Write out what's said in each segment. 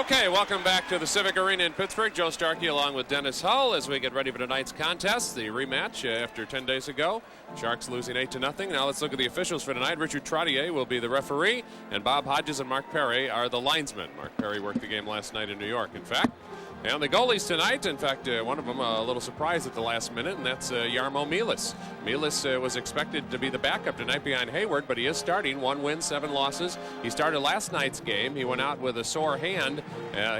Okay, welcome back to the Civic Arena in Pittsburgh. Joe Starkey along with Dennis Hull as we get ready for tonight's contest, the rematch after 10 days ago. Sharks losing 8-0. Now let's look at the officials for tonight. Richard Trottier will be the referee, and Bob Hodges and Mark Perry are the linesmen. Mark Perry worked the game last night in New York, in fact. And the goalies tonight, in fact, one of them a little surprised at the last minute, and that's Jarmo Mielis. Mielis was expected to be the backup tonight behind Hayward, but he is starting. 1 win, 7 losses. He started last night's game. He went out with a sore hand.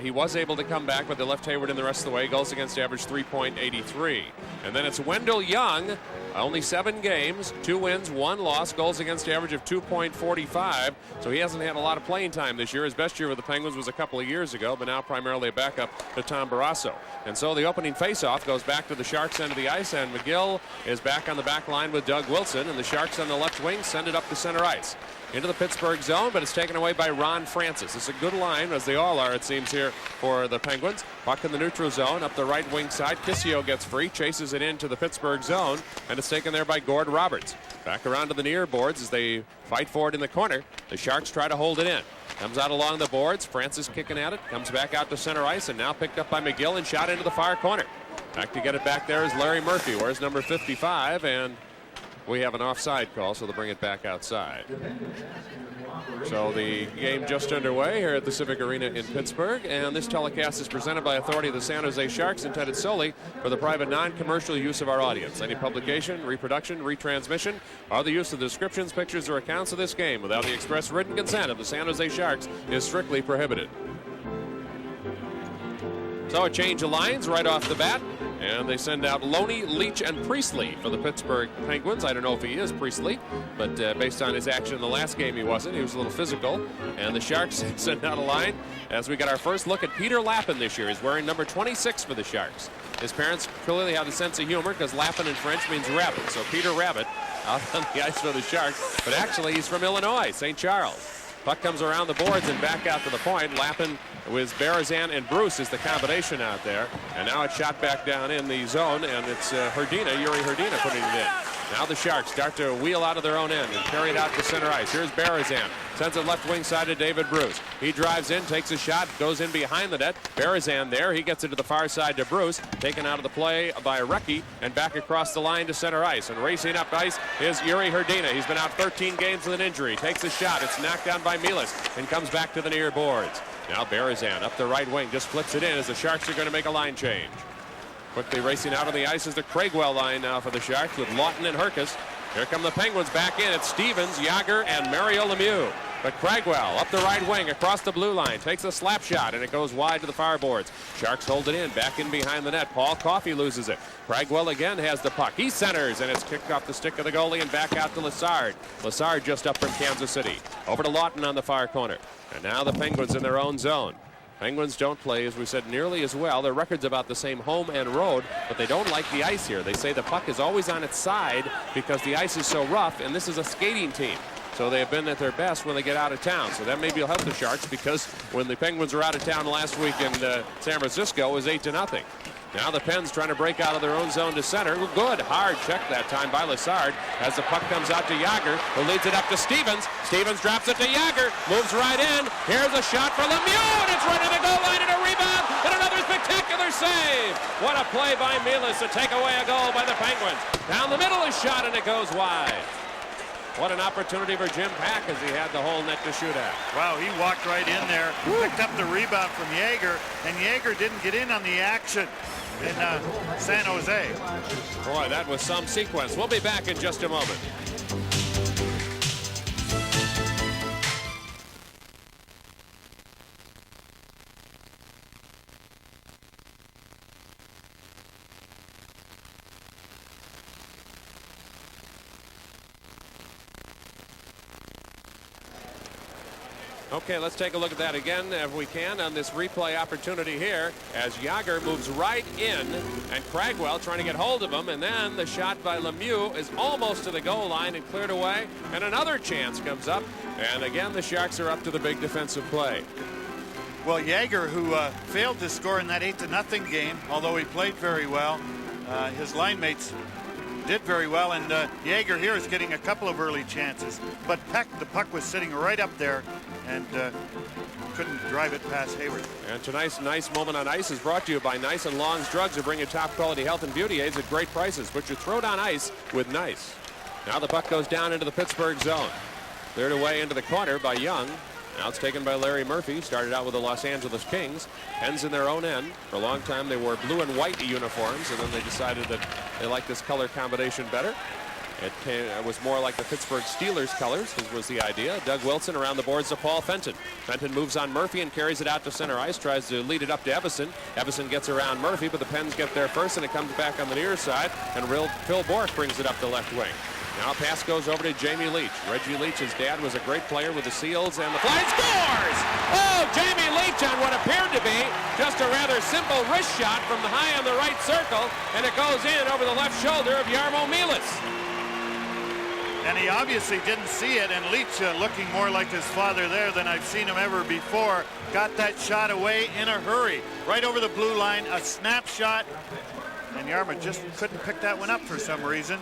He was able to come back, but they left Hayward in the rest of the way. Goals against average 3.83. And then it's Wendell Young. Only 7 games, 2 wins, 1 loss, goals against average of 2.45. So he hasn't had a lot of playing time this year. His best year with the Penguins was a couple of years ago, but now primarily a backup to Tom Barrasso. And so the opening faceoff goes back to the Sharks end of the ice, and McGill is back on the back line with Doug Wilson, and the Sharks on the left wing send it up to center ice. Into the Pittsburgh zone, but it's taken away by Ron Francis. It's a good line, as they all are, it seems, here for the Penguins. Puck in the neutral zone, up the right wing side. Kissio gets free, chases it into the Pittsburgh zone, and it's taken there by Gord Roberts. Back around to the near boards as they fight for it in the corner. The Sharks try to hold it in. Comes out along the boards, Francis kicking at it, comes back out to center ice, and now picked up by McGill and shot into the far corner. Back to get it back there is Larry Murphy, where's number 55, and we have an offside call, so they'll bring it back outside. So the game just underway here at the Civic Arena in Pittsburgh, and this telecast is presented by authority of the San Jose Sharks, intended solely for the private non-commercial use of our audience. Any publication, reproduction, retransmission, or the use of descriptions, pictures, or accounts of this game without the express written consent of the San Jose Sharks is strictly prohibited. So a change of lines right off the bat. And they send out Loney, Leach, and Priestley for the Pittsburgh Penguins. I don't know if he is Priestley, but based on his action in the last game, he wasn't. He was a little physical. And the Sharks send out a line as we got our first look at Peter Lappin this year. He's wearing number 26 for the Sharks. His parents clearly have a sense of humor because Lappin in French means rabbit. So Peter Rabbit out on the ice for the Sharks. But actually, he's from Illinois, St. Charles. Puck comes around the boards and back out to the point. Lappin with Berezan and Bruce is the combination out there. And now it's shot back down in the zone, and it's Yuri Hrdina putting it in. Now the Sharks start to wheel out of their own end and carry it out to center ice. Here's Berezan. Sends it left wing side to David Bruce. He drives in, takes a shot, goes in behind the net. Berezan there. He gets it to the far side to Bruce. Taken out of the play by Recchi and back across the line to center ice. And racing up ice is Yuri Hrdina. He's been out 13 games with an injury. Takes a shot. It's knocked down by Mielis and comes back to the near boards. Now Berezan up the right wing. Just flips it in as the Sharks are going to make a line change. Quickly racing out on the ice is the Craigwell line now for the Sharks with Lawton and Herkus. Here come the Penguins back in. It's Stevens, Yager, and Mario Lemieux. But Craigwell up the right wing across the blue line takes a slap shot, and it goes wide to the far boards. Sharks hold it in, back in behind the net. Paul Coffey loses it. Craigwell again has the puck. He centers, and it's kicked off the stick of the goalie and back out to Lassard. Lassard just up from Kansas City. Over to Lawton on the far corner. And now the Penguins in their own zone. Penguins don't play, as we said, nearly as well. Their record's about the same home and road, but they don't like the ice here. They say the puck is always on its side because the ice is so rough, and this is a skating team. So they have been at their best when they get out of town. So that maybe will help the Sharks because when the Penguins were out of town last week in San Francisco, it was 8-0. Now the Pens trying to break out of their own zone to center. Good, hard check that time by Lassard as the puck comes out to Yager, who leads it up to Stevens. Stevens drops it to Yager, moves right in. Here's a shot for Lemieux, and it's right to the goal line, and a rebound, and another spectacular save. What a play by Mielis to take away a goal by the Penguins. Down the middle is shot, and it goes wide. What an opportunity for Jim Pack as he had the whole net to shoot at. Wow, he walked right in there, picked up the rebound from Yager, and Yager didn't get in on the action in San Jose. Boy, that was some sequence. We'll be back in just a moment. Okay, let's take a look at that again if we can on this replay opportunity here as Yager moves right in and Craigwell trying to get hold of him, and then the shot by Lemieux is almost to the goal line and cleared away, and another chance comes up, and again the Sharks are up to the big defensive play. Well, Yager, who failed to score in that 8-0 game, although he played very well, his line mates did very well, and Yager here is getting a couple of early chances, but the puck was sitting right up there and couldn't drive it past Hayward. And tonight's Nice Moment on Ice is brought to you by Nice and Long's Drugs, who bring you top quality health and beauty aids at great prices. Put your throat on ice with Nice. Now the puck goes down into the Pittsburgh zone. Cleared away into the corner by Young. Now it's taken by Larry Murphy. Started out with the Los Angeles Kings. Pens in their own end. For a long time they wore blue and white uniforms, and then they decided that they liked this color combination better. It was more like the Pittsburgh Steelers colors, was the idea. Doug Wilson around the boards to Paul Fenton. Fenton moves on Murphy and carries it out to center ice, tries to lead it up to Evason. Evason gets around Murphy, but the Pens get there first, and it comes back on the near side, and Phil Bork brings it up the left wing. Now pass goes over to Jamie Leach. Reggie Leach's dad was a great player with the Seals, and the fly scores! Oh, Jamie Leach on what appeared to be just a rather simple wrist shot from the high on the right circle, and it goes in over the left shoulder of Jarmo Milas. And he obviously didn't see it, and Leach, looking more like his father there than I've seen him ever before, got that shot away in a hurry. Right over the blue line, a snapshot, and Jarmo just couldn't pick that one up for some reason.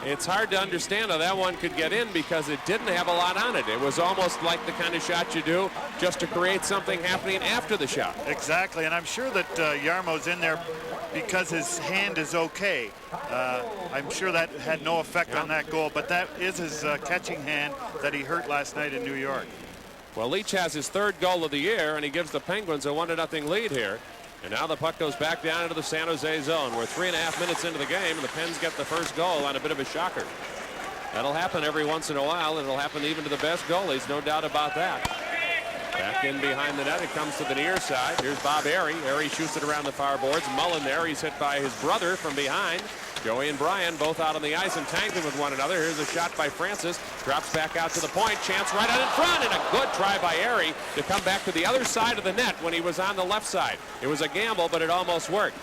It's hard to understand how that one could get in because it didn't have a lot on it. It was almost like the kind of shot you do just to create something happening after the shot. Exactly, and I'm sure that Jarmo's in there because his hand is okay. I'm sure that had no effect on that goal, but that is his catching hand that he hurt last night in New York. Well, Leach has his third goal of the year, and he gives the Penguins a 1-0 lead here. And now the puck goes back down into the San Jose zone. We're 3.5 minutes into the game, and the Pens get the first goal on a bit of a shocker. That'll happen every once in a while, and it'll happen even to the best goalies, no doubt about that. Back in behind the net, it comes to the near side. Here's Bob Airy. Airy shoots it around the far boards. Mullen there, he's hit by his brother from behind. Joey and Brian both out on the ice and tanking with one another. Here's a shot by Francis. Drops back out to the point. Chance right out in front, and a good try by Airy to come back to the other side of the net when he was on the left side. It was a gamble, but it almost worked.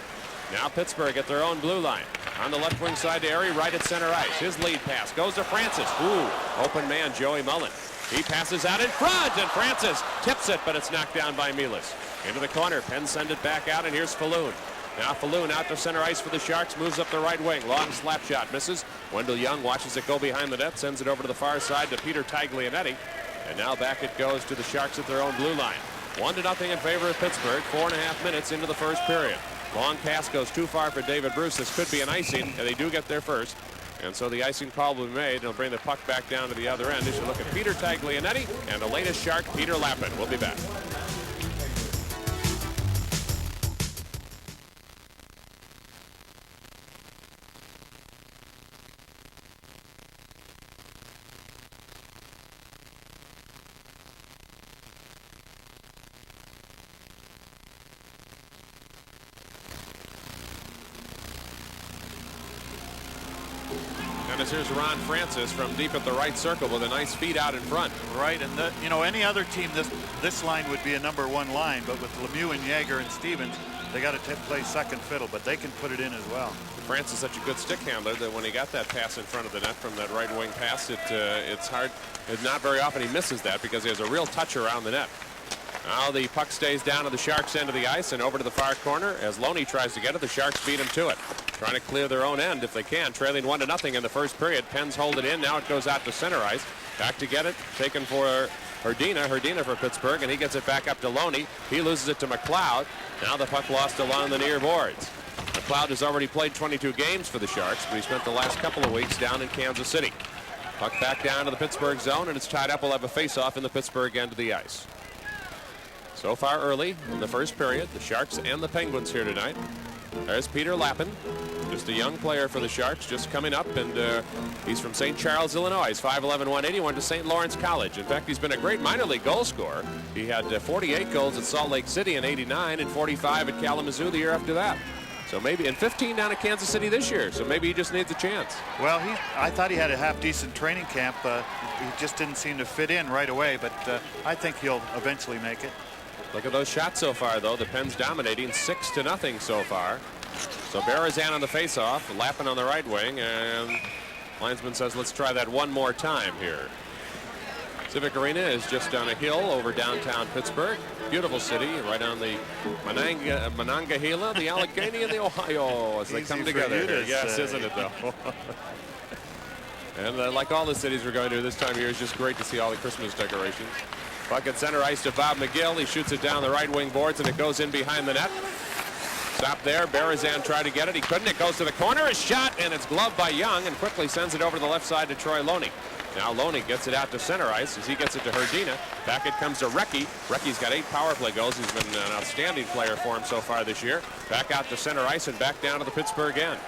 Now Pittsburgh at their own blue line. On the left wing side to Airy, right at center ice. His lead pass goes to Francis. Ooh, open man Joey Mullen. He passes out in front, and Francis tips it, but it's knocked down by Milas. Into the corner, Pens send it back out, and here's Falloon. Now Falloon out to center ice for the Sharks, moves up the right wing. Long slap shot, misses. Wendell Young watches it go behind the net, sends it over to the far side to Peter Taglianetti. And now back it goes to the Sharks at their own blue line. 1-0 in favor of Pittsburgh, 4.5 minutes into the first period. Long pass goes too far for David Bruce. This could be an icing, and they do get there first. And so the icing call will be made, and they'll bring the puck back down to the other end. As you look at Peter Taglianetti and the latest Shark, Peter Lappin. We'll be back. Here's Ron Francis from deep at the right circle with a nice feed out in front. Right, and you know, any other team, this line would be a #1 line, but with Lemieux and Yager and Stevens, they got to play second fiddle, but they can put it in as well. France is such a good stick handler that when he got that pass in front of the net from that right wing pass, it's hard. It's not very often he misses that because he has a real touch around the net. Now the puck stays down to the Sharks' end of the ice and over to the far corner. As Loney tries to get it, the Sharks beat him to it. Trying to clear their own end if they can. Trailing 1-0 in the first period. Pens hold it in. Now it goes out to center ice. Back to get it. Taken for Herdina for Pittsburgh, and he gets it back up to Loney. He loses it to McLeod. Now the puck lost along the near boards. McLeod has already played 22 games for the Sharks, but he spent the last couple of weeks down in Kansas City. Puck back down to the Pittsburgh zone, and it's tied up. We'll have a face-off in the Pittsburgh end of the ice. So far early in the first period, the Sharks and the Penguins here tonight. There's Peter Lappin, just a young player for the Sharks, just coming up, and he's from St. Charles, Illinois. He's 5'11", 181 to St. Lawrence College. In fact, he's been a great minor league goal scorer. He had 48 goals at Salt Lake City in '89 and 45 at Kalamazoo the year after that. So maybe, and 15 down at Kansas City this year. So maybe he just needs a chance. Well, I thought he had a half-decent training camp. He just didn't seem to fit in right away, but I think he'll eventually make it. Look at those shots so far, though. The Pens dominating 6-0 so far. So Berezan on the faceoff, Lappin on the right wing, and linesman says, let's try that one more time here. Civic Arena is just on a hill over downtown Pittsburgh. Beautiful city, right on the Monongahela, the Allegheny, and the Ohio as they come together here. Yes, isn't it, though? And like all the cities we're going to this time of year, it's just great to see all the Christmas decorations. Puck at center ice to Bob McGill. He shoots it down the right wing boards, and it goes in behind the net. Stop there. Berezan tried to get it. He couldn't. It goes to the corner. A shot, and it's gloved by Young, and quickly sends it over to the left side to Troy Loney. Now Loney gets it out to center ice as he gets it to Herdina. Back it comes to Recchi. Recchi's got 8 power play goals. He's been an outstanding player for him so far this year. Back out to center ice and back down to the Pittsburgh end.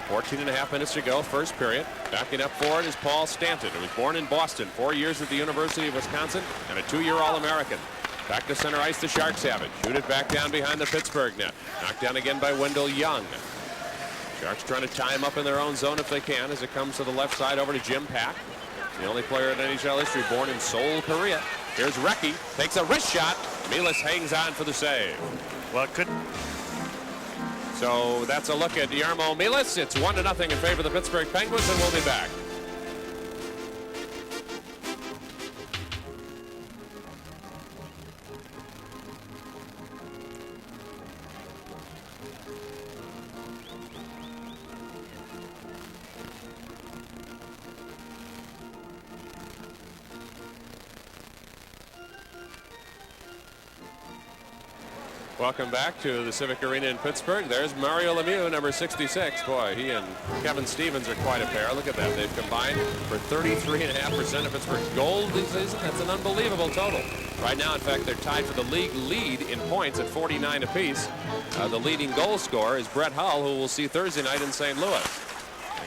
14.5 minutes to go, first period. Backing up forward is Paul Stanton, who was born in Boston, 4 years at the University of Wisconsin, and a 2-year All-American. Back to center ice, the Sharks have it. Shoot it back down behind the Pittsburgh net. Knocked down again by Wendell Young. Sharks trying to tie him up in their own zone if they can as it comes to the left side over to Jim Pack. The only player in NHL history born in Seoul, Korea. Here's Recchi, takes a wrist shot. Milas hangs on for the save. Well, it couldn't. So that's a look at Jarmo Milas. It's 1-0 in favor of the Pittsburgh Penguins, and we'll be back. Welcome back to the Civic Arena in Pittsburgh. There's Mario Lemieux, number 66. Boy, he and Kevin Stevens are quite a pair. Look at that. They've combined for 33.5% of Pittsburgh's goals this season. That's an unbelievable total. Right now, in fact, they're tied for the league lead in points at 49 apiece. The leading goal scorer is Brett Hull, who we'll see Thursday night in St. Louis.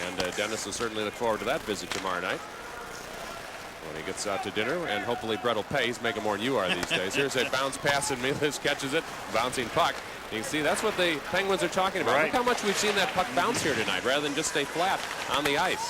And Dennis will certainly look forward to that visit tomorrow night when he gets out to dinner, and hopefully Brett will pay. He's making more than you are these days. Here's a bounce pass, and Milas catches it. Bouncing puck. You can see that's what the Penguins are talking about. Right. Look how much we've seen that puck bounce here tonight rather than just stay flat on the ice.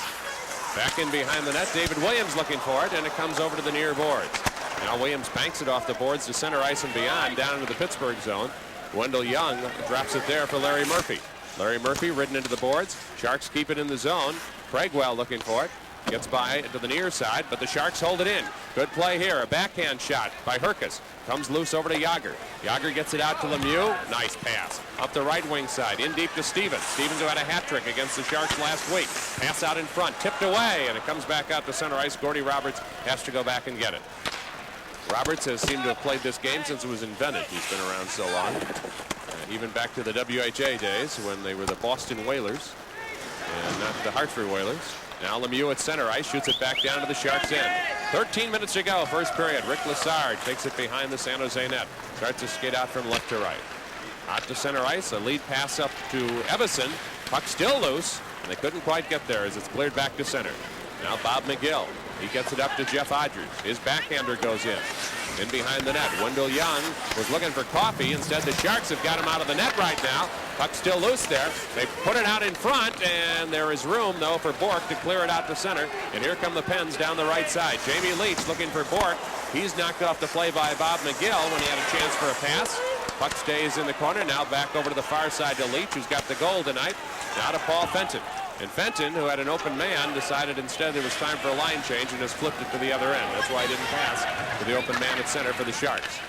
Back in behind the net, David Williams looking for it, and it comes over to the near boards. Now Williams banks it off the boards to center ice and beyond, down into the Pittsburgh zone. Wendell Young drops it there for Larry Murphy. Larry Murphy ridden into the boards. Sharks keep it in the zone. Craigwell looking for it. Gets by to the near side, but the Sharks hold it in. Good play here. A backhand shot by Herkus. Comes loose over to Jágr. Jágr gets it out to Lemieux. Nice pass. Up the right wing side. In deep to Stevens. Stevens, who had a hat trick against the Sharks last week. Pass out in front. Tipped away, and it comes back out to center ice. Gordy Roberts has to go back and get it. Roberts has seemed to have played this game since it was invented. He's been around so long. Even back to the WHA days when they were the Boston Whalers and not the Hartford Whalers. Now Lemieux at center ice, shoots it back down to the Sharks end. 13 minutes to go, first period. Rick Lessard takes it behind the San Jose net. Starts to skate out from left to right. Out to center ice, a lead pass up to Evason. Puck still loose, and they couldn't quite get there as it's cleared back to center. Now Bob McGill. He gets it up to Jeff Odgers. His backhander goes in. In behind the net, Wendell Young was looking for Coffey. Instead, the Sharks have got him out of the net right now. Puck still loose there. They put it out in front, and there is room, though, for Bourque to clear it out to center. And here come the Pens down the right side. Jamie Leach looking for Bourque. He's knocked off the play by Bob McGill when he had a chance for a pass. Puck stays in the corner. Now back over to the far side to Leach, who's got the goal tonight. Now to Paul Fenton. And Fenton, who had an open man, decided instead it was time for a line change and just flipped it to the other end. That's why he didn't pass to the open man at center for the Sharks.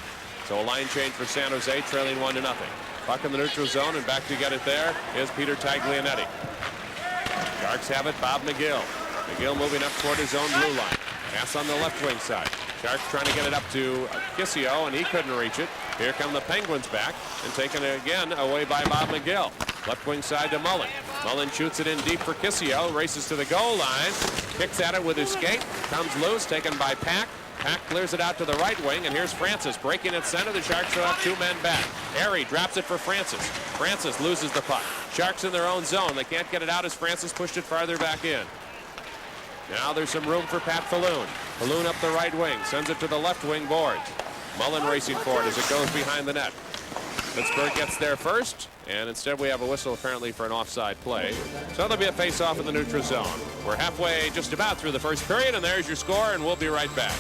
So a line change for San Jose, trailing 1-0. Puck in the neutral zone, and back to get it there is Peter Taglianetti. Sharks have it, Bob McGill. McGill moving up toward his own blue line. Pass on the left wing side. Sharks trying to get it up to Kissio, and he couldn't reach it. Here come the Penguins back, and taken again away by Bob McGill. Left wing side to Mullen. Mullen shoots it in deep for Kissio, races to the goal line, kicks at it with his skate, comes loose, taken by Pack. Pack clears it out to the right wing, and here's Francis breaking at center. The Sharks will have 2 men back. Airy drops it for Francis. Francis loses the puck. Sharks in their own zone. They can't get it out as Francis pushed it farther back in. Now there's some room for Pat Falloon. Falloon up the right wing, sends it to the left wing boards. Mullen racing for it as it goes behind the net. Pittsburgh gets there first, and instead we have a whistle apparently for an offside play. So there'll be a face-off in the neutral zone. We're halfway just about through the first period, and there's your score, and we'll be right back.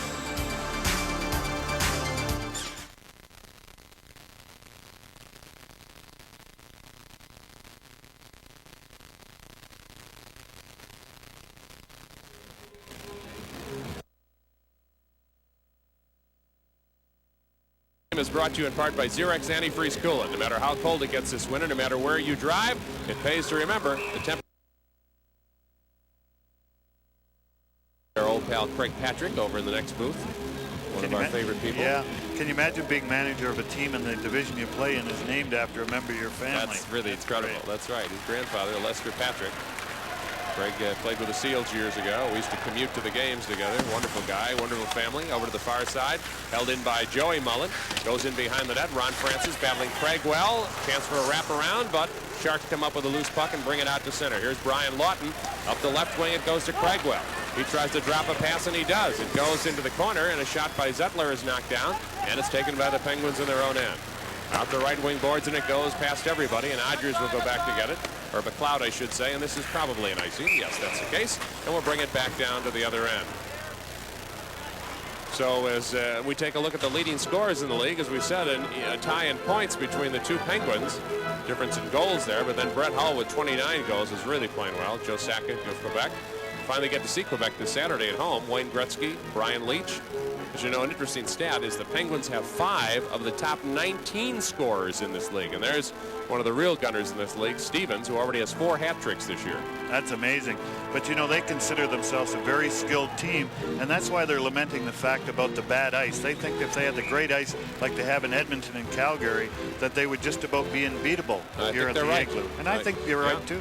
Is brought to you in part by Xerox Antifreeze Coolant. No matter how cold it gets this winter, no matter where you drive, it pays to remember the temperature. Our old pal Craig Patrick over in the next booth. One of our favorite people. Yeah. Can you imagine being manager of a team in the division you play in is named after a member of your family? That's really incredible. Great. That's right. His grandfather, Lester Patrick. Greg played with the Seals years ago. We used to commute to the games together. Wonderful guy, wonderful family. Over to the far side, held in by Joey Mullen. Goes in behind the net. Ron Francis battling Craigwell. Chance for a wraparound, but Sharks come up with a loose puck and bring it out to center. Here's Brian Lawton. Up the left wing, it goes to Craigwell. He tries to drop a pass, and he does. It goes into the corner, and a shot by Zettler is knocked down, and it's taken by the Penguins in their own end. Out the right wing boards, and it goes past everybody, and Odgers will go back to get it. Or McLeod, I should say, and this is probably an icing. Yes, that's the case. And we'll bring it back down to the other end. So as we take a look at the leading scorers in the league, as we said, a tie in points between the two Penguins. Difference in goals there, but then Brett Hull with 29 goals is really playing well. Joe Sakic of Quebec. Finally get to see Quebec this Saturday at home. Wayne Gretzky, Brian Leetch. As you know, an interesting stat is the Penguins have 5 of the top 19 scorers in this league. And there's one of the real gunners in this league, Stevens, who already has 4 hat tricks this year. That's amazing. But, you know, they consider themselves a very skilled team, and that's why they're lamenting the fact about the bad ice. They think if they had the great ice like they have in Edmonton and Calgary, that they would just about be unbeatable here at the Igloo. And I think you're right, too.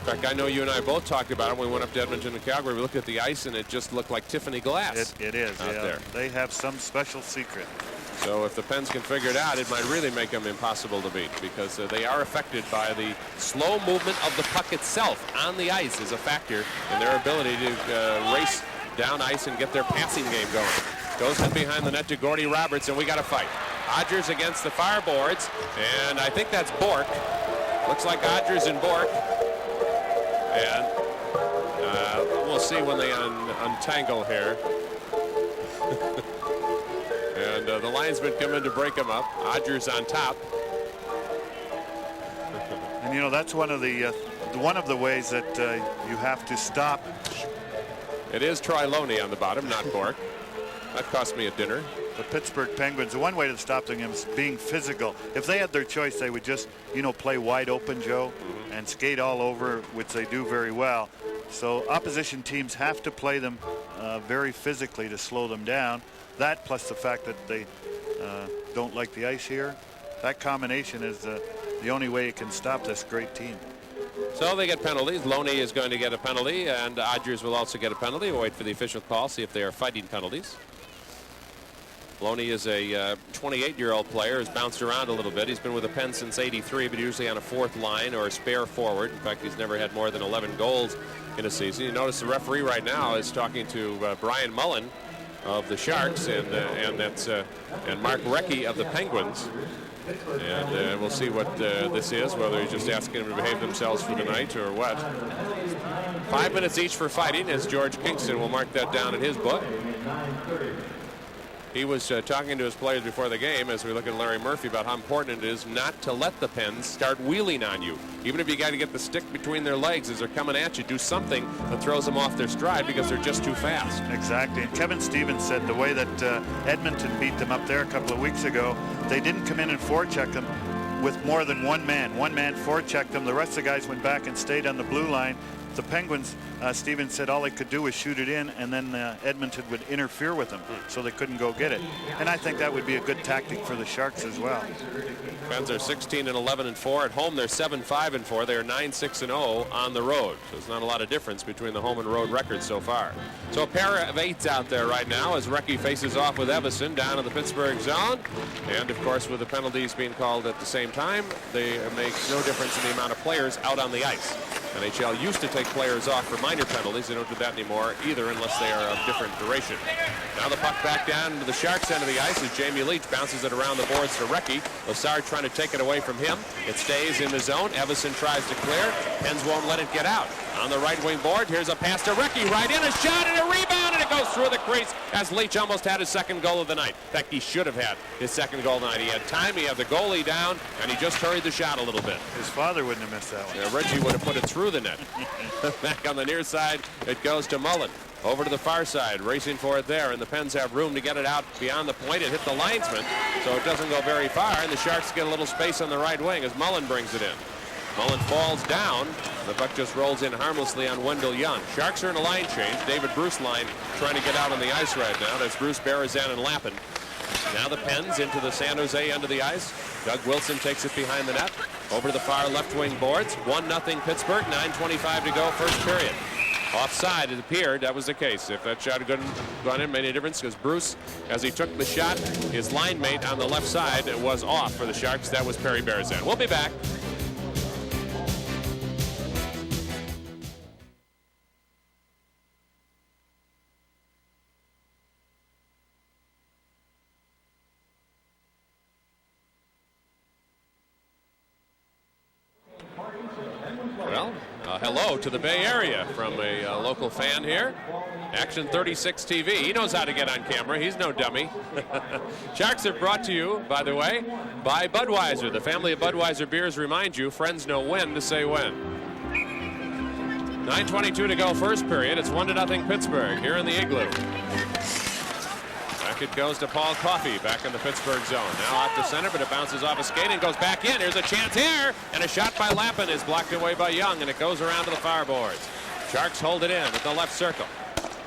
In fact, I know you and I both talked about it when we went up to Edmonton and Calgary. We looked at the ice, and it just looked like Tiffany glass. It is, out there. They have some special secret. So if the Pens can figure it out, it might really make them impossible to beat, because they are affected by the slow movement of the puck itself on the ice is a factor in their ability to race down ice and get their passing game going. Goes in behind the net to Gordy Roberts, and we got a fight. Odgers against the fireboards, and I think that's Bork. Looks like Odgers and Bork. And we'll see when they untangle here. And the linesmen come in to break them up. Odgers on top. And you know, that's one of the ways that you have to stop. It is Troy Loney on the bottom, not Bork. That cost me a dinner. The Pittsburgh Penguins, the one way to stop them is being physical. If they had their choice, they would just, you know, play wide open, Joe, and skate all over, which they do very well. So opposition teams have to play them very physically to slow them down. That plus the fact that they don't like the ice here. That combination is the only way you can stop this great team. So they get penalties. Loney is going to get a penalty, and Odgers will also get a penalty. We'll wait for the official call, see if they are fighting penalties. Loney is a 28-year-old player, has bounced around a little bit. He's been with the Pens since '83, but usually on a 4th line or a spare forward. In fact, he's never had more than 11 goals in a season. You notice the referee right now is talking to Brian Mullen of the Sharks, and Mark Recchi of the Penguins. And we'll see what this is, whether he's just asking them to behave themselves for the night or what. 5 minutes each for fighting, as George Kingston will mark that down in his book. He was talking to his players before the game, as we look at Larry Murphy, about how important it is not to let the Pens start wheeling on you. Even if you got to get the stick between their legs as they're coming at you, do something that throws them off their stride, because they're just too fast. Exactly. And Kevin Stevens said the way that Edmonton beat them up there a couple of weeks ago, they didn't come in and forecheck them with more than one man. One man forechecked them. The rest of the guys went back and stayed on the blue line. The Penguins, Stevens said all they could do was shoot it in, and then Edmonton would interfere with them, so they couldn't go get it. And I think that would be a good tactic for the Sharks as well. Pens are 16-11-4 at home. They're 7-5-4. They're 9-6-0 on the road. So there's not a lot of difference between the home and road records so far. So a pair of 8s out there right now as Recchi faces off with Evason down in the Pittsburgh zone. And of course, with the penalties being called at the same time, they make no difference in the amount of players out on the ice. NHL used to take players off for minor penalties. They don't do that anymore either, unless they are of different duration. Now the puck back down to the Sharks end of the ice as Jamie Leach bounces it around the boards to Recchi. Lassard trying to take it away from him. It stays in the zone. Evason tries to clear. Pens won't let it get out. On the right wing board, here's a pass to Recchi. Right in, a shot and a rebound, and it goes through the crease as Leach almost had his second goal of the night. In fact, he should have had his second goal of the night. He had time, he had the goalie down, and he just hurried the shot a little bit. His father wouldn't have missed that one. Yeah, Reggie would have put it through the net. Back on the near side, it goes to Mullen. Over to the far side, racing for it there, and the Pens have room to get it out beyond the point. It hit the linesman, so it doesn't go very far, and the Sharks get a little space on the right wing as Mullen brings it in. Mullen falls down. The puck just rolls in harmlessly on Wendell Young. Sharks are in a line change. David Bruce line trying to get out on the ice right now. That's Bruce, Berezan, and Lappin. Now the Pens into the San Jose end of the ice. Doug Wilson takes it behind the net. Over to the far left wing boards. 1-0 Pittsburgh. 9:25 to go, first period. Offside, it appeared. That was the case. If that shot had gone in, made a difference, because Bruce, as he took the shot, his line mate on the left side was off for the Sharks. That was Perry Berezan. We'll be back. Well, hello to the Bay Area from a local fan here. Action 36 TV. He knows how to get on camera. He's no dummy. Sharks are brought to you, by the way, by Budweiser. The family of Budweiser beers remind you, friends know when to say when. 9:22 to go, first period. It's 1-0 Pittsburgh here in the Igloo. Back it goes to Paul Coffey back in the Pittsburgh zone. Now off the center, but it bounces off a skate and goes back in. Here's a chance here, and a shot by Lappin is blocked away by Young, and it goes around to the far boards. Sharks hold it in at the left circle.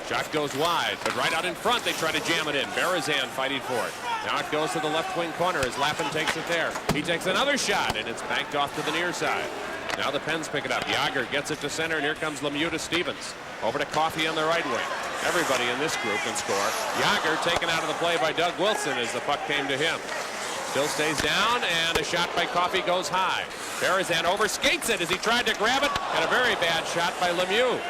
Shot goes wide, but right out in front they try to jam it in. Berezan fighting for it. Now it goes to the left wing corner as Lappin takes it there. He takes another shot, and it's banked off to the near side. Now the Pens pick it up. Jágr gets it to center, and here comes Lemieux to Stevens. Over to Coffey on the right wing. Everybody in this group can score. Jágr taken out of the play by Doug Wilson as the puck came to him. Still stays down, and a shot by Coffey goes high. Berezan overskates it as he tried to grab it, and a very bad shot by Lemieux.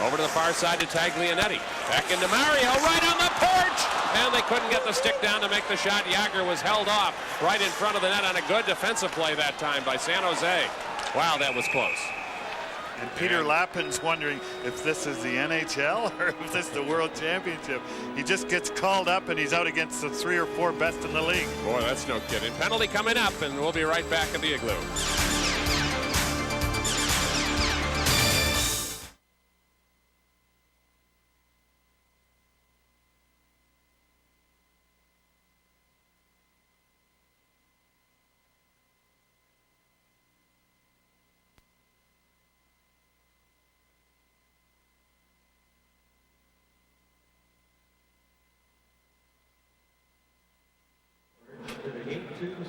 Over to the far side to Taglianetti. Back into Mario, right on the porch! And they couldn't get the stick down to make the shot. Jágr was held off right in front of the net on a good defensive play that time by San Jose. Wow, that was close. And Peter Lappin's wondering if this is the NHL or if this is the World Championship. He just gets called up and he's out against the 3 or 4 best in the league. Boy, that's no kidding. Penalty coming up, and we'll be right back at the Igloo.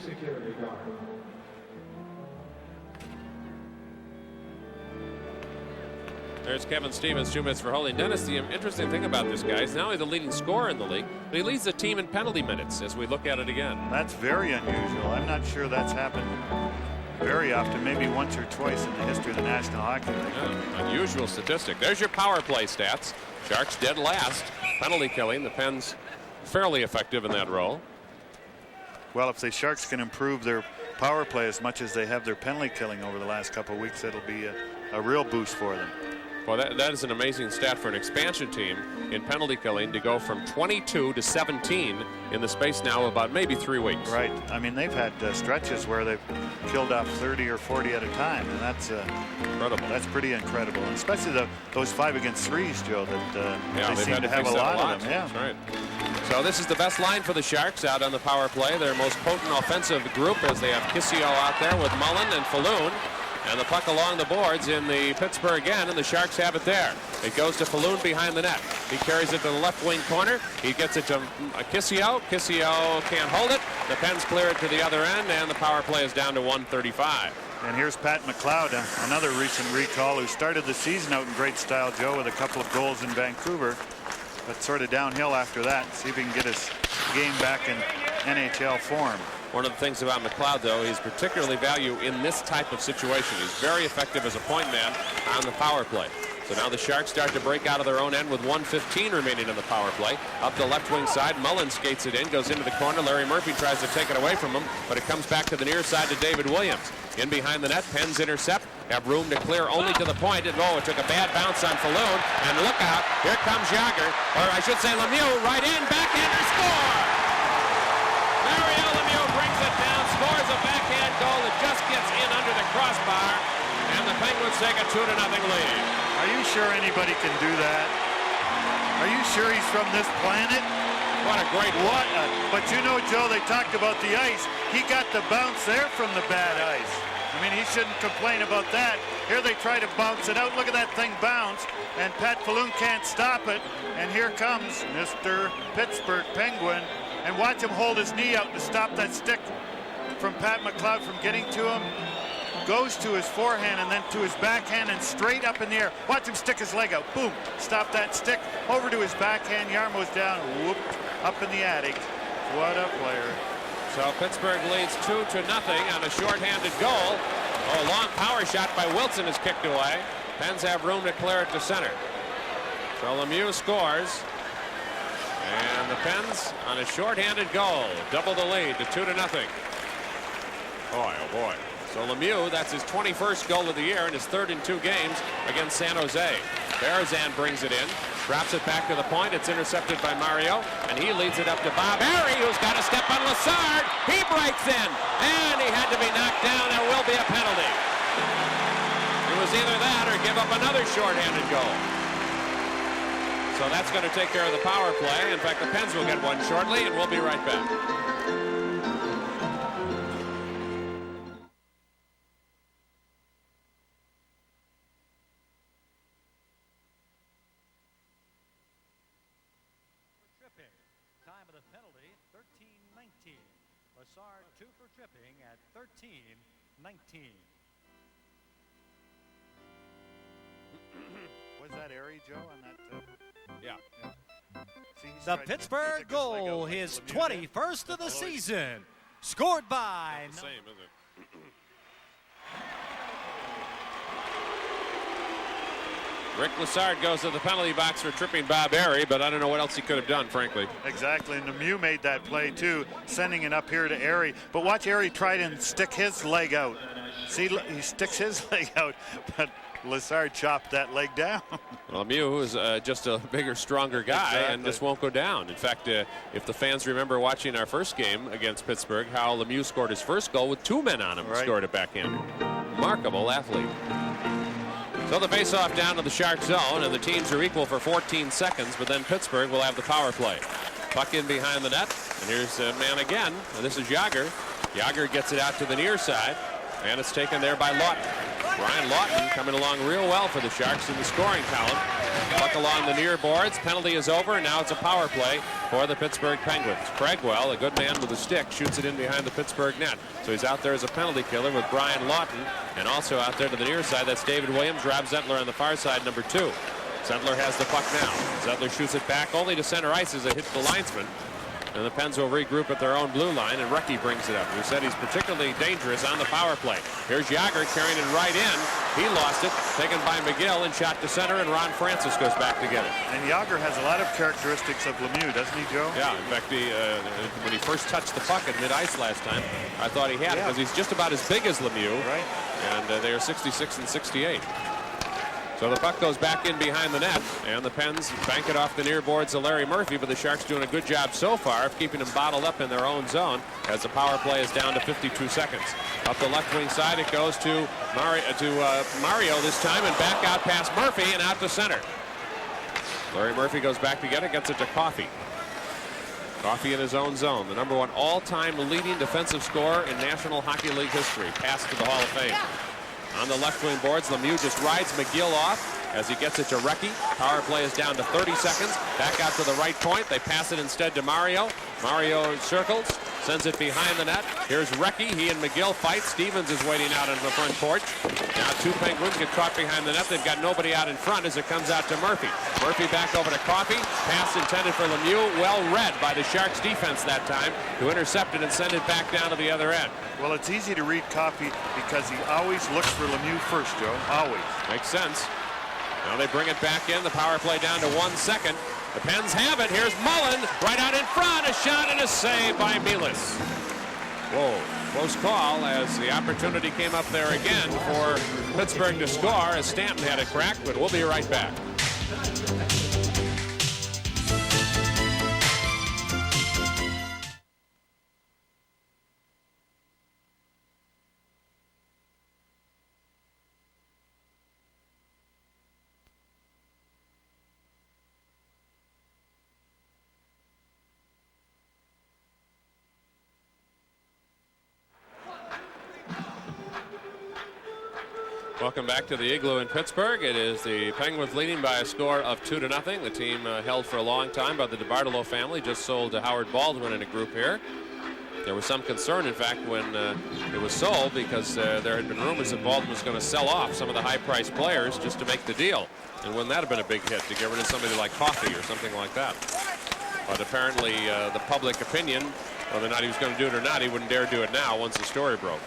Security guard. There's Kevin Stevens, 2 minutes for holding. Dennis, the interesting thing about this guy is not only the leading scorer in the league, but he leads the team in penalty minutes as we look at it again. That's very unusual. I'm not sure that's happened very often, maybe once or twice in the history of the National Hockey League. Yeah, unusual statistic. There's your power play stats. Sharks dead last. Penalty killing. The Pens fairly effective in that role. Well, if the Sharks can improve their power play as much as they have their penalty killing over the last couple of weeks, it'll be a real boost for them. Well, that is an amazing stat for an expansion team in penalty killing to go from 22 to 17 in the space now of about maybe 3 weeks. Right. I mean, they've had stretches where they've killed off 30 or 40 at a time, and that's incredible. That's pretty incredible, and especially those 5 against 3s, Joe. That yeah, they seem to have a lot of them. Yeah, that's right. So this is the best line for the Sharks out on the power play. Their most potent offensive group as they have Kissio out there with Mullen and Falloon. And the puck along the boards in the Pittsburgh end, and the Sharks have it there. It goes to Falloon behind the net. He carries it to the left wing corner. He gets it to Kissio. Kissio can't hold it. The Pens clear it to the other end, and the power play is down to 1:35. And here's Pat McLeod, another recent recall, who started the season out in great style, Joe, with a couple of goals in Vancouver, but sort of downhill after that. See if he can get his game back in NHL form. One of the things about McLeod, though, he's particularly value in this type of situation. He's very effective as a point man on the power play. So now the Sharks start to break out of their own end with 1:15 remaining in the power play. Up the left wing side, Mullen skates it in, goes into the corner. Larry Murphy tries to take it away from him, but it comes back to the near side to David Williams. In behind the net, Pens intercept, have room to clear only to the point. And it took a bad bounce on Falloon, and look out, here comes Jágr, or I should say Lemieux, right in, backhander, score! Mario Lemieux brings it down, scores a backhand goal that just gets in under the crossbar, and the Penguins take a 2-0 lead. Are you sure anybody can do that? Are you sure he's from this planet? What a great But you know, Joe, they talked about the ice. He got the bounce there from the bad ice. I mean, he shouldn't complain about that. Here they try to bounce it out. Look at that thing bounce, and Pat Falloon can't stop it. And here comes Mr. Pittsburgh Penguin, and watch him hold his knee out to stop that stick from Pat McLeod from getting to him. Goes to his forehand and then to his backhand and straight up in the air. Watch him stick his leg out. Boom. Stop that stick. Over to his backhand. Yarmo's down. Whoop. Up in the attic. What a player. So Pittsburgh leads 2-0 on a shorthanded goal. Oh, a long power shot by Wilson is kicked away. Pens have room to clear it to center. So Lemieux scores. And the Pens on a shorthanded goal double the lead to 2-0. Boy, oh boy. So Lemieux, that's his 21st goal of the year and his third in 2 games against San Jose. Berezan brings it in, drops it back to the point. It's intercepted by Mario, and he leads it up to Bob Harry, who's got a step on Lassard. He breaks in, and he had to be knocked down. There will be a penalty. It was either that or give up another shorthanded goal. So that's going to take care of the power play. In fact, the Pens will get one shortly, and we'll be right back. Time of the penalty, 13-19. Lassard 2 for tripping at 13-19. Was that Airy, Joe, on that? Yeah. See, The Pittsburgh goal, his 21st of the season, scored by... Not the same, is it? Rick Lassard goes to the penalty box for tripping Bob Airy, but I don't know what else he could have done, frankly. Exactly, and Lemieux made that play too, sending it up here to Airy. But watch Airy try to stick his leg out. See, he sticks his leg out, but Lassard chopped that leg down. Well, Lemieux is just a bigger, stronger guy and just won't go down. In fact, if the fans remember watching our first game against Pittsburgh, how Lemieux scored his first goal with 2 men on him, scored it backhander. Remarkable athlete. So the face-off down to the Shark zone, and the teams are equal for 14 seconds, but then Pittsburgh will have the power play. Puck in behind the net, and here's a man again, and this is Jágr. Jágr gets it out to the near side, and it's taken there by Lawton. Brian Lawton coming along real well for the Sharks in the scoring column. Puck along the near boards, penalty is over, and now it's a power play for the Pittsburgh Penguins. Craigwell, a good man with a stick, shoots it in behind the Pittsburgh net. So he's out there as a penalty killer with Brian Lawton, and also out there to the near side, that's David Williams, Rob Zentler on the far side, number 2. Zentler has the puck now. Zentler shoots it back only to center ice as it hits the linesman. And the Pens will regroup at their own blue line, and Recchi brings it up. We said he's particularly dangerous on the power play. Here's Jágr carrying it right in. He lost it, taken by McGill and shot to center, and Ron Francis goes back to get it. And Jágr has a lot of characteristics of Lemieux, doesn't he, Joe? Yeah, in fact, when he first touched the puck at mid-ice last time, I thought he had it because he's just about as big as Lemieux. Right. And they are 66 and 68. So the puck goes back in behind the net, and the Pens bank it off the near boards of Larry Murphy, but the Sharks doing a good job so far of keeping them bottled up in their own zone as the power play is down to 52 seconds. Up the left wing side, it goes to Mario this time, and back out past Murphy and out to center. Larry Murphy goes back to get it, gets it to Coffey. Coffey in his own zone, the #1 all-time leading defensive scorer in National Hockey League history, passed to the Hall of Fame. On the left wing boards, Lemieux just rides McGill off as he gets it to Recchi. Power play is down to 30 seconds. Back out to the right point. They pass it instead to Mario. Mario circles, sends it behind the net. Here's Recchi. He and McGill fight. Stevens is waiting out on the front porch. Now 2 Penguins get caught behind the net. They've got nobody out in front as it comes out to Murphy. Murphy back over to Coffey. Pass intended for Lemieux. Well read by the Sharks defense that time to intercept it and send it back down to the other end. Well, it's easy to read Coffey because he always looks for Lemieux first, Joe. Always. Makes sense. Now they bring it back in. The power play down to 1 second. The Pens have it. Here's Mullen right out in front. A shot and a save by Mielis. Whoa. Close call as the opportunity came up there again for Pittsburgh to score as Stanton had it cracked, but we'll be right back. Welcome back to the Igloo in Pittsburgh. It is the Penguins leading by a score of 2-0. The team held for a long time by the DeBartolo family, just sold to Howard Baldwin in a group here. There was some concern, in fact, when it was sold, because there had been rumors that Baldwin was going to sell off some of the high-priced players just to make the deal. And wouldn't that have been a big hit to get rid of somebody like Coffey or something like that? But apparently the public opinion, whether or not he was going to do it or not, he wouldn't dare do it now once the story broke.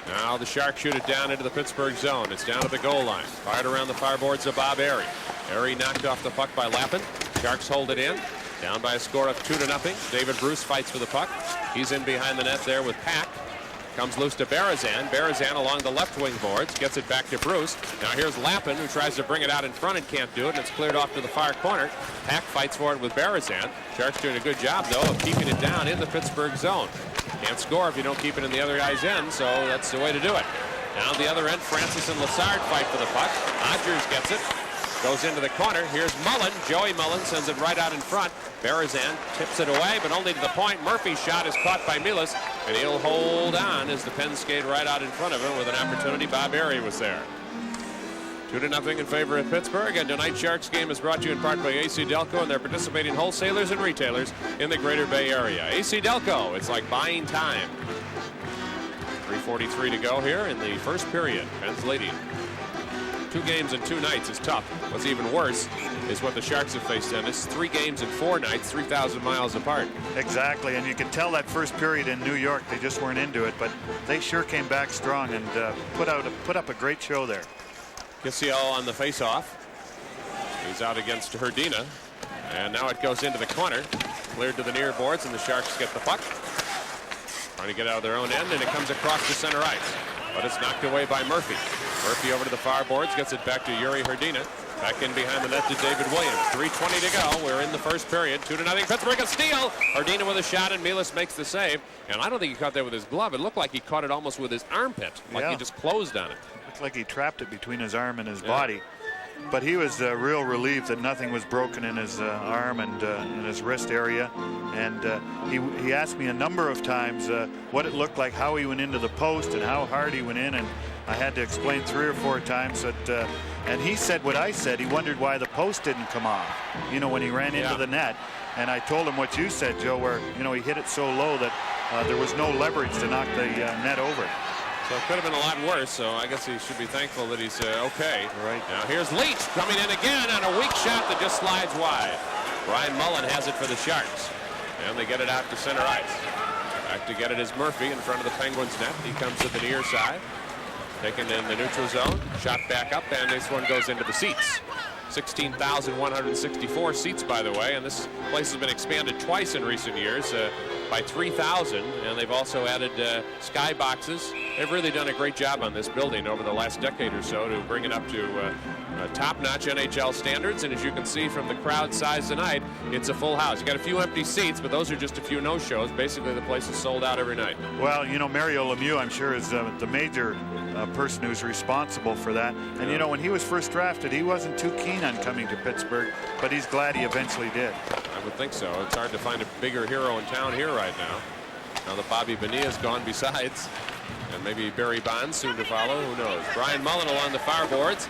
Now the Sharks shoot it down into the Pittsburgh zone. It's down to the goal line. Fired around the far boards of Bob Airy. Airy knocked off the puck by Lappin. Sharks hold it in. Down by a score of 2-0. David Bruce fights for the puck. He's in behind the net there with Pack. Comes loose to Berezan. Berezan along the left wing boards. Gets it back to Bruce. Now here's Lappin, who tries to bring it out in front and can't do it. And it's cleared off to the far corner. Pack fights for it with Berezan. Sharks doing a good job, though, of keeping it down in the Pittsburgh zone. Can't score if you don't keep it in the other guy's end, so that's the way to do it. Down the other end, Francis and Lassard fight for the puck. Odgers gets it. Goes into the corner. Here's Mullen. Joey Mullen sends it right out in front. Berezan tips it away, but only to the point. Murphy's shot is caught by Milas, and he'll hold on as the Pens skate right out in front of him with an opportunity. Bob Airy was there. 2-0 in favor of Pittsburgh, and tonight's Sharks game is brought to you in part by AC Delco and their participating wholesalers and retailers in the Greater Bay Area. AC Delco, it's like buying time. 3:43 to go here in the first period. Pens leading. 2 games in 2 nights is tough. What's even worse is what the Sharks have faced in. It's 3 games in 4 nights, 3,000 miles apart. Exactly, and you can tell that first period in New York, they just weren't into it, but they sure came back strong and put up a great show there. Kisiel on the face-off. He's out against Herdina, and now it goes into the corner. Cleared to the near boards, and the Sharks get the puck. Trying to get out of their own end, and it comes across to center ice. But it's knocked away by Murphy. Murphy over to the far boards, gets it back to Yuri Herdina. Back in behind the net to David Williams. 3:20 to go. We're in the first period. 2-0. Pittsburgh a steal. Herdina with a shot, and Milas makes the save. And I don't think he caught that with his glove. It looked like he caught it almost with his armpit, like he just closed on it. Looked like he trapped it between his arm and his body. But he was real relieved that nothing was broken in his arm and in his wrist area. And he asked me a number of times what it looked like, how he went into the post and how hard he went in. And I had to explain 3 or 4 times that, and he said what I said. He wondered why the post didn't come off, you know, when he ran into the net. And I told him what you said, Joe, where, you know, he hit it so low that there was no leverage to knock the net over. So it could have been a lot worse, so I guess he should be thankful that he's okay. Right. Now here's Leach coming in again on a weak shot that just slides wide. Brian Mullen has it for the Sharks. And they get it out to center ice. Back to get it is Murphy in front of the Penguins net. He comes to the near side. Taken in the neutral zone. Shot back up, and this one goes into the seats. 16,164 seats, by the way, and this place has been expanded twice in recent years by 3,000, and they've also added sky boxes. They've really done a great job on this building over the last decade or so to bring it up to top-notch NHL standards, and as you can see from the crowd size tonight, it's a full house. You got a few empty seats, but those are just a few no-shows. Basically, the place is sold out every night. Well, you know, Mario Lemieux, I'm sure, is the major person who's responsible for that. And, you know, when he was first drafted, he wasn't too keen on coming to Pittsburgh, but he's glad he eventually did. I would think so. It's hard to find a bigger hero in town here right now. Now that Bobby Bonilla's gone besides, and maybe Barry Bonds soon to follow, who knows. Brian Mullen along the far boards,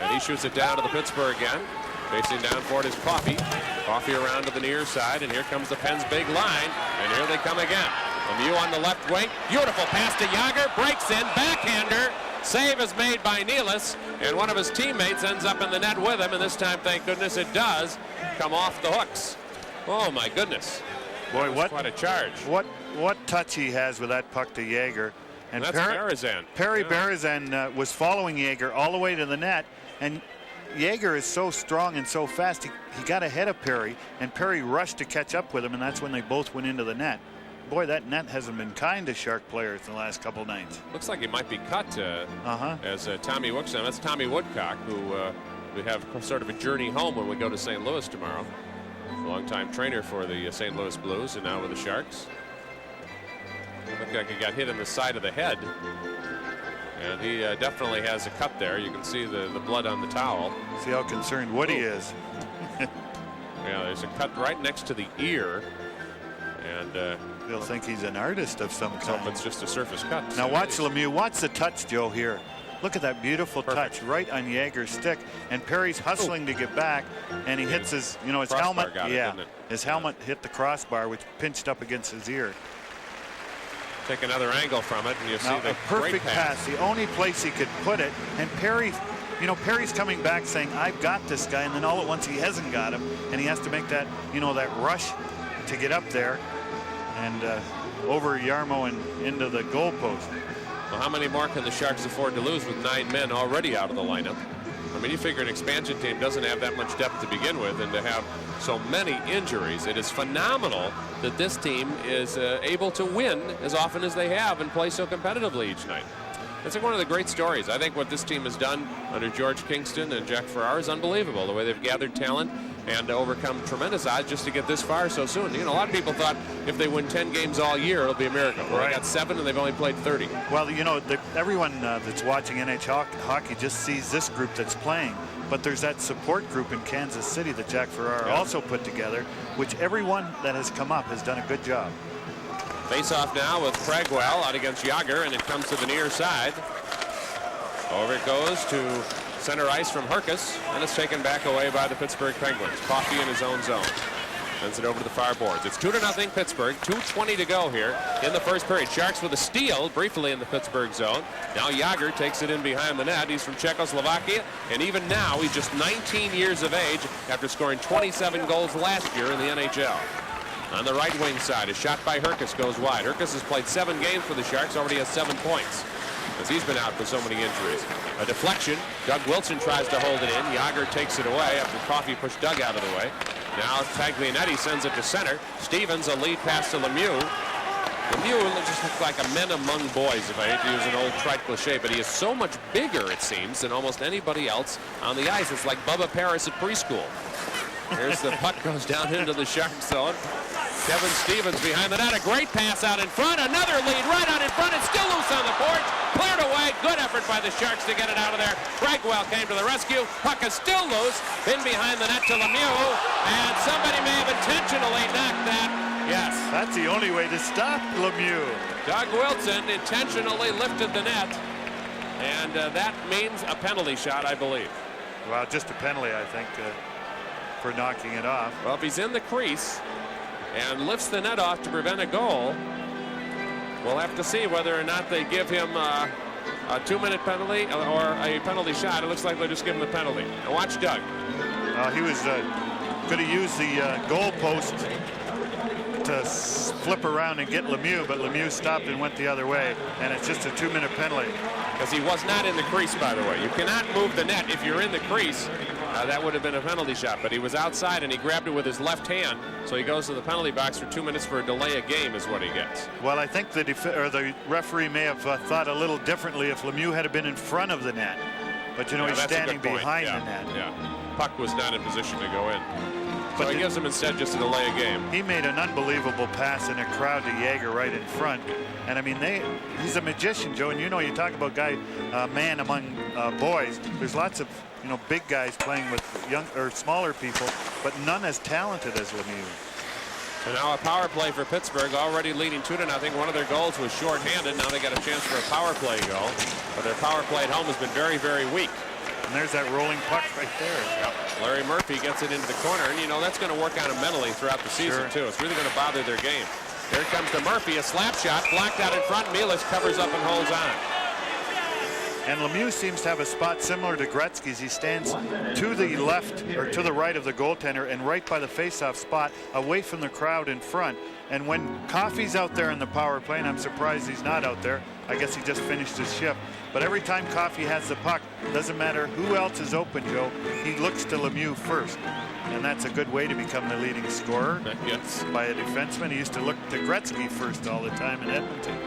and he shoots it down to the Pittsburgh end. Facing down for it is Coffey. Coffey around to the near side, and here comes the Pens' big line, and here they come again. Lemieux on the left wing. Beautiful pass to Jágr. Breaks in. Backhander. Save is made by Nealis, and one of his teammates ends up in the net with him, and this time, thank goodness, it does come off the hooks. Oh, my goodness. Boy, what quite a charge. What touch he has with that puck to Jágr. And that's Berezan. Perry Berezan was following Jágr all the way to the net, and Jágr is so strong and so fast. He got ahead of Perry, and Perry rushed to catch up with him, and that's when they both went into the net. Boy, that net hasn't been kind to Shark players in the last couple nights. Looks like he might be cut as Tommy Woodcock. That's Tommy Woodcock, who we have sort of a journey home when we go to St. Louis tomorrow. Longtime trainer for the St. Louis Blues and now with the Sharks. Looked like he got hit in the side of the head. And he definitely has a cut there. You can see the blood on the towel. See how concerned Woody is. Yeah, there's a cut right next to the ear. And they'll think he's an artist of some kind. It's just a surface cut. Now watch Lemieux. Watch the touch, Joe, here. Look at that beautiful touch right on Jaeger's stick, and Perry's hustling to get back, and he hits his, you know, his helmet. His helmet hit the crossbar, which pinched up against his ear. Take another angle from it, and you see the perfect pass. The only place he could put it, and Perry, you know, Perry's coming back saying, "I've got this guy," and then all at once he hasn't got him, and he has to make that, you know, that rush to get up there and over Yarmo and into the goalpost. Well, how many more can the Sharks afford to lose with 9 men already out of the lineup? I mean, you figure an expansion team doesn't have that much depth to begin with, and to have so many injuries, it is phenomenal that this team is able to win as often as they have and play so competitively each night. It's like one of the great stories. I think what this team has done under George Kingston and Jack Farrar is unbelievable. The way they've gathered talent and overcome tremendous odds just to get this far so soon. You know, a lot of people thought if they win 10 games all year, it'll be a miracle. Well, they got 7 and they've only played 30. Well, you know, everyone that's watching NHL hockey just sees this group that's playing. But there's that support group in Kansas City that Jack Farrar also put together, which everyone that has come up has done a good job. Face-off now with Craigswell out against Yager, and it comes to the near side. Over it goes to center ice from Herkus, and it's taken back away by the Pittsburgh Penguins. Coffey in his own zone. Sends it over to the far boards. It's 2-0 Pittsburgh. 2:20 to go here in the first period. Sharks with a steal briefly in the Pittsburgh zone. Now Yager takes it in behind the net. He's from Czechoslovakia, and even now he's just 19 years of age after scoring 27 goals last year in the NHL. On the right wing side, a shot by Herkus goes wide. Herkus has played 7 games for the Sharks, already has 7 points, as he's been out for so many injuries. A deflection. Doug Wilson tries to hold it in. Yager takes it away after Coffey pushed Doug out of the way. Now Taglianetti sends it to center. Stevens, a lead pass to Lemieux. Lemieux just looks like a men among boys, if I hate to use an old trite cliche, but he is so much bigger, it seems, than almost anybody else on the ice. It's like Bubba Paris at preschool. Here's the puck, goes down into the Shark zone. Kevin Stevens behind the net, a great pass out in front, another lead right out in front, and still loose on the board, cleared away, good effort by the Sharks to get it out of there. Craigswell came to the rescue, puck is still loose, in behind the net to Lemieux, and somebody may have intentionally knocked that. Yes. That's the only way to stop Lemieux. Doug Wilson intentionally lifted the net, and that means a penalty shot, I believe. Well, just a penalty, I think, for knocking it off. Well, if he's in the crease and lifts the net off to prevent a goal, we'll have to see whether or not they give him a 2-minute penalty or a penalty shot. It looks like they'll just give him the penalty. Now watch Doug. He was going to use the goal post to flip around and get Lemieux, but Lemieux stopped and went the other way, and it's just a 2-minute penalty. Because he was not in the crease, by the way. You cannot move the net if you're in the crease. That would have been a penalty shot, but he was outside and he grabbed it with his left hand, so he goes to the penalty box for 2 minutes for a delay of game is what he gets. Well, I think the referee may have thought a little differently if Lemieux had been in front of the net, but you know, he's standing behind the net. Yeah, puck was not in position to go in. So he gives him instead just a delay of game. He made an unbelievable pass in a crowd to Jaeger right in front. And I mean, he's a magician, Joe. And you know, you talk about man among boys. There's lots of, you know, big guys playing with young or smaller people, but none as talented as Lemieux. So now a power play for Pittsburgh, already leading 2-0. One of their goals was shorthanded. Now they got a chance for a power play goal. But their power play at home has been very, very weak. And there's that rolling puck right there. Yep. Larry Murphy gets it into the corner, and you know that's going to work on them mentally throughout the season too. It's really going to bother their game. Here it comes to Murphy, a slap shot, blocked out in front. Mielis covers up and holds on. And Lemieux seems to have a spot similar to Gretzky's. He stands to the left or to the right of the goaltender and right by the face-off spot, away from the crowd in front. And when Coffey's out there in the power play, and I'm surprised he's not out there, I guess he just finished his shift. But every time Coffey has the puck, doesn't matter who else is open, Joe, he looks to Lemieux first. And that's a good way to become the leading scorer. Yes. By a defenseman. He used to look to Gretzky first all the time in Edmonton.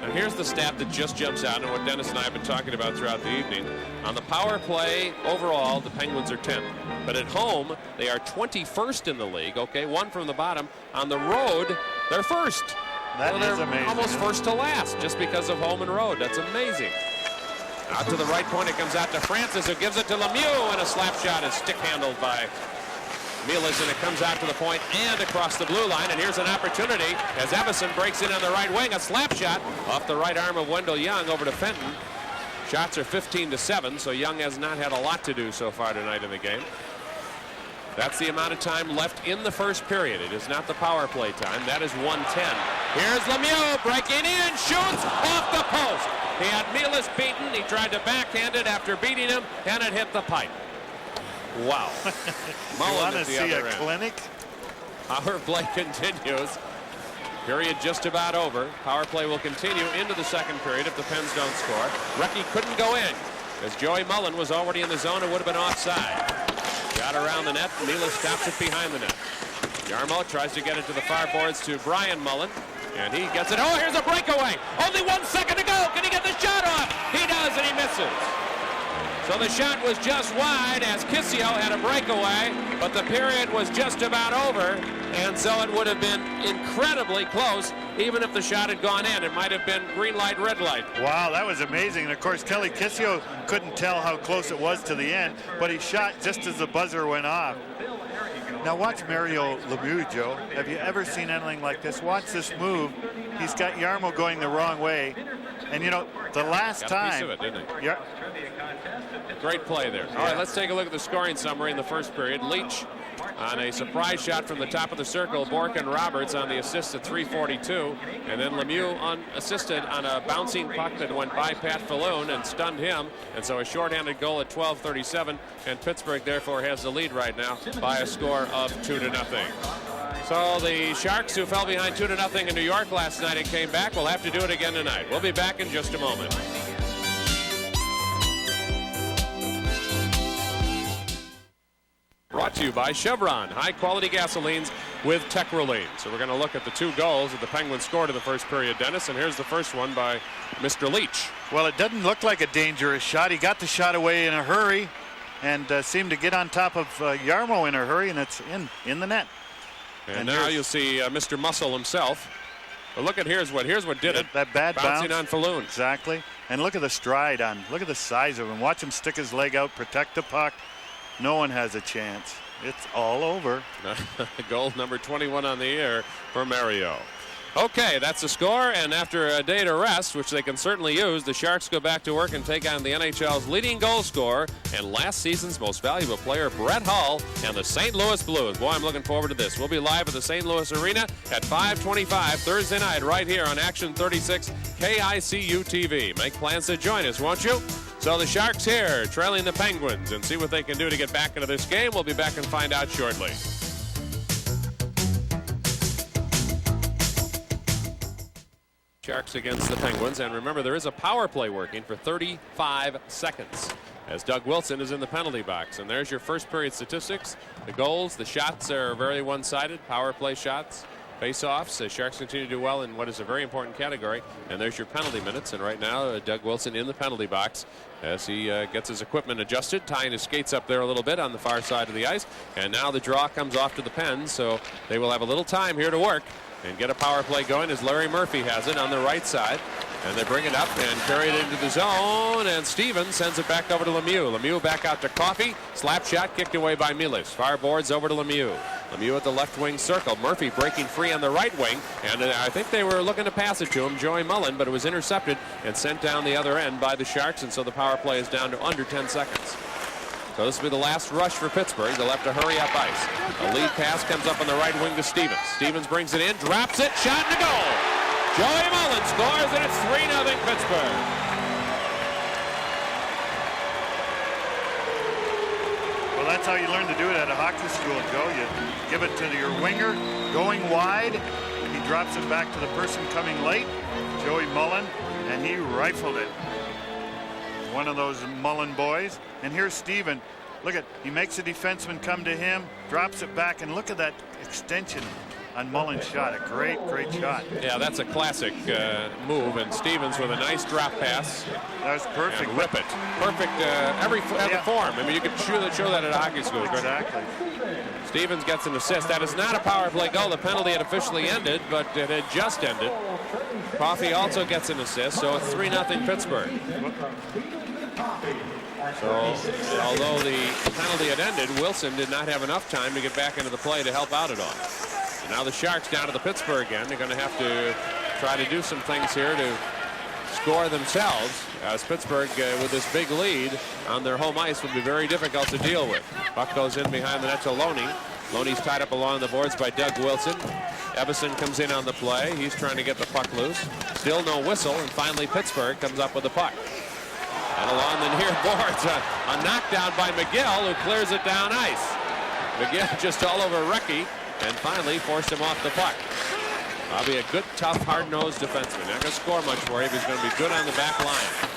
And here's the stat that just jumps out and what Dennis and I have been talking about throughout the evening. On the power play, overall, the Penguins are 10th. But at home, they are 21st in the league. Okay, one from the bottom. On the road, they're first. That is amazing. Almost first to last, just because of home and road. That's amazing. Out to the right point, it comes out to Francis, who gives it to Lemieux, and a slap shot is stick-handled by Mielis, and it comes out to the point and across the blue line. And here's an opportunity as Evason breaks in on the right wing. A slap shot off the right arm of Wendell Young over to Fenton. Shots are 15-7, so Young has not had a lot to do so far tonight in the game. That's the amount of time left in the first period. It is not the power play time. That is 1:10. Here's Lemieux breaking in, shoots off the post. He had Milas beaten. He tried to backhand it after beating him, and it hit the pipe. Wow. You want to see a clinic? Power play continues. Period just about over. Power play will continue into the second period if the Pens don't score. Recchi couldn't go in as Joey Mullen was already in the zone and would have been offside. Got around the net. Milas stops it behind the net. Jarmo tries to get it to the far boards to Brian Mullen, and he gets it. Oh, here's a breakaway. Only 1 second to go. Can he get the shot off? He does, and he misses. So the shot was just wide as Kissio had a breakaway, but the period was just about over, and so it would have been incredibly close even if the shot had gone in. It might have been green light, red light. Wow, that was amazing. And of course, Kelly Kissio couldn't tell how close it was to the end, but he shot just as the buzzer went off. Now watch Mario Lemieux, Joe. Have you ever seen anything like this? Watch this move. He's got Jarmo going the wrong way. And you know, the last time. Got a piece of it, didn't he? Yeah. Great play there. All right, let's take a look at the scoring summary in the first period. Leach on a surprise shot from the top of the circle. Bork and Roberts on the assist at 3:42. And then Lemieux unassisted on a bouncing puck that went by Pat Falloon and stunned him. And so a shorthanded goal at 12:37. And Pittsburgh, therefore, has the lead right now by a score of 2-0. So the Sharks, who fell behind 2-0 in New York last night and came back, will have to do it again tonight. We'll be back in just a moment. Brought to you by Chevron, high-quality gasolines with Techroline. So we're going to look at the 2 goals that the Penguins scored in the first period, Dennis, and here's the first one by Mr. Leach. Well, it doesn't look like a dangerous shot. He got the shot away in a hurry and seemed to get on top of Jarmo in a hurry, and it's in the net. And now you'll see Mr. Muscle himself. But look at here's what did it. That bad bouncing bounce on Falloon. Exactly. And look at the stride on. Look at the size of him. Watch him stick his leg out, protect the puck. No one has a chance. It's all over. Goal number 21 on the air for Mario. Okay, that's the score, and after a day to rest, which they can certainly use, the Sharks go back to work and take on the NHL's leading goal scorer and last season's most valuable player, Brett Hull, and the St. Louis Blues. Boy, I'm looking forward to this. We'll be live at the St. Louis Arena at 5:25 Thursday night right here on Action 36 KICU TV. Make plans to join us, won't you? So the Sharks here trailing the Penguins, and see what they can do to get back into this game. We'll be back and find out shortly. Sharks against the Penguins, and remember there is a power play working for 35 seconds as Doug Wilson is in the penalty box. And there's your first period statistics. The goals, the shots are very one-sided. Power play shots, face-offs. The Sharks continue to do well in what is a very important category. And there's your penalty minutes. And right now Doug Wilson in the penalty box as he gets his equipment adjusted, tying his skates up there a little bit on the far side of the ice. And now the draw comes off to the Pens, so they will have a little time here to work and get a power play going as Larry Murphy has it on the right side. And they bring it up and carry it into the zone, and Stevens sends it back over to Lemieux. Lemieux back out to Coffey. Slap shot kicked away by Milas. Far boards over to Lemieux. Lemieux at the left wing circle. Murphy breaking free on the right wing, and I think they were looking to pass it to him, Joey Mullen, but it was intercepted and sent down the other end by the Sharks, and so the power play is down to under 10 seconds. So this will be the last rush for Pittsburgh. They'll have to hurry up ice. A lead pass comes up on the right wing to Stevens. Stevens brings it in, drops it, shot and a goal. Joey Mullen scores, and it's 3-0 Pittsburgh. Well, that's how you learn to do it at a hockey school, Joe. You give it to your winger going wide. He drops it back to the person coming late, Joey Mullen, and he rifled it. One of those Mullen boys. And here's Steven. Look at, he makes a defenseman come to him, drops it back, and look at that extension on Mullen's shot. A great shot. Yeah, that's a classic move, and Stevens with a nice drop pass. That was perfect. And rip it. Perfect every form. I mean, you could show that at a hockey school. Exactly. Stevens gets an assist. That is not a power play goal. The penalty had officially ended, but it had just ended. Coffey also gets an assist, so it's 3-0 Pittsburgh. So, although the penalty had ended, Wilson did not have enough time to get back into the play to help out at all. And now the Sharks down to the Pittsburgh end. They're going to have to try to do some things here to score themselves as Pittsburgh with this big lead on their home ice would be very difficult to deal with. Puck goes in behind the net to Loney. Loney's tied up along the boards by Doug Wilson. Evison comes in on the play. He's trying to get the puck loose. Still no whistle, and finally Pittsburgh comes up with the puck. And along the near boards, a knockdown by McGill, who clears it down ice. McGill just all over Recchi, and finally forced him off the puck. I'll be a good, tough, hard-nosed defenseman. Not going to score much for you, but he's going to be good on the back line.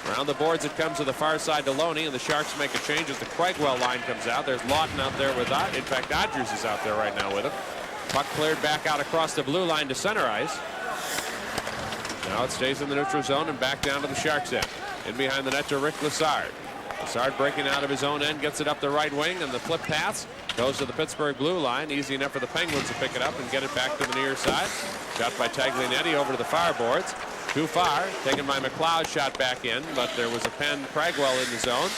Around the boards it comes to the far side to Loney, and the Sharks make a change as the Craigswell line comes out. There's Lawton out there with that. In fact, Odgers is out there right now with him. Puck cleared back out across the blue line to center ice. Now it stays in the neutral zone and back down to the Sharks' end. In behind the net to Rick Lessard. Lessard breaking out of his own end, gets it up the right wing, and the flip pass goes to the Pittsburgh blue line. Easy enough for the Penguins to pick it up and get it back to the near side. Shot by Taglianetti over to the far boards. Too far, taken by McLeod, shot back in, but there was a pen Craigswell in the zone.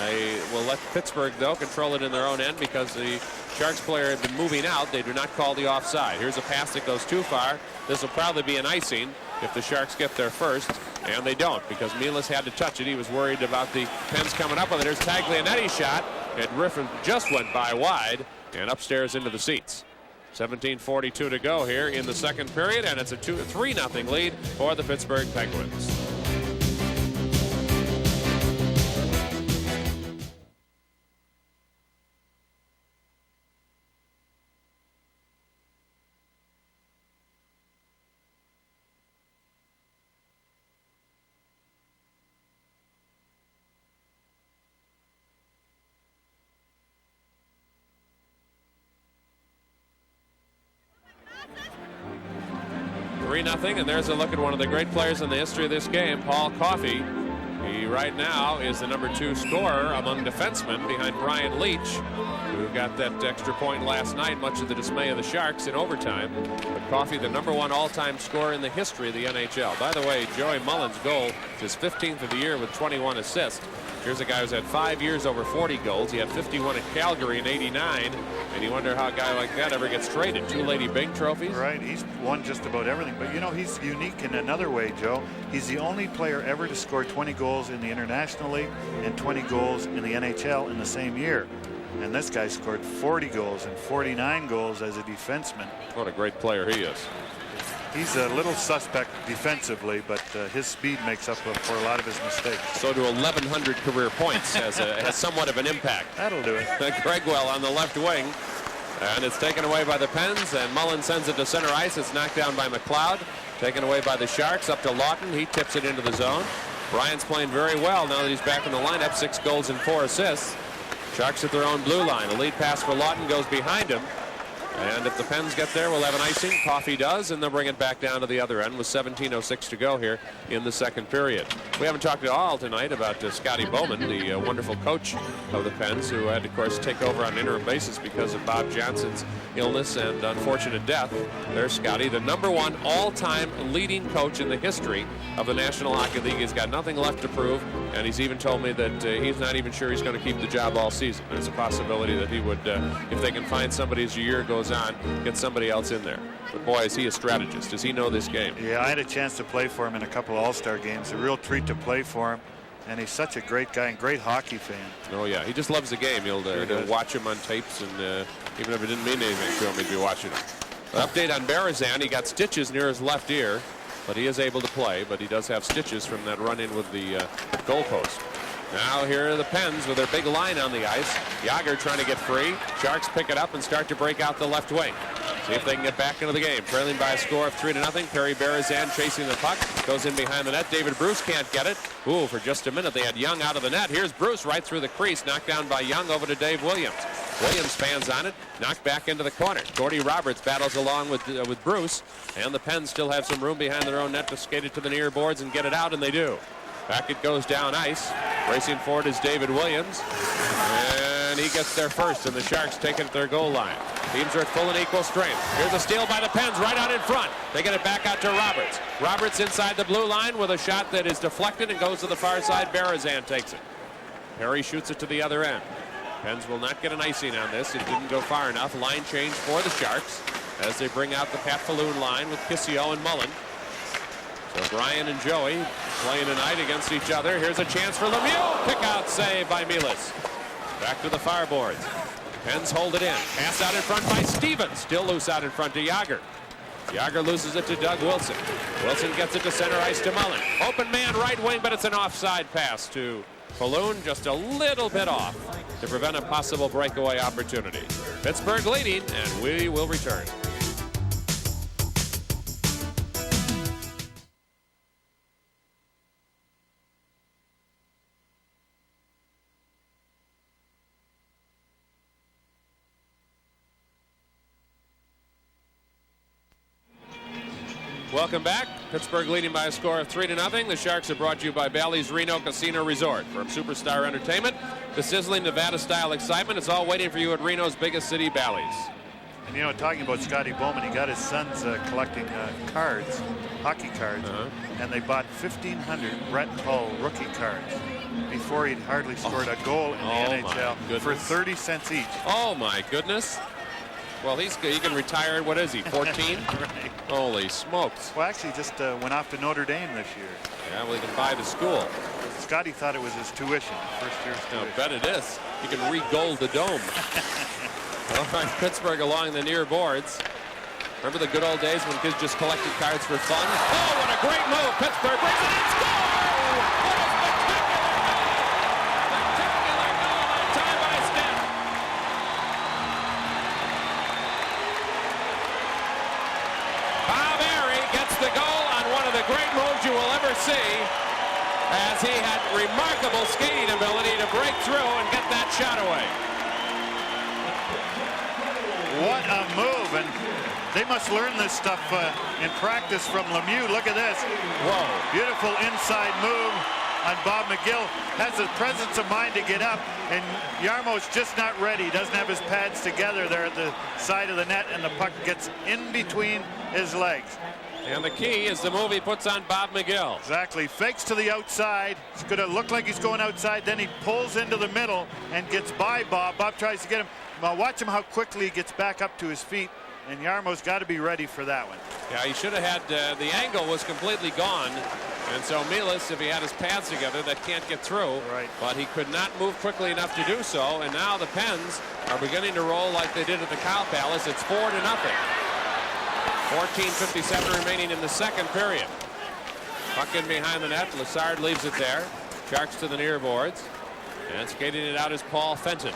They will let Pittsburgh, though, control it in their own end because the Sharks player had been moving out. They do not call the offside. Here's a pass that goes too far. This will probably be an icing if the Sharks get there first, and they don't because Milas had to touch it. He was worried about the Pens coming up with it. There's Taglianetti's shot, and Griffin just went by wide and upstairs into the seats. 17:42 to go here in the second period, and it's a 3-0 lead for the Pittsburgh Penguins. And there's a look at one of the great players in the history of this game, Paul Coffey. He right now is the #2 scorer among defensemen behind Brian Leach, who got that extra point last night, much to the dismay of the Sharks in overtime. But Coffey, the #1 all-time scorer in the history of the NHL. By the way, Joey Mullen's goal is his 15th of the year with 21 assists. Here's a guy who's had 5 years over 40 goals. He had 51 at Calgary in '89, and you wonder how a guy like that ever gets traded. 2 Lady Byng trophies. Right, he's won just about everything. But you know, he's unique in another way, Joe. He's the only player ever to score 20 goals in the International League and 20 goals in the NHL in the same year. And this guy scored 40 goals and 49 goals as a defenseman. What a great player he is. He's a little suspect defensively, but his speed makes up for a lot of his mistakes. So do 1,100 career points has somewhat of an impact. That'll do it. Craigswell on the left wing, and it's taken away by the Pens, and Mullen sends it to center ice. It's knocked down by McLeod, taken away by the Sharks, up to Lawton. He tips it into the zone. Bryant's playing very well now that he's back in the lineup. 6 goals and 4 assists. Sharks at their own blue line. A lead pass for Lawton goes behind him. And if the Pens get there, we'll have an icing. Coffey does, and they'll bring it back down to the other end with 17:06 to go here in the second period. We haven't talked at all tonight about Scotty Bowman, the wonderful coach of the Pens, who had, of course, take over on an interim basis because of Bob Johnson's illness and unfortunate death. There's Scotty, the #1 all-time leading coach in the history of the National Hockey League. He's got nothing left to prove, and he's even told me that he's not even sure he's going to keep the job all season. There's a possibility that he would, if they can find somebody as the year goes on, get somebody else in there. But boy, is he a strategist. Does he know this game? Yeah, I had a chance to play for him in a couple of All-Star games. A real treat to play for him. And he's such a great guy and great hockey fan. Oh, yeah. He just loves the game. He'll watch him on tapes, and even if it didn't mean anything to him, he'd be watching him. An update on Berezan. He got stitches near his left ear, but he is able to play. But he does have stitches from that run-in with the goalpost. Now here are the Pens with their big line on the ice. Yager trying to get free. Sharks pick it up and start to break out the left wing. See if they can get back into the game. Trailing by a score of 3-0. Perry Berezan chasing the puck. Goes in behind the net. David Bruce can't get it. Ooh, for just a minute they had Young out of the net. Here's Bruce right through the crease. Knocked down by Young over to Dave Williams. Williams fans on it. Knocked back into the corner. Gordy Roberts battles along with Bruce. And the Pens still have some room behind their own net to skate it to the near boards and get it out, and they do. Back it goes down ice. Racing forward is David Williams. And he gets there first, and the Sharks take it at their goal line. Teams are at full and equal strength. Here's a steal by the Pens right out in front. They get it back out to Roberts. Roberts inside the blue line with a shot that is deflected and goes to the far side. Berezan takes it. Perry shoots it to the other end. Pens will not get an icing on this. It didn't go far enough. Line change for the Sharks as they bring out the Pat Falloon line with Kissio and Mullen. So Brian and Joey playing tonight against each other. Here's a chance for Lemieux. Kick out save by Milas. Back to the fireboards. Pens hold it in. Pass out in front by Stevens. Still loose out in front to Yager. Yager loses it to Doug Wilson. Wilson gets it to center ice to Mullen. Open man right wing, but it's an offside pass to Falloon, just a little bit off to prevent a possible breakaway opportunity. Pittsburgh leading, and we will return. Welcome back. Pittsburgh leading by a score of 3-0. The Sharks are brought to you by Bally's Reno Casino Resort. From superstar entertainment to sizzling Nevada-style excitement, it's all waiting for you at Reno's biggest city, Bally's. And you know, talking about Scotty Bowman, he got his sons collecting cards, hockey cards, and they bought 1,500 Brett Hull rookie cards before he'd hardly scored a goal in the NHL for 30 cents each. Oh my goodness. Well, he can retire. What is he, 14? Right. Holy smokes. Well, actually, just went off to Notre Dame this year. Yeah, well, he can buy the school. Scotty thought it was his tuition, first year's tuition. I bet it is. He can re-gold the dome. All right, Pittsburgh along the near boards. Remember the good old days when kids just collected cards for fun? Oh, what a great move. Pittsburgh brings it in. Score! What a spectacular goal by Ty Bystedt. Bob Airy gets the goal on one of the great moves you will ever see, as he had remarkable skating ability to break through and get that shot away. What a move, and they must learn this stuff in practice from Lemieux. Look at this. Whoa. Beautiful inside move on Bob McGill. Has the presence of mind to get up, and Jarmo's just not ready. He doesn't have his pads together there at the side of the net, and the puck gets in between his legs. And the key is the move he puts on Bob McGill. Exactly. Fakes to the outside. It's going to look like he's going outside. Then he pulls into the middle and gets by Bob. Bob tries to get him. Now watch him how quickly he gets back up to his feet. And Jarmo's got to be ready for that one. Yeah, he should have had, the angle was completely gone. And so Milas, if he had his pads together, that can't get through. Right. But he could not move quickly enough to do so. And now the Pens are beginning to roll like they did at the Cow Palace. It's 4-0. 14:57 remaining in the second period. Puck in behind the net. Lassard leaves it there. Sharks to the near boards. And skating it out is Paul Fenton.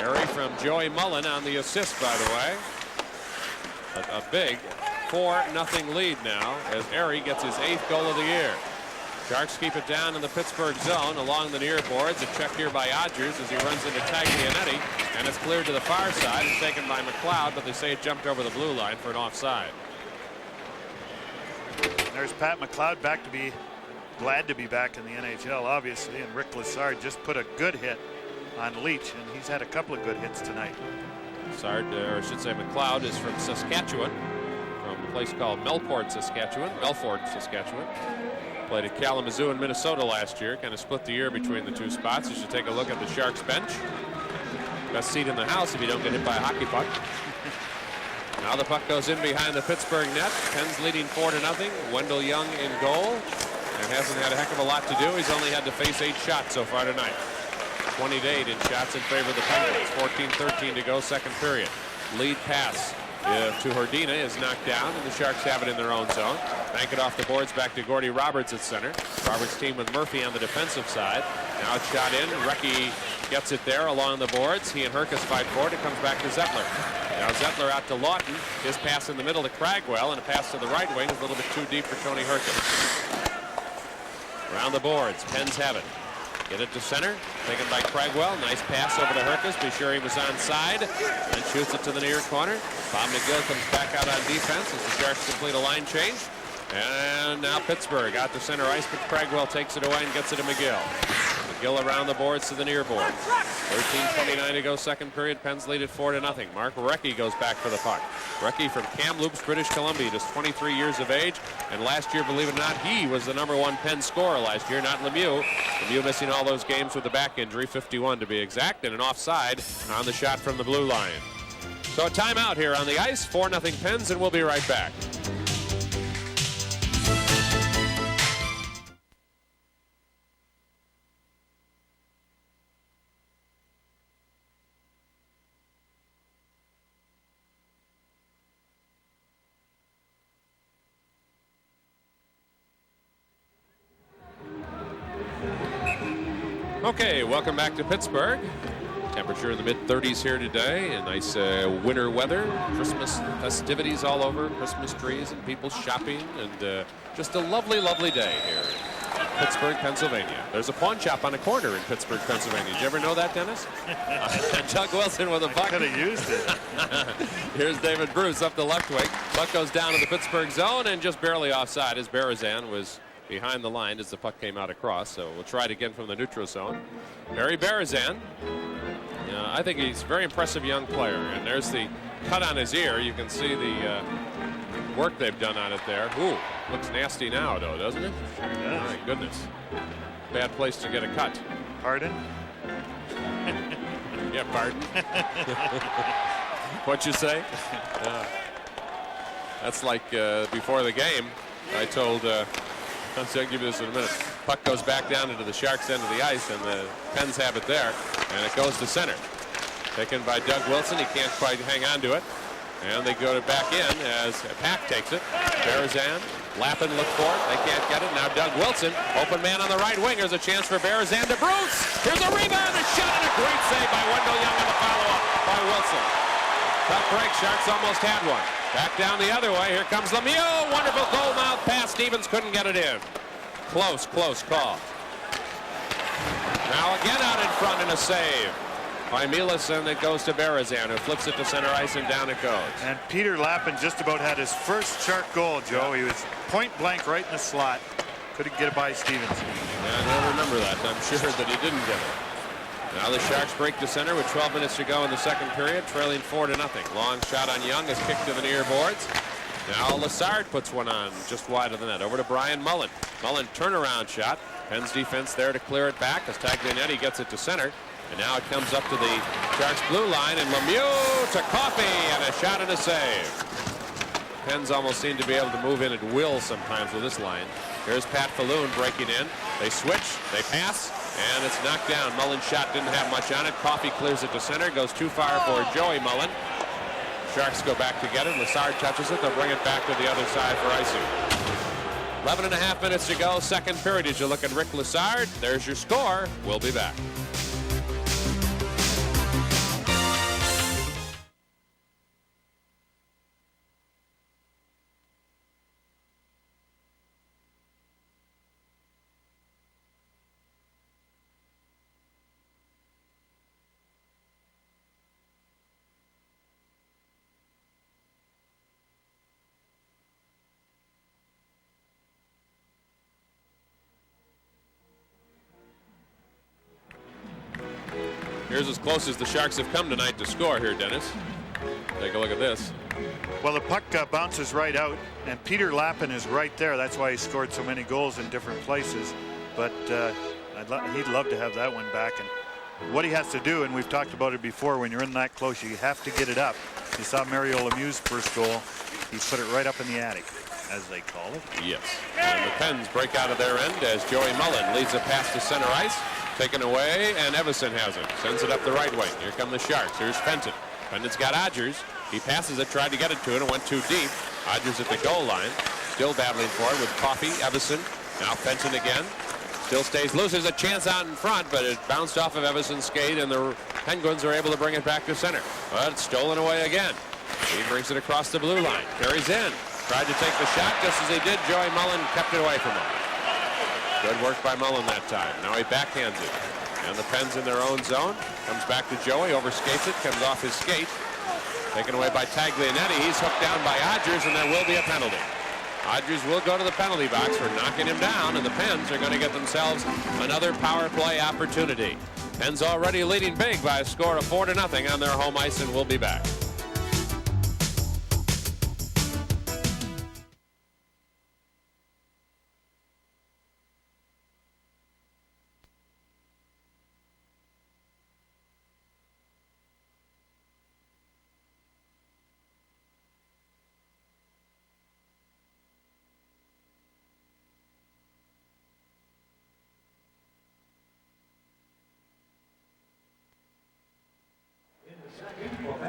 Airy from Joey Mullen on the assist, by the way. A big 4-0 lead now as Airy gets his 8th goal of the year. Sharks keep it down in the Pittsburgh zone along the near boards. A check here by Odgers as he runs into Taglianetti, and it's cleared to the far side. It's taken by McLeod, but they say it jumped over the blue line for an offside. There's Pat McLeod back to be glad to be back in the NHL, obviously, and Rick Lassard just put a good hit on Leach, and he's had a couple of good hits tonight. Lassard, or I should say McLeod, is from Saskatchewan, from a place called Melfort, Saskatchewan. Played at Kalamazoo in Minnesota last year. Kind of split the year between the two spots. You should take a look at the Sharks bench. Best seat in the house if you don't get hit by a hockey puck. Now the puck goes in behind the Pittsburgh net. Pens leading 4-0. Wendell Young in goal. And hasn't had a heck of a lot to do. He's only had to face 8 shots so far tonight. 20-8 in shots in favor of the Penguins. 14:13 to go, second period. Lead pass to Hordina is knocked down, and the Sharks have it in their own zone. Bank it off the boards back to Gordy Roberts at center. Roberts team with Murphy on the defensive side. Now it's shot in. Recchi gets it there along the boards. He and Herkus fight for it. It comes back to Zettler. Now Zettler out to Lawton. His pass in the middle to Cragwell, and a pass to the right wing is a little bit too deep for Tony Herkus. Around the boards, Pens have it. Get it to center, taken by Cragwell. Nice pass over to Herkus. Be sure he was onside. And shoots it to the near corner. Bob McGill comes back out on defense as the Sharks complete a line change. And now Pittsburgh out to center ice, but Cragwell takes it away and gets it to McGill. McGill around the boards to the near boards. 13:29 to go, second period. Pens lead at 4-0. Mark Recchi goes back for the puck. Recchi from Kamloops, British Columbia, just 23 years of age. And last year, believe it or not, he was the #1 Pen scorer last year, not Lemieux. Lemieux missing all those games with the back injury, 51 to be exact, and an offside on the shot from the blue line. So a timeout here on the ice, 4-0 Pens, and we'll be right back. Okay, welcome back to Pittsburgh. Temperature in the mid-30s here today, and nice winter weather. Christmas festivities all over, Christmas trees and people shopping, and just a lovely, lovely day here in Pittsburgh, Pennsylvania. There's a pawn shop on a corner in Pittsburgh, Pennsylvania. Did you ever know that, Dennis? Doug Wilson with a puck. Could have used it. Here's David Bruce up the left wing. Puck goes down to the Pittsburgh zone and just barely offside as Berezan was behind the line as the puck came out across. So we'll try it again from the neutral zone. Barry Berezan. I think he's a very impressive young player. And there's the cut on his ear. You can see the work they've done on it there. Ooh, looks nasty now, though, doesn't it? Sure does. My goodness. Bad place to get a cut. Pardon? Yeah, pardon. What'd you say? That's like before the game. I told, I'll give you this in a minute. Puck goes back down into the Sharks' end of the ice, and the Pens have it there, and it goes to center. Taken by Doug Wilson. He can't quite hang on to it. And they go back in as Pack takes it. Berezan, Lappin look for it. They can't get it. Now Doug Wilson, open man on the right wing. There's a chance for Berezan to Bruce. Here's a rebound, a shot, and a great save by Wendell Young on the follow-up by Wilson. Tough break. Sharks almost had one. Back down the other way. Here comes Lemieux. Wonderful goal mouth pass. Stevens couldn't get it in. Close call. Now again out in front and a save by Milas, and it goes to Berezan, who flips it to center ice, and down it goes. And Peter Lappin just about had his first Shark goal, Joe. He was point blank right in the slot. Couldn't get it by Stevens. Yeah, I remember that. I'm sure that he didn't get it. Now the Sharks break to center with 12 minutes to go in the second period, trailing 4-0. Long shot on Young is kicked to the near boards. Now Lassard puts one on just wide of the net. Over to Brian Mullen. Mullen turnaround shot. Penn's defense there to clear it back as Taglianetti gets it to center. And now it comes up to the Sharks blue line, and Lemieux to Coffey, and a shot and a save. Pens almost seem to be able to move in at will sometimes with this line. Here's Pat Falloon breaking in. They switch, they pass, and it's knocked down. Mullen's shot didn't have much on it. Coffey clears it to center, goes too far for Joey Mullen. Sharks go back to get it. Lassard touches it. They'll bring it back to the other side for icing. 11.5 minutes to go, second period. As you look at Rick Lassard, there's your score. We'll be back. Here's as close as the Sharks have come tonight to score here, Dennis. Take a look at this. Well, the puck bounces right out, and Peter Lappin is right there. That's why he scored so many goals in different places. But he'd love to have that one back. And what he has to do, and we've talked about it before, when you're in that close, you have to get it up. You saw Mario Lemieux's first goal. He put it right up in the attic, as they call it. Yes. And the Pens break out of their end as Joey Mullen leads a pass to center ice. Taken away, and Evison has it. Sends it up the right wing. Here come the Sharks. Here's Fenton. Fenton's got Odgers. He passes it, tried to get it to it, and went too deep. Odgers at the goal line. Still battling for it with Coffey, Evison. Now Fenton again. Still stays loose. There's a chance out in front, but it bounced off of Evison's skate, and the Penguins are able to bring it back to center. But it's stolen away again. He brings it across the blue line. Carries in. Tried to take the shot. Just as he did, Joey Mullen kept it away from him. Good work by Mullen that time. Now he backhands it. And the Pens in their own zone. Comes back to Joey, overskates it, comes off his skate. Taken away by Taglianetti. He's hooked down by Odgers, and there will be a penalty. Odgers will go to the penalty box for knocking him down, and the Pens are going to get themselves another power play opportunity. Pens already leading big by a score of 4-0 on their home ice, and we'll be back.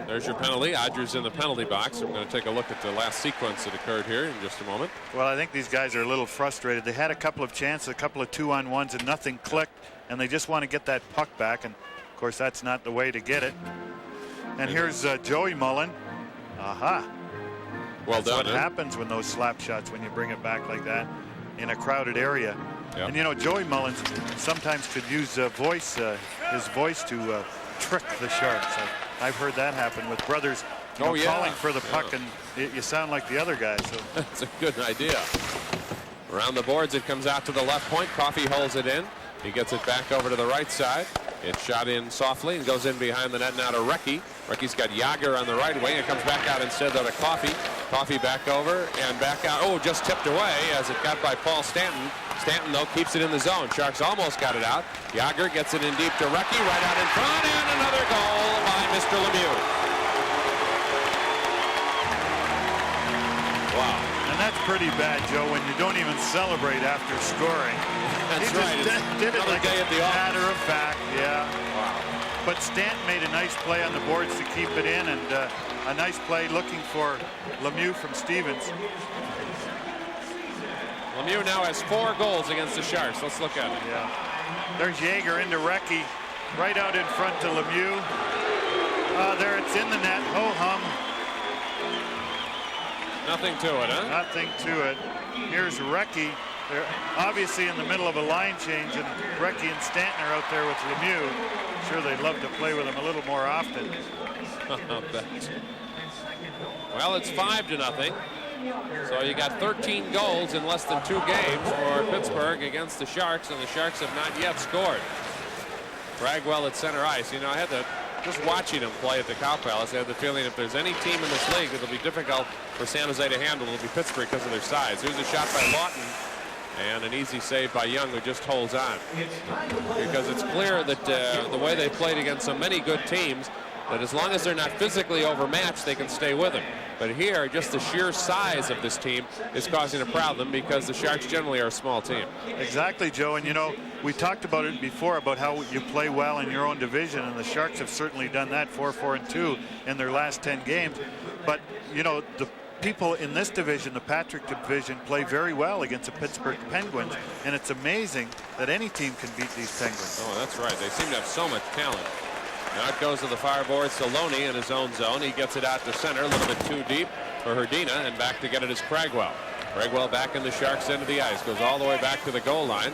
There's your penalty. Odger's in the penalty box. We're going to take a look at the last sequence that occurred here in just a moment. Well, I think these guys are a little frustrated. They had a couple of chances, a couple of 2-on-1s, and nothing clicked, and they just want to get that puck back, and of course that's not the way to get it. And here's Joey Mullen. Aha. Well done. That's what happens when those slap shots, when you bring it back like that in a crowded area. Yep. And you know, Joey Mullins sometimes could use his voice to trick the Sharks. I've heard that happen with brothers calling for the puck, and you sound like the other guy. So that's a good idea. Around the boards, it comes out to the left point. Coffey holds it in. He gets it back over to the right side. It's shot in softly and goes in behind the net now to Recchi. Recchi's got Yager on the right wing. It comes back out instead though to Coffey. Coffey back over and back out. Oh, just tipped away as it got by Paul Stanton. Stanton, though, keeps it in the zone. Sharks almost got it out. Yager gets it in deep to Recchi, right out in front, and another goal by Mr. Lemieux. Wow. And that's pretty bad, Joe, when you don't even celebrate after scoring. That's right. Did it like day a at the office. matter of fact, yeah. Wow. But Stanton made a nice play on the boards to keep it in, and a nice play looking for Lemieux from Stevens. Lemieux now has 4 goals against the Sharks. Let's look at it. Yeah. There's Yager into Recchi, right out in front to Lemieux. There it's in the net. Ho hum. Nothing to it, huh? Nothing to it. Here's Recchi. They're obviously in the middle of a line change, and Recchi and Stanton are out there with Lemieux. Sure, they'd love to play with him a little more often. Well, it's 5-0. So you got 13 goals in less than 2 games for Pittsburgh against the Sharks, and the Sharks have not yet scored. Bragwell at center ice. You know, I had to, just watching him play at the Cow Palace, I had the feeling if there's any team in this league that'll be difficult for San Jose to handle, it'll be Pittsburgh because of their size. Here's a shot by Lawton. And an easy save by Young, who just holds on. Because it's clear that the way they played against so many good teams, that as long as they're not physically overmatched, they can stay with them. But here, just the sheer size of this team is causing a problem because the Sharks generally are a small team. Exactly, Joe. And, you know, we talked about it before about how you play well in your own division, and the Sharks have certainly done that, 4-4-2 in their last 10 games. But, you know, the people in this division, the Patrick division, play very well against the Pittsburgh Penguins, and it's amazing that any team can beat these Penguins. Oh, that's right. They seem to have so much talent. Now it goes to the fireboards to Loney in his own zone. He gets it out to center, a little bit too deep for Herdina, and back to get it is Cragwell. Cragwell back in the Sharks' end of the ice, goes all the way back to the goal line,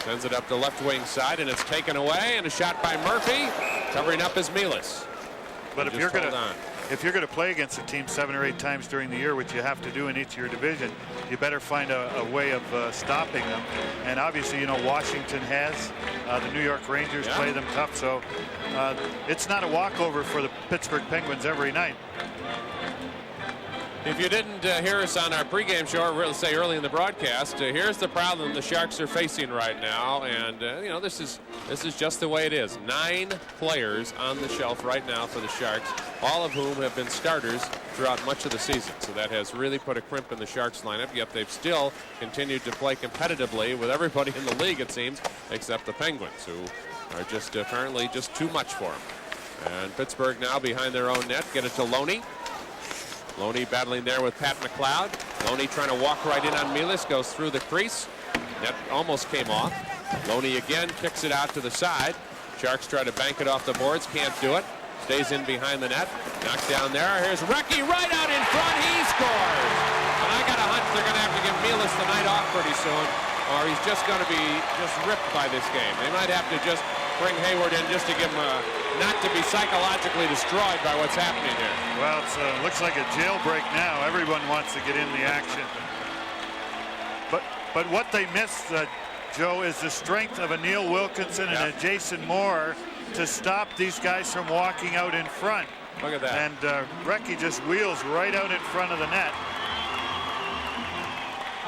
sends it up the left wing side, and it's taken away, and a shot by Murphy, covering up is Mielis. But if you're going to play against a team 7 or 8 times during the year, which you have to do in each of your division, you better find a way of stopping them. And obviously, you know, Washington has. The New York Rangers play them tough. So it's not a walkover for the Pittsburgh Penguins every night. If you didn't hear us on our pregame show, or we'll say early in the broadcast, here's the problem the Sharks are facing right now, and you know, this is just the way it is. 9 players on the shelf right now for the Sharks, all of whom have been starters throughout much of the season. So that has really put a crimp in the Sharks lineup. Yet they've still continued to play competitively with everybody in the league, it seems, except the Penguins, who are just apparently just too much for them. And Pittsburgh now behind their own net, get it to Loney. Loney battling there with Pat McLeod. Loney trying to walk right in on Mielis, goes through the crease. Net almost came off. Loney again kicks it out to the side. Sharks try to bank it off the boards, can't do it. Stays in behind the net. Knocked down there. Here's Recchi right out in front. He scores. And I got a hunch they're going to have to give Mielis the night off pretty soon, or he's just going to be just ripped by this game. They might have to just bring Hayward in just to give him not to be psychologically destroyed by what's happening here. Well, it looks like a jailbreak now. Everyone wants to get in the action. But what they missed, Joe, is the strength of a Neil Wilkinson and a Jason Moore to stop these guys from walking out in front. Look at that. And Recchi just wheels right out in front of the net.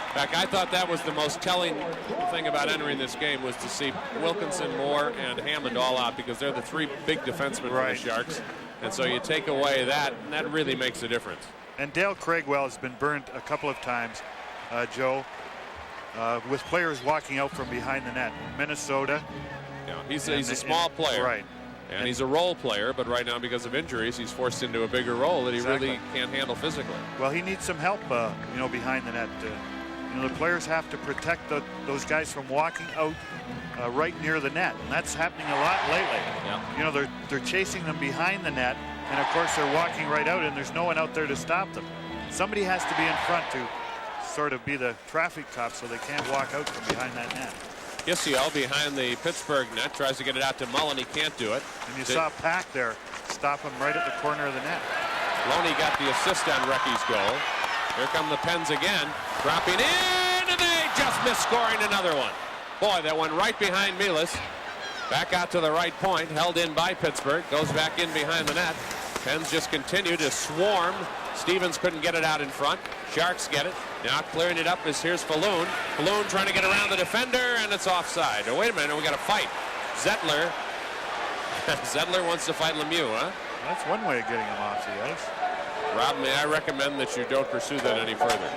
In fact, I thought that was the most telling thing about entering this game, was to see Wilkinson, Moore, and Hammond all out, because they're the 3 big defensemen for the Sharks. And so you take away that, and that really makes a difference. And Dale Craigwell has been burnt a couple of times, Joe, with players walking out from behind the net. Minnesota. Yeah, he's a small player. Right. And he's a role player, but right now because of injuries, he's forced into a bigger role that he Exactly. really can't handle physically. Well, he needs some help, behind the net. The players have to protect those guys from walking out right near the net, and that's happening a lot lately. Yeah. They're chasing them behind the net, and of course they're walking right out, and there's no one out there to stop them. Somebody has to be in front to sort of be the traffic cop so they can't walk out from behind that net. Gissio behind the Pittsburgh net tries to get it out to Mullen. He can't do it. And you saw Pack there stop him right at the corner of the net. Loney got the assist on Recky's goal. Here come the Pens again, dropping in, and they just missed scoring another one. Boy, that went right behind Milas. Back out to the right point, held in by Pittsburgh, goes back in behind the net. Pens just continue to swarm. Stevens couldn't get it out in front. Sharks get it. Now clearing it up is here's Falloon. Falloon trying to get around the defender, and it's offside. Oh, wait a minute, we got a fight. Zettler. Zettler wants to fight Lemieux, huh? That's one way of getting him off the ice. Rob, may I recommend that you don't pursue that any further?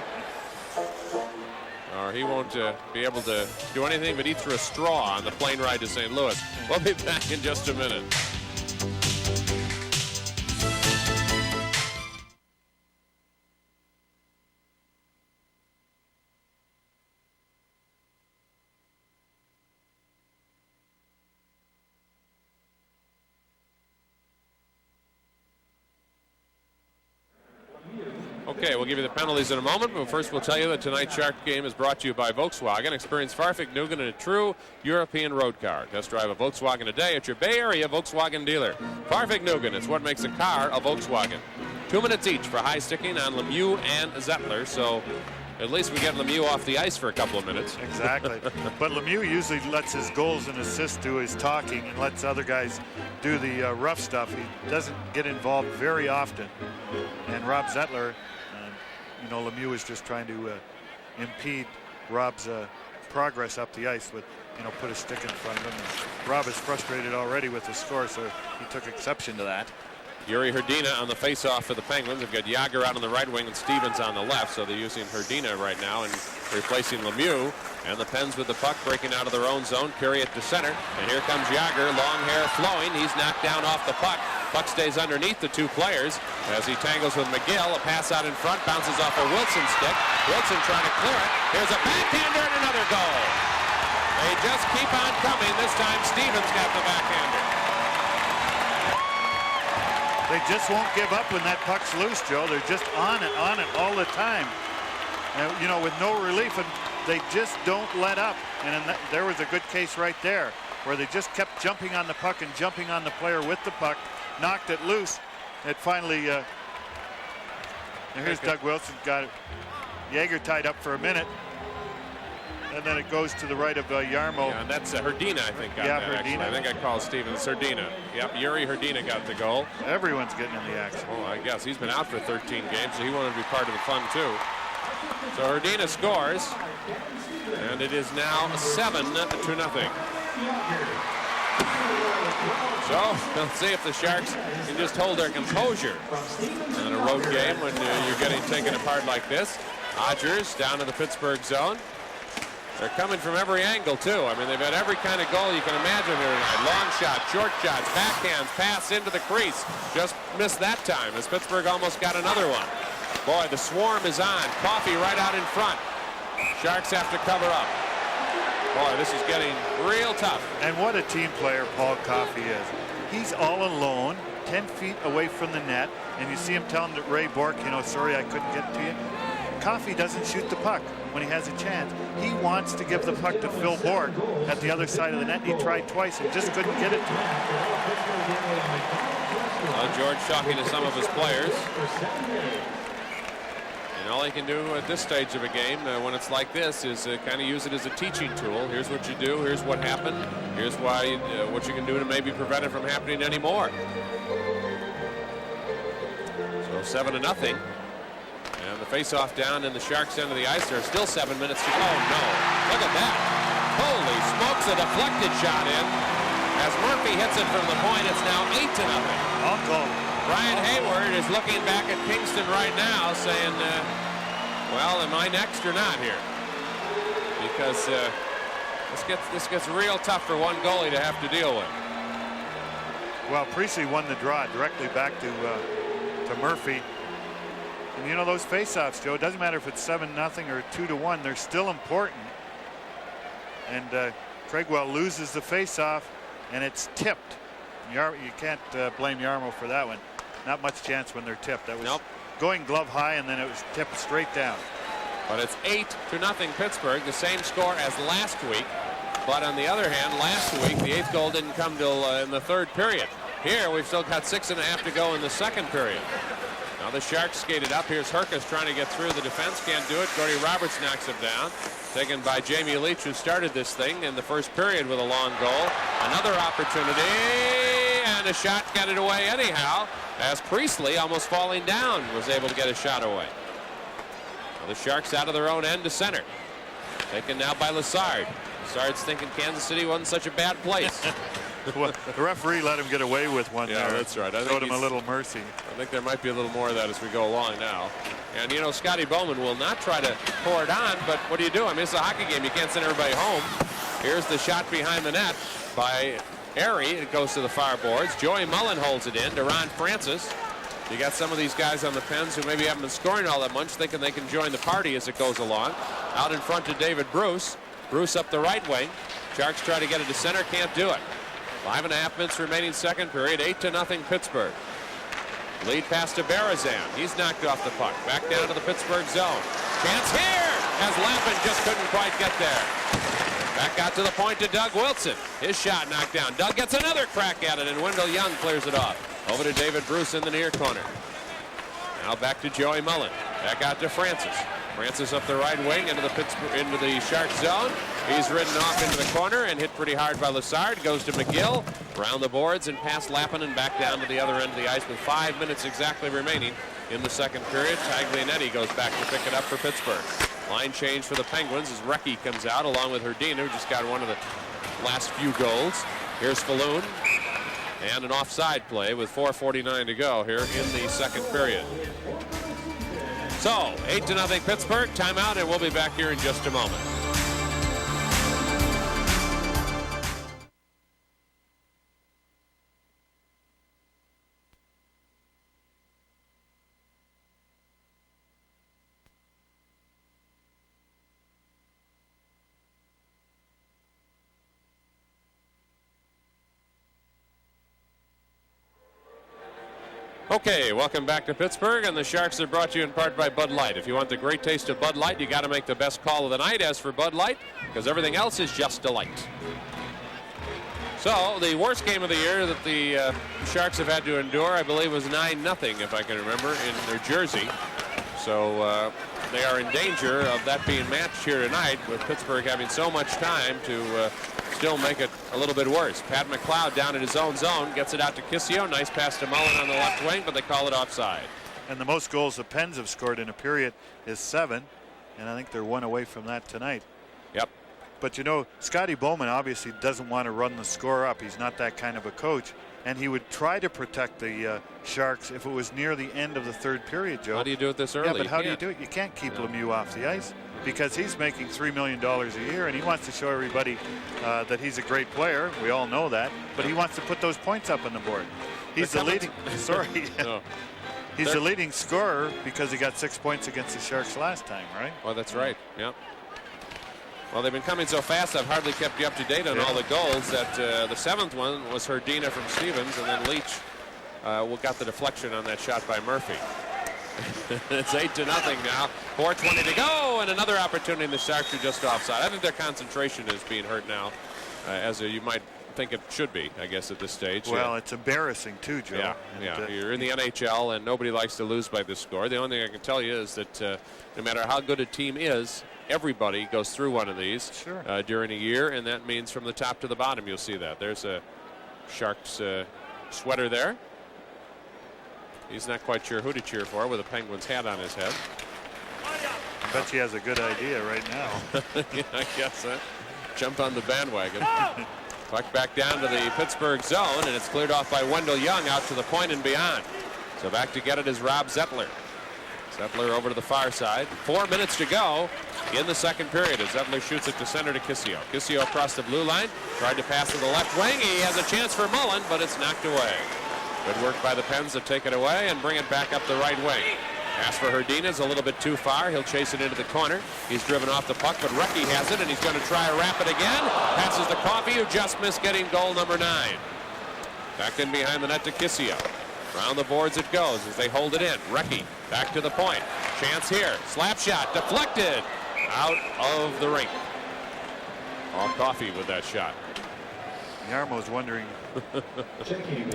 Or he won't be able to do anything but eat through a straw on the plane ride to St. Louis. We'll be back in just a minute. Okay, we'll give you the penalties in a moment, but first we'll tell you that tonight's Shark game is brought to you by Volkswagen. Experience Farfig-Nugan in a true European road car. Test drive a Volkswagen today at your Bay Area Volkswagen dealer. Farfig-Nugan is what makes a car a Volkswagen. 2 minutes each for high sticking on Lemieux and Zettler, so at least we get Lemieux off the ice for a couple of minutes. Exactly. But Lemieux usually lets his goals and assists do his talking and lets other guys do the rough stuff. He doesn't get involved very often. And Rob Zettler, Lemieux is just trying to impede Rob's progress up the ice with, put a stick in front of him. And Rob is frustrated already with the score, so he took exception to that. Yuri Hrdina on the face-off for the Penguins. They've got Jagr out on the right wing and Stevens on the left, so they're using Hrdina right now and replacing Lemieux. And the Pens with the puck breaking out of their own zone, carry it to center. And here comes Jagr, long hair flowing. He's knocked down off the puck. Puck stays underneath the two players as he tangles with McGill. A pass out in front, bounces off a Wilson stick. Wilson trying to clear it. Here's a backhander and another goal. They just keep on coming. This time Stevens got the backhander. They just won't give up when that puck's loose, Joe. They're just on it all the time. And, with no relief, and they just don't let up. And there was a good case right there where they just kept jumping on the puck and jumping on the player with the puck, knocked it loose. It finally, here's Doug Wilson, got it. Jagr tied up for a minute. And then it goes to the right of Jarmo. Yeah, and that's Hrdina, I think, got that, Hrdina. actually. I think I called Stevens Hrdina. Yep, Yuri Hrdina got the goal. Everyone's getting in the action. Oh, I guess. He's been out for 13 games, so he wanted to be part of the fun, too. So Hrdina scores, and it is now 7-0. So, let's see if the Sharks can just hold their composure in a road game when you're getting taken apart like this. Odgers down to the Pittsburgh zone. They're coming from every angle, too. I mean, they've had every kind of goal you can imagine here tonight. Long shot, short shots, backhands, pass into the crease. Just missed that time as Pittsburgh almost got another one. Boy, the swarm is on. Coffey right out in front. Sharks have to cover up. Boy, this is getting real tough. And what a team player Paul Coffey is. He's all alone, 10 feet away from the net, and you see him telling Ray Bourque, sorry I couldn't get to you. Coffey doesn't shoot the puck when he has a chance. He wants to give the puck to Phil Bourque at the other side of the net. He tried twice and just couldn't get it to him. Well, George talking to some of his players. And all he can do at this stage of a game when it's like this is kind of use it as a teaching tool. Here's what you do. Here's what happened. Here's why what you can do to maybe prevent it from happening anymore. So 7-0. And the face-off down in the Sharks' end of the ice. There are still 7 minutes to go. Oh, no. Look at that. Holy smokes, a deflected shot in. As Murphy hits it from the point, it's now 8-0. Uncle. Brian Hayward is looking back at Kingston right now saying, well, am I next or not here? Because this gets real tough for one goalie to have to deal with. Well, Priestley won the draw directly back to Murphy. And you know those faceoffs, Joe, it doesn't matter if it's 7-0 or 2-1, they're still important. And Craigwell loses the faceoff and it's tipped. You can't blame Yarmo for that one. Not much chance when they're tipped. That was going glove high and then it was tipped straight down. But it's 8-0 Pittsburgh, the same score as last week. But on the other hand, last week the 8th goal didn't come till in the 3rd period. Here we've still got 6.5 to go in the 2nd period. Now the Sharks skated up. Here's Herkus trying to get through the defense. Can't do it. Gordy Roberts knocks him down. Taken by Jamie Leach, who started this thing in the 1st period with a long goal. Another opportunity, and a shot got it away anyhow, as Priestley, almost falling down, was able to get a shot away. Now the Sharks out of their own end to center. Taken now by Lassard. Lassard's thinking Kansas City wasn't such a bad place. Well, the referee let him get away with one there. Yeah, that's right. I showed him a little mercy. I think there might be a little more of that as we go along now. And, you know, Scotty Bowman will not try to pour it on, but what do you do? I mean, it's a hockey game. You can't send everybody home. Here's the shot behind the net by Airy. It goes to the far boards. Joey Mullen holds it in to Ron Francis. You got some of these guys on the Pens who maybe haven't been scoring all that much, thinking they can join the party as it goes along. Out in front to David Bruce. Bruce up the right wing. Sharks try to get it to center, can't do it. 5.5 minutes remaining 2nd period. 8-0 Pittsburgh. Lead pass to Berezan. He's knocked off the puck. Back down to the Pittsburgh zone. Chance here as Lappin just couldn't quite get there. Back out to the point to Doug Wilson. His shot knocked down. Doug gets another crack at it, and Wendell Young clears it off. Over to David Bruce in the near corner. Now back to Joey Mullen. Back out to Francis. Francis up the right wing into the Sharks zone. He's ridden off into the corner and hit pretty hard by Lassard. Goes to McGill, around the boards and past Lappin and back down to the other end of the ice with 5 minutes exactly remaining in the 2nd period. Taglianetti goes back to pick it up for Pittsburgh. Line change for the Penguins as Recchi comes out along with Herdina, who just got one of the last few goals. Here's Falloon. And an offside play with 4:49 to go here in the 2nd period. So, 8-0 Pittsburgh. Timeout, and we'll be back here in just a moment. Okay, welcome back to Pittsburgh, and the Sharks are brought to you in part by Bud Light. If you want the great taste of Bud Light, you got to make the best call of the night. As for Bud Light, because everything else is just delight. So, the worst game of the year that the Sharks have had to endure, I believe, was 9-0, if I can remember, in New Jersey. So, they are in danger of that being matched here tonight, with Pittsburgh having so much time to still make it a little bit worse. Pat McLeod down in his own zone, gets it out to Kissio. Nice pass to Mullen on the left wing, but they call it offside. And the most goals the Pens have scored in a period is 7, and I think they're 1 away from that tonight. Yep. But you know, Scotty Bowman obviously doesn't want to run the score up. He's not that kind of a coach, and he would try to protect the Sharks if it was near the end of the 3rd period, Joe. How do you do it this early? Yeah, but how do you do it? You can't keep Lemieux off the ice, because he's making $3 million a year, and he wants to show everybody that he's a great player. We all know that, but he wants to put those points up on the board. He's the leading. Sorry. No. He's the leading scorer because he got 6 points against the Sharks last time, right? Well, that's right. Yep. Well, they've been coming so fast, I've hardly kept you up to date on all the goals. That the 7th one was Herdina from Stevens, and then Leach got the deflection on that shot by Murphy. It's 8-0 now. 4:20 to go, and another opportunity. And the Sharks are just offside. I think their concentration is being hurt now, as you might think it should be, I guess, at this stage. Well, it's embarrassing too, Joe. Yeah, yeah. You're in the NHL, and nobody likes to lose by this score. The only thing I can tell you is that no matter how good a team is, everybody goes through one of these during a year, and that means from the top to the bottom. You'll see that. There's a Sharks sweater there. He's not quite sure who to cheer for with a Penguins hat on his head. I bet he has a good idea right now. Yeah, I guess jump on the bandwagon. Puck back down to the Pittsburgh zone, and it's cleared off by Wendell Young out to the point and beyond. So back to get it is Rob Zettler. Zettler over to the far side. 4 minutes to go in the second period as Zettler shoots it to center to Kissio. Kissio across the blue line. Tried to pass to the left wing. He has a chance for Mullen, but it's knocked away. Good work by the Pens to take it away and bring it back up the right wing. Pass for Herdinez a little bit too far. He'll chase it into the corner. He's driven off the puck, but Recchi has it, and he's going to try a wrap it again. Passes to Coffey, who just missed getting goal number 9. Back in behind the net to Kissio. Around the boards it goes as they hold it in. Recchi back to the point. Chance here. Slap shot deflected out of the rink. Paul Coffey with that shot. Jarmo's wondering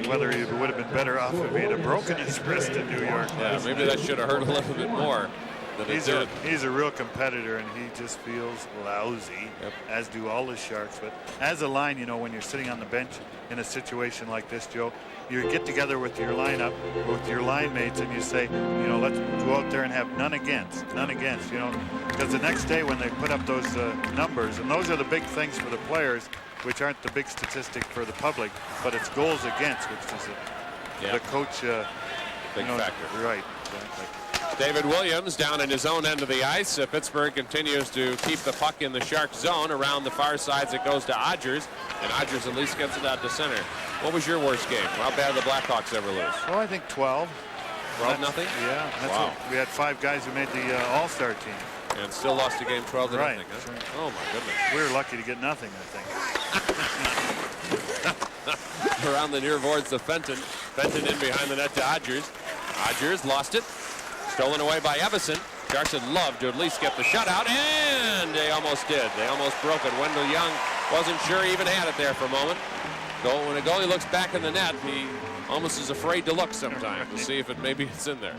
whether he would have been better off if he had broken his wrist in New York. Yeah, maybe that should have hurt a little bit more than it did. He's a real competitor, and he just feels lousy, as do all the Sharks. But as a line, you know, when you're sitting on the bench in a situation like this, Joe, you get together with your lineup, with your line mates, and you say, you know, let's go out there and have none against, you know, because the next day when they put up those numbers, and those are the big things for the players, which aren't the big statistic for the public, but it's goals against, which is the coach big factor. Right. Exactly. David Williams down in his own end of the ice. Pittsburgh continues to keep the puck in the Shark zone. Around the far sides it goes to Odgers, and Odgers at least gets it out to center. What was your worst game? How bad did the Blackhawks ever lose? Well, I think 12. 12-0? Yeah. Wow. We had 5 guys who made the All-Star team. And still lost the game 12-0. Right. Huh? Oh my goodness. We were lucky to get nothing, I think. Around the near boards to Fenton. Fenton in behind the net to Odgers. Odgers lost it. Stolen away by Everson. Sharks would love to at least get the shutout, and they almost did. They almost broke it. Wendell Young wasn't sure he even had it there for a moment. When a goalie looks back in the net, he almost is afraid to look sometimes to see if maybe it's in there.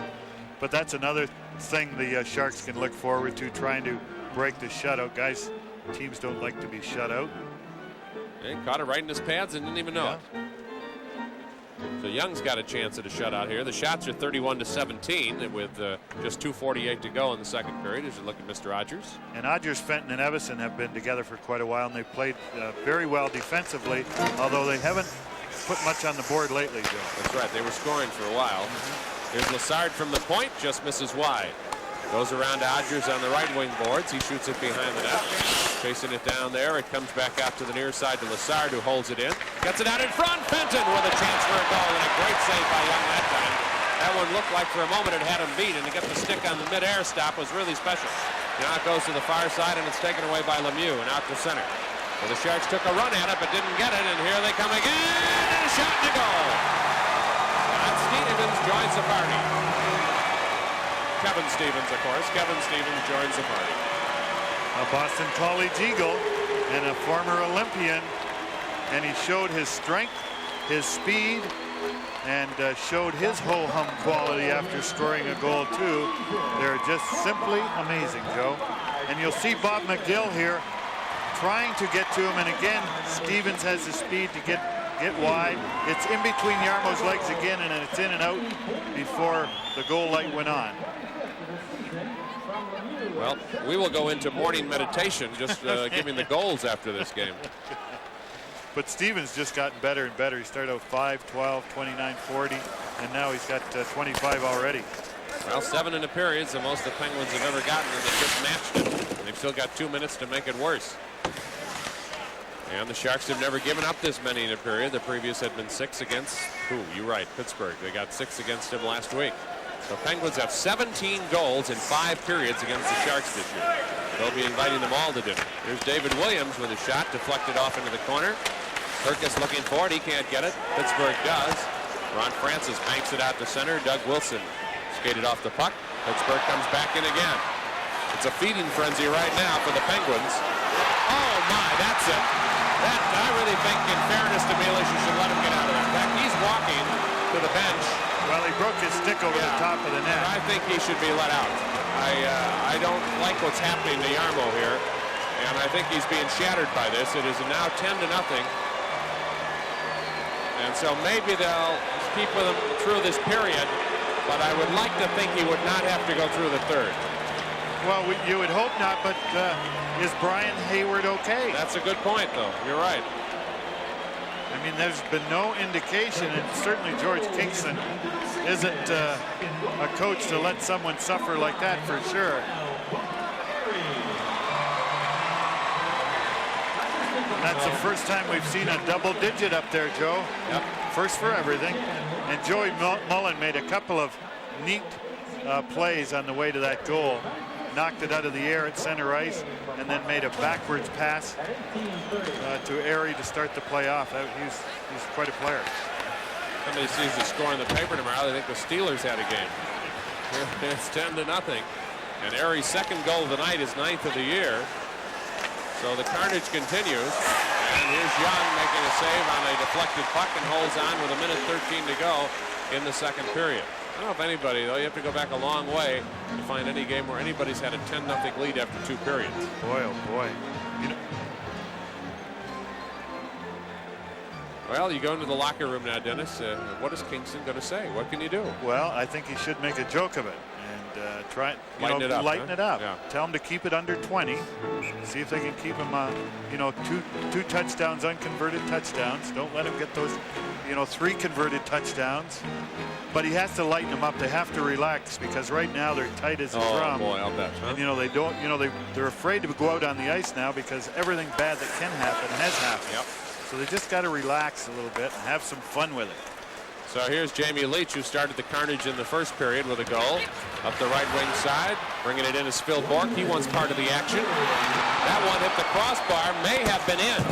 But that's another thing the Sharks can look forward to, trying to break the shutout. Guys, teams don't like to be shut out. He caught it right in his pads and didn't even know it. So Young's got a chance at a shutout here. The shots are 31-17 with just 2:48 to go in the second period as you look at Mr. Odgers. And Odgers, Fenton, and Everson have been together for quite a while, and they've played very well defensively, although they haven't put much on the board lately, Joe. That's right. They were scoring for a while. Here's Lassard from the point, just misses wide. Goes around to Odgers on the right wing boards. He shoots it behind the net. Chasing it down there. It comes back out to the near side to Lassard, who holds it in. Gets it out in front. Fenton with a chance for a goal, and a great save by Young that time. That one looked like for a moment it had him beat, and to get the stick on the mid-air stop was really special. Now it goes to the far side, and it's taken away by Lemieux and out to center. So the Sharks took a run at it, but didn't get it, and here they come again, and a shot to goal. And Stevens joins the party. Kevin Stevens, of course. Kevin Stevens joins the party. A Boston College Eagle and a former Olympian, and he showed his strength, his speed, and showed his ho-hum quality after scoring a goal too. They're just simply amazing, Joe. And you'll see Bob McGill here trying to get to him, and again Stevens has the speed to get wide. It's in between Jarmo's legs again, and it's in and out before the goal light went on. Well, we will go into morning meditation, just giving the goals after this game. But Stevens just gotten better and better. He started out 5, 12, 29, 40, and now he's got 25 already. Well, 7 in a period is the most the Penguins have ever gotten, and they just matched it. They've still got 2 minutes to make it worse. And the Sharks have never given up this many in a period. The previous had been 6 against, you're right, Pittsburgh. They got 6 against him last week. The Penguins have 17 goals in 5 periods against the Sharks this year. They'll be inviting them all to dinner. Here's David Williams with a shot deflected off into the corner. Turkus looking for it. He can't get it. Pittsburgh does. Ron Francis banks it out to center. Doug Wilson skated off the puck. Pittsburgh comes back in again. It's a feeding frenzy right now for the Penguins. Oh my, that's it. I really think, in fairness to Mielis, you should let him get out of it. In fact, he's walking to the bench. Well, he broke his stick over the top of the net. I think he should be let out. I don't like what's happening to Jarmo here, and I think he's being shattered by this. It is now 10-0, and so maybe they'll keep with him through this period, but I would like to think he would not have to go through the third. Well, you would hope not, but is Brian Hayward okay? That's a good point, though. You're right. I mean, there's been no indication, and certainly George Kingston isn't a coach to let someone suffer like that for sure. And that's the first time we've seen a double digit up there, Joe. Yep. First for everything. And Joey Mullen made a couple of neat plays on the way to that goal. Knocked it out of the air at center ice and then made a backwards pass to Airy to start the play off. He's quite a player. Somebody sees the score in the paper tomorrow. They think the Steelers had a game. It's 10-0. And Airy's second goal of the night is 9th of the year. So the carnage continues. And here's Young making a save on a deflected puck and holds on with 1:13 to go in the second period. I don't know if anybody, though, you have to go back a long way to find any game where anybody's had a 10-0 lead after 2 periods. Boy, oh boy. Well, you go into the locker room now, Dennis. What is Kingston going to say? What can you do? Well, I think he should make a joke of it and try lighten it up. Lighten it up. Yeah. Tell him to keep it under 20. See if they can keep him, two touchdowns, unconverted touchdowns. Don't let him get those, 3 converted touchdowns. But he has to lighten them up. They have to relax because right now they're tight as a drum. Oh boy, I'll bet. Huh? And they don't. They're afraid to go out on the ice now because everything bad that can happen has happened. Yep. So they just got to relax a little bit and have some fun with it. So here's Jamie Leach, who started the carnage in the first period with a goal. Up the right wing side, bringing it in is Phil Bourque. He wants part of the action. That one hit the crossbar, may have been in.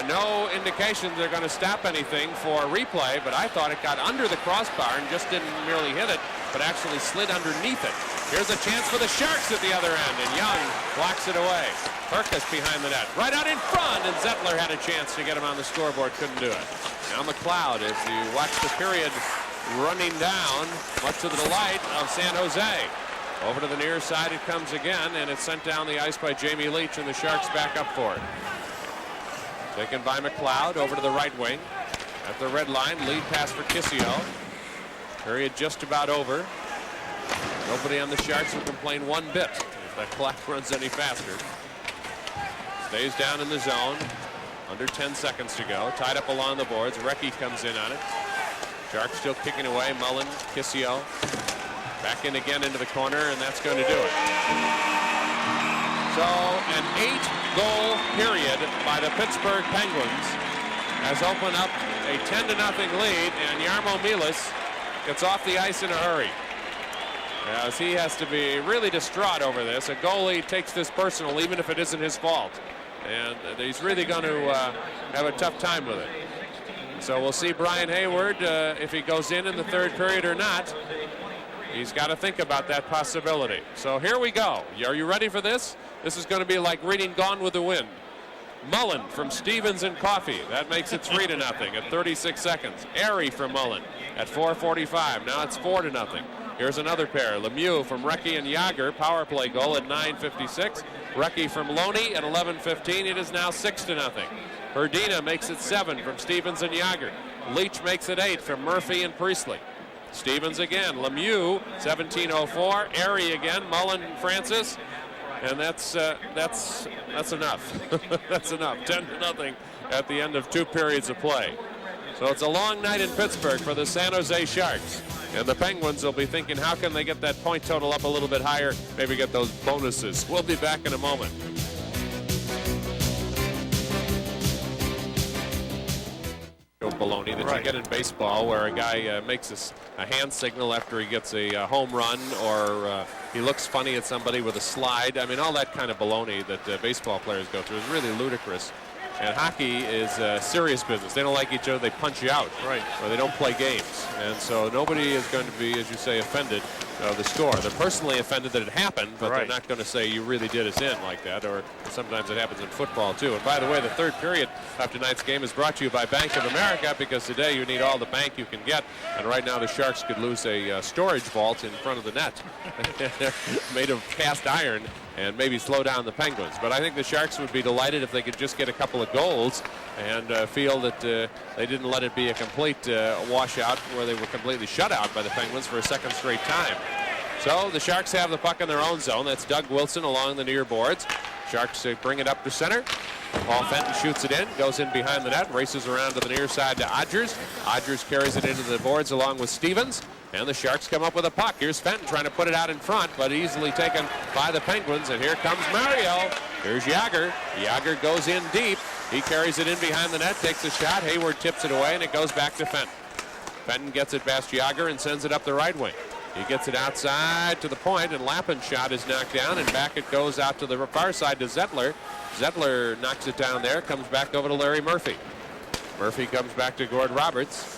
No indication they're going to stop anything for a replay, but I thought it got under the crossbar and just didn't merely hit it, but actually slid underneath it. Here's a chance for the Sharks at the other end, and Young blocks it away. Perkus behind the net, right out in front, and Zettler had a chance to get him on the scoreboard, couldn't do it. Now McLeod, as you watch the period running down, much to the delight of San Jose. Over to the near side it comes again, and it's sent down the ice by Jamie Leach, and the Sharks back up for it. Taken by McLeod over to the right wing. At the red line, lead pass for Kissio. Period just about over. Nobody on the Sharks will complain one bit if that clock runs any faster. Stays down in the zone. Under 10 seconds to go. Tied up along the boards. Recchi comes in on it. Sharks still kicking away. Mullen, Kissio. Back in again into the corner, and that's going to do it. So an 8-goal period by the Pittsburgh Penguins has opened up a 10-0 lead, and Jarmo Milas gets off the ice in a hurry, as he has to be really distraught over this. A goalie takes this personal, even if it isn't his fault, and he's really going to have a tough time with it. So we'll see Brian Hayward if he goes in the third period or not. He's got to think about that possibility. So here we go. Are you ready for this? This is going to be like reading Gone with the Wind. Mullen from Stevens and Coffey. That makes it 3-0 at 36 seconds. Airy from Mullen at 4:45. Now it's 4-0. Here's another pair. Lemieux from Recchi and Yager. Power play goal at 9:56. Recchi from Loney at 11:15. It is now 6-0. Herdina makes it 7 from Stevens and Yager. Leach makes it 8 from Murphy and Priestley. Stevens again. Lemieux 17:04. Airy again. Mullen and Francis. And that's enough. That's enough. 10-0 at the end of 2 periods of play. So it's a long night in Pittsburgh for the San Jose Sharks. And the Penguins will be thinking, how can they get that point total up a little bit higher? Maybe get those bonuses. We'll be back in a moment. Baloney that you get in baseball, where a guy makes a hand signal after he gets a home run, or he looks funny at somebody with a slide. I mean, all that kind of baloney that baseball players go through is really ludicrous. And hockey is serious business. They don't like each other, they punch you out. Right. Or they don't play games. And so nobody is going to be, as you say, offended of the score. They're personally offended that it happened, but they're not going to say you really did us in like that. Or sometimes it happens in football too. And by the way, the third period of tonight's game is brought to you by Bank of America, because today you need all the bank you can get. And right now the Sharks could lose a storage vault in front of the net made of cast iron, and maybe slow down the Penguins. But I think the Sharks would be delighted if they could just get a couple of goals and feel that they didn't let it be a complete washout where they were completely shut out by the Penguins for a second straight time. So the Sharks have the puck in their own zone. That's Doug Wilson along the near boards. Sharks bring it up to center. Paul Fenton shoots it in, goes in behind the net, races around to the near side to Odgers. Odgers carries it into the boards along with Stevens. And the Sharks come up with a puck. Here's Fenton trying to put it out in front, but easily taken by the Penguins. And here comes Mario. Here's Jagr. Jagr goes in deep. He carries it in behind the net, takes a shot. Hayward tips it away, and it goes back to Fenton. Fenton gets it past Jagr and sends it up the right wing. He gets it outside to the point, and Lappin's shot is knocked down, and back it goes out to the far side to Zettler. Zettler knocks it down there, comes back over to Larry Murphy. Murphy comes back to Gord Roberts.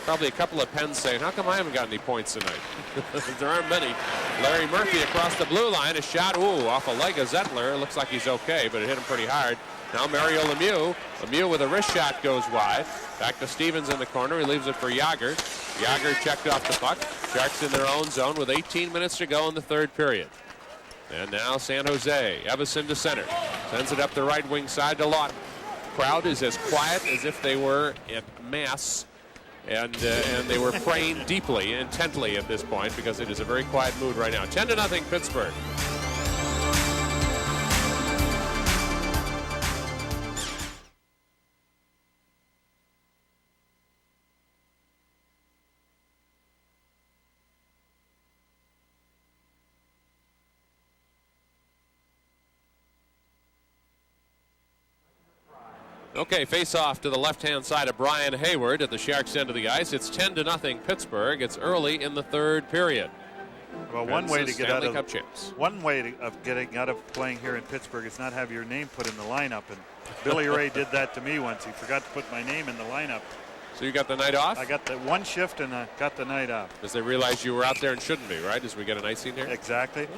Probably a couple of pens saying, how come I haven't got any points tonight? There aren't many. Larry Murphy across the blue line. A shot, off a leg of Zettler. Looks like he's okay, but it hit him pretty hard. Now Mario Lemieux. Lemieux with a wrist shot goes wide. Back to Stevens in the corner. He leaves it for Jagr. Jagr checked off the puck. Sharks in their own zone with 18 minutes to go in the third period. And now San Jose. Evison to center. Sends it up the right wing side to Lawton. Crowd is as quiet as if they were at Mass. And they were praying deeply, intently at this point, because it is a very quiet mood right now. 10-0 Pittsburgh. Okay, face off to the left-hand side of Brian Hayward at the Sharks' end of the ice. It's 10-0 Pittsburgh. It's early in the third period. Well, one way to get out of getting out of playing here in Pittsburgh is not have your name put in the lineup. And Billy Ray did that to me once. He forgot to put my name in the lineup. So you got the night off? I got the one shift and I got the night off. Because they realized you were out there and shouldn't be, right? As we get an icing here? Exactly.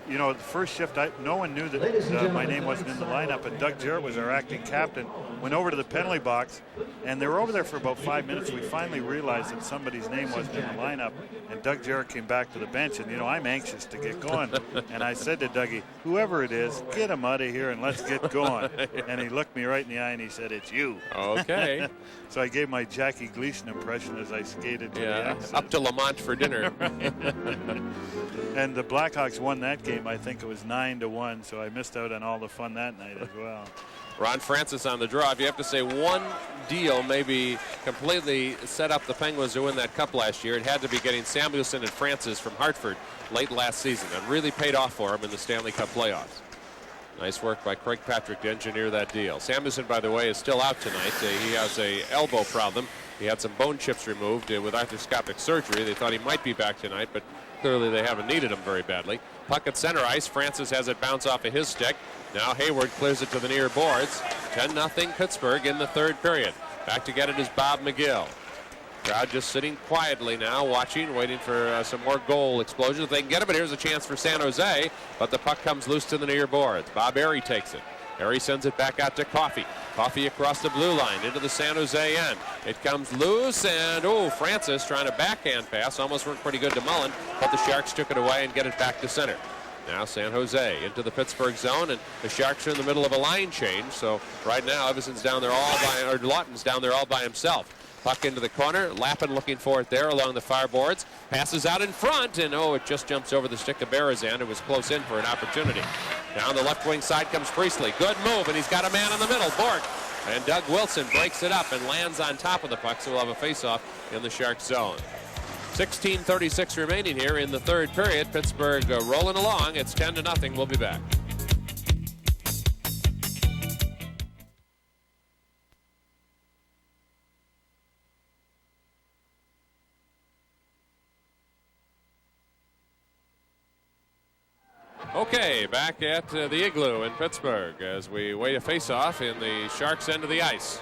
You know, the first shift, no one knew that my name wasn't in the lineup, and Doug Jarrett was our acting captain. Went over to the penalty box, and they were over there for about 5 minutes. We finally realized that somebody's name wasn't in the lineup, and Doug Jarrett came back to the bench, and, you know, I'm anxious to get going. And I said to Dougie, whoever it is, get him out of here and let's get going. And he looked me right in the eye and he said, it's you. Okay. So I gave my Jackie Gleason impression as I skated to the exit. Up to Lamont for dinner. And the Blackhawks won that game. I think it was 9-1, so I missed out on all the fun that night as well. Ron Francis on the draw. If you have to say one deal maybe completely set up the Penguins to win that cup last year, it had to be getting Samuelson and Francis from Hartford late last season. That really paid off for him in the Stanley Cup playoffs. Nice work by Craig Patrick to engineer that deal. Samuelson, by the way, is still out tonight. He has a elbow problem. He had some bone chips removed with arthroscopic surgery. They thought he might be back tonight, but clearly they haven't needed him very badly. Puck at center ice. Francis has it bounce off of his stick. Now Hayward clears it to the near boards. 10-0 Pittsburgh in the third period. Back to get it is Bob McGill. Crowd just sitting quietly now, watching, waiting for some more goal explosions. If they can get it, but here's a chance for San Jose. But the puck comes loose to the near boards. Bob Airy takes it. Airy sends it back out to Coffey. Coffey across the blue line into the San Jose end. It comes loose, and Francis trying to backhand pass. Almost worked pretty good to Mullen, but the Sharks took it away and get it back to center. Now San Jose into the Pittsburgh zone, and the Sharks are in the middle of a line change. So right now Evison's down there Lawton's down there all by himself. Puck into the corner. Lappin looking for it there along the far boards. Passes out in front, and it just jumps over the stick of Berezan. It was close in for an opportunity. Down the left wing side comes Priestley. Good move, and he's got a man in the middle, Bork. And Doug Wilson breaks it up and lands on top of the puck, so we'll have a face-off in the Sharks zone. 16:36 remaining here in the third period. Pittsburgh rolling along. It's 10-0. We'll be back. Okay, back at the Igloo in Pittsburgh as we weigh a face-off in the Sharks' end of the ice.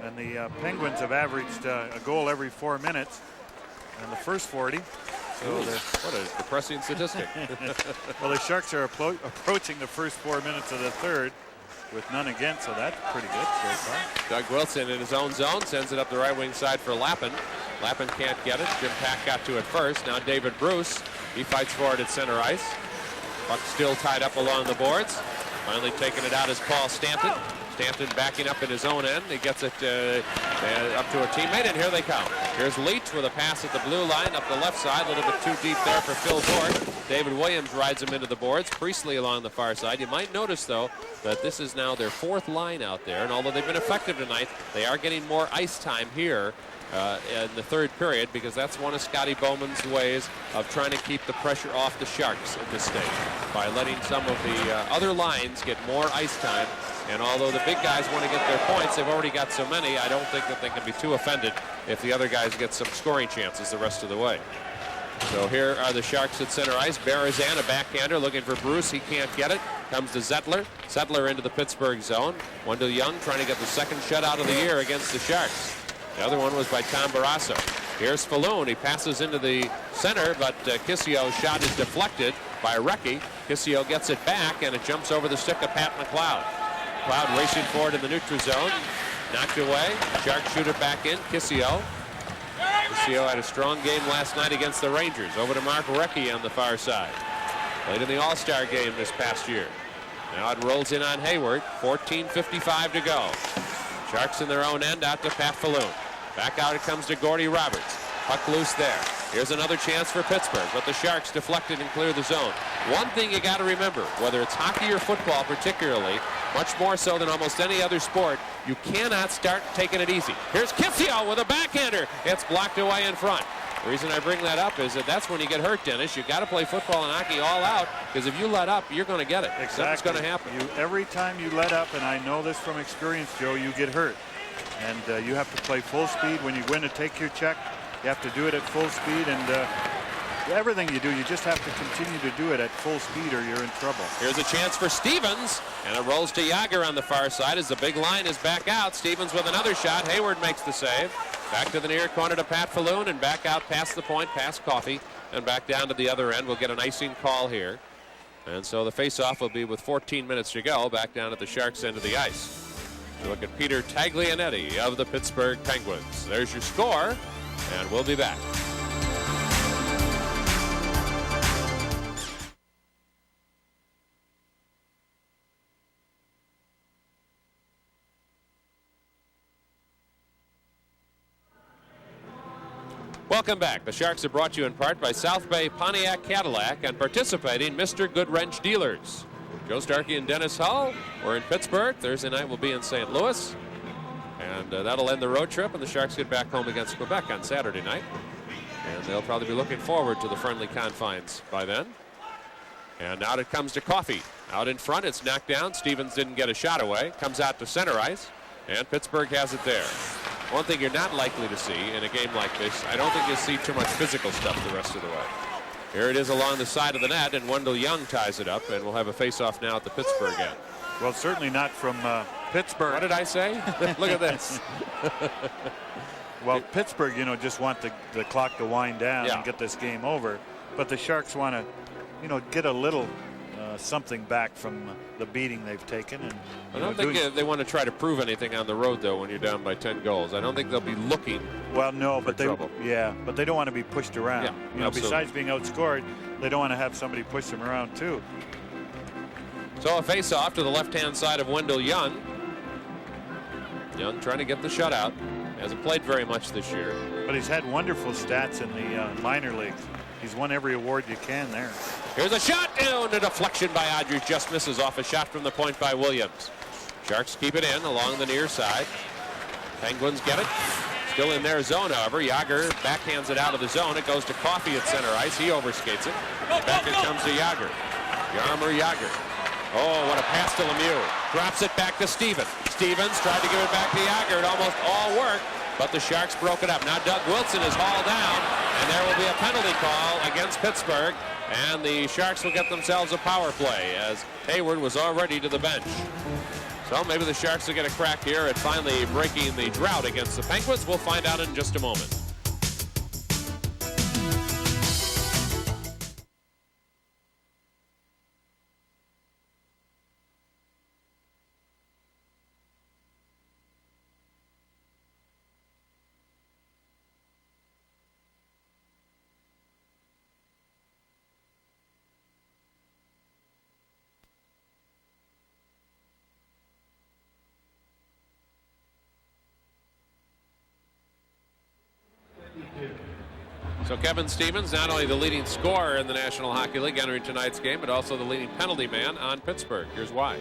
And the Penguins have averaged a goal every 4 minutes in the first 40. So what a depressing statistic. Well, the Sharks are approaching the first 4 minutes of the third with none against, so that's pretty good so far. Doug Wilson in his own zone sends it up the right wing side for Lappin. Lappin can't get it. Jim Pack got to it first. Now David Bruce. He fights for it at center ice. Puck still tied up along the boards. Finally taking it out is Paul Stanton. Stanton backing up in his own end. He gets it up to a teammate, and here they come. Here's Leach with a pass at the blue line up the left side. A little bit too deep there for Phil Ford. David Williams rides him into the boards. Priestley along the far side. You might notice, though, that this is now their fourth line out there, and although they've been effective tonight, they are getting more ice time here in the third period, because that's one of Scotty Bowman's ways of trying to keep the pressure off the Sharks at this stage, by letting some of the other lines get more ice time. And although the big guys want to get their points, they've already got so many, I don't think that they can be too offended if the other guys get some scoring chances the rest of the way. So here are the Sharks at center ice. Berezan, a backhander, looking for Bruce. He can't get it. Comes to Zettler. Zettler into the Pittsburgh zone. Wendell Young trying to get the second shutout of the year against the Sharks. The other one was by Tom Barrasso. Here's Falloon. He passes into the center, but Kissio's shot is deflected by Recchi. Kissio gets it back, and it jumps over the stick of Pat McLeod. McLeod racing forward in the neutral zone. Knocked away. Sharks shoot it back in. Kissio. Kissio had a strong game last night against the Rangers. Over to Mark Recchi on the far side. Played in the All-Star game this past year. Now it rolls in on Hayward. 14:55 to go. Sharks in their own end, out to Pat Falloon. Back out it comes to Gordy Roberts. Puck loose there. Here's another chance for Pittsburgh, but the Sharks deflected and clear the zone. One thing you got to remember, whether it's hockey or football particularly, much more so than almost any other sport, you cannot start taking it easy. Here's Kissio with a backhander. It's blocked away in front. The reason I bring that up is that that's when you get hurt, Dennis. You got to play football and hockey all out, because if you let up, you're going to get it. Exactly. Something's going to happen. Every time you let up, and I know this from experience, Joe, you get hurt. And you have to play full speed. When you win to take your check, you have to do it at full speed. And everything you do, you just have to continue to do it at full speed or you're in trouble. Here's a chance for Stevens, and it rolls to Yager on the far side as the big line is back out. Stevens with another shot. Hayward makes the save. Back to the near corner to Pat Falloon, and back out past the point, past Coffey, and back down to the other end. We'll get an icing call here. And so the face-off will be with 14 minutes to go, back down at the Sharks' end of the ice. Look at Peter Taglianetti of the Pittsburgh Penguins. There's your score, and we'll be back. Welcome back. The Sharks are brought to you in part by South Bay Pontiac Cadillac and participating Mr. Goodwrench dealers. Joe Starkey and Dennis Hull. We're in Pittsburgh. Thursday night we'll be in St. Louis. And that'll end the road trip, and the Sharks get back home against Quebec on Saturday night. And they'll probably be looking forward to the friendly confines by then. And out it comes to Coffey. Out in front, it's knocked down. Stevens didn't get a shot away. Comes out to center ice, and Pittsburgh has it there. One thing you're not likely to see in a game like this, I don't think you'll see too much physical stuff the rest of the way. Here it is along the side of the net, and Wendell Young ties it up, and we'll have a face-off now at the Pittsburgh end. Well, certainly not from Pittsburgh. What did I say? Look at this. Well, Pittsburgh, just want the clock to wind down and get this game over. But the Sharks want to, get a little something back from the beating they've taken. And I don't think they want to try to prove anything on the road, though, when you're down by 10 goals. I don't think they'll be looking. Well, no, but but they don't want to be pushed around. Yeah, besides being outscored, they don't want to have somebody push them around too. So a face-off to the left-hand side of Wendell Young. Young trying to get the shutout. Hasn't played very much this year. But he's had wonderful stats in the minor leagues. He's won every award you can there. Here's a shot down. A deflection by Audrey. Just misses off a shot from the point by Williams. Sharks keep it in along the near side. Penguins get it. Still in their zone, however. Yager backhands it out of the zone. It goes to Coffey at center ice. He overskates it. Back it comes to Yager. Jaromir Yager. Oh, what a pass to Lemieux. Drops it back to Stevens. Stevens tried to give it back to Yager. It almost all worked, but the Sharks broke it up. Now Doug Wilson is hauled down, and there will be a penalty call against Pittsburgh, and the Sharks will get themselves a power play as Hayward was already to the bench. So maybe the Sharks will get a crack here at finally breaking the drought against the Penguins. We'll find out in just a moment. So Kevin Stevens, not only the leading scorer in the National Hockey League entering tonight's game, but also the leading penalty man on Pittsburgh. Here's why.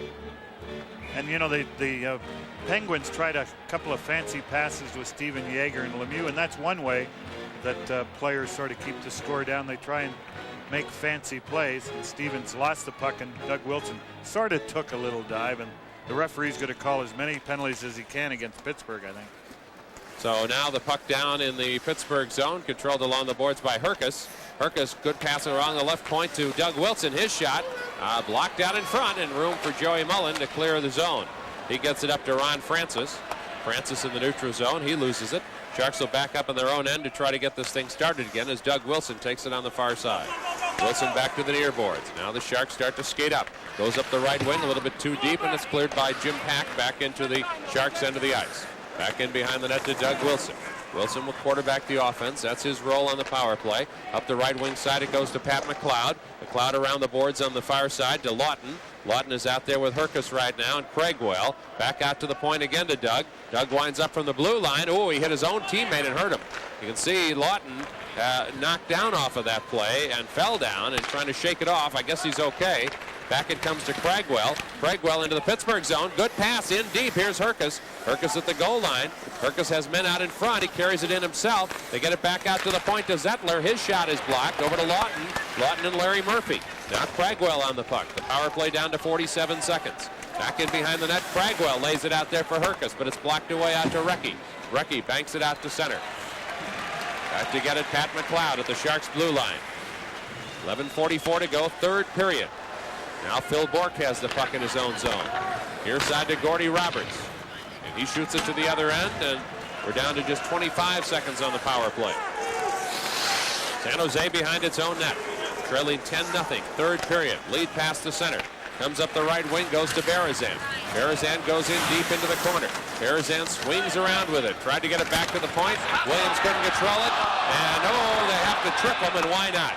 And you know, the Penguins tried a couple of fancy passes with Steven Yeager and Lemieux, and that's one way that players sort of keep the score down. They try and make fancy plays, and Stevens lost the puck, and Doug Wilson sort of took a little dive, and the referee's going to call as many penalties as he can against Pittsburgh, I think. So now the puck down in the Pittsburgh zone, controlled along the boards by Herkus. Herkus, good pass along the left point to Doug Wilson. His shot blocked out in front, and room for Joey Mullen to clear the zone. He gets it up to Ron Francis. Francis in the neutral zone. He loses it. Sharks will back up on their own end to try to get this thing started again as Doug Wilson takes it on the far side. Wilson back to the near boards. Now the Sharks start to skate up. Goes up the right wing a little bit too deep, and it's cleared by Jim Pack back into the Sharks end of the ice. Back in behind the net to Doug Wilson. Wilson will quarterback the offense. That's his role on the power play. Up the right wing side it goes to Pat McLeod. McLeod around the boards on the far side to Lawton. Lawton is out there with Herkus right now, and Craigwell back out to the point again to Doug. Doug winds up from the blue line. Oh, he hit his own teammate and hurt him. You can see Lawton knocked down off of that play and fell down and trying to shake it off. I guess he's okay. Back it comes to Craigwell. Craigwell into the Pittsburgh zone. Good pass in deep. Here's Herkus. Herkus at the goal line. Herkus has men out in front. He carries it in himself. They get it back out to the point to Zettler. His shot is blocked. Over to Lawton. Lawton and Larry Murphy. Now Craigwell on the puck. The power play down to 47 seconds. Back in behind the net. Craigwell lays it out there for Herkus, but it's blocked away out to Recchi. Recchi banks it out to center. Back to get it, Pat McLeod at the Sharks blue line. 11:44 to go, third period. Now Phil Bourque has the puck in his own zone. Here side to Gordy Roberts. And he shoots it to the other end, and we're down to just 25 seconds on the power play. San Jose behind its own net. Trailing 10-0, third period. Lead pass to center. Comes up the right wing, goes to Berezan. Berezan goes in deep into the corner. Berezan swings around with it. Tried to get it back to the point. Williams couldn't control it. And they have to trip him, and why not?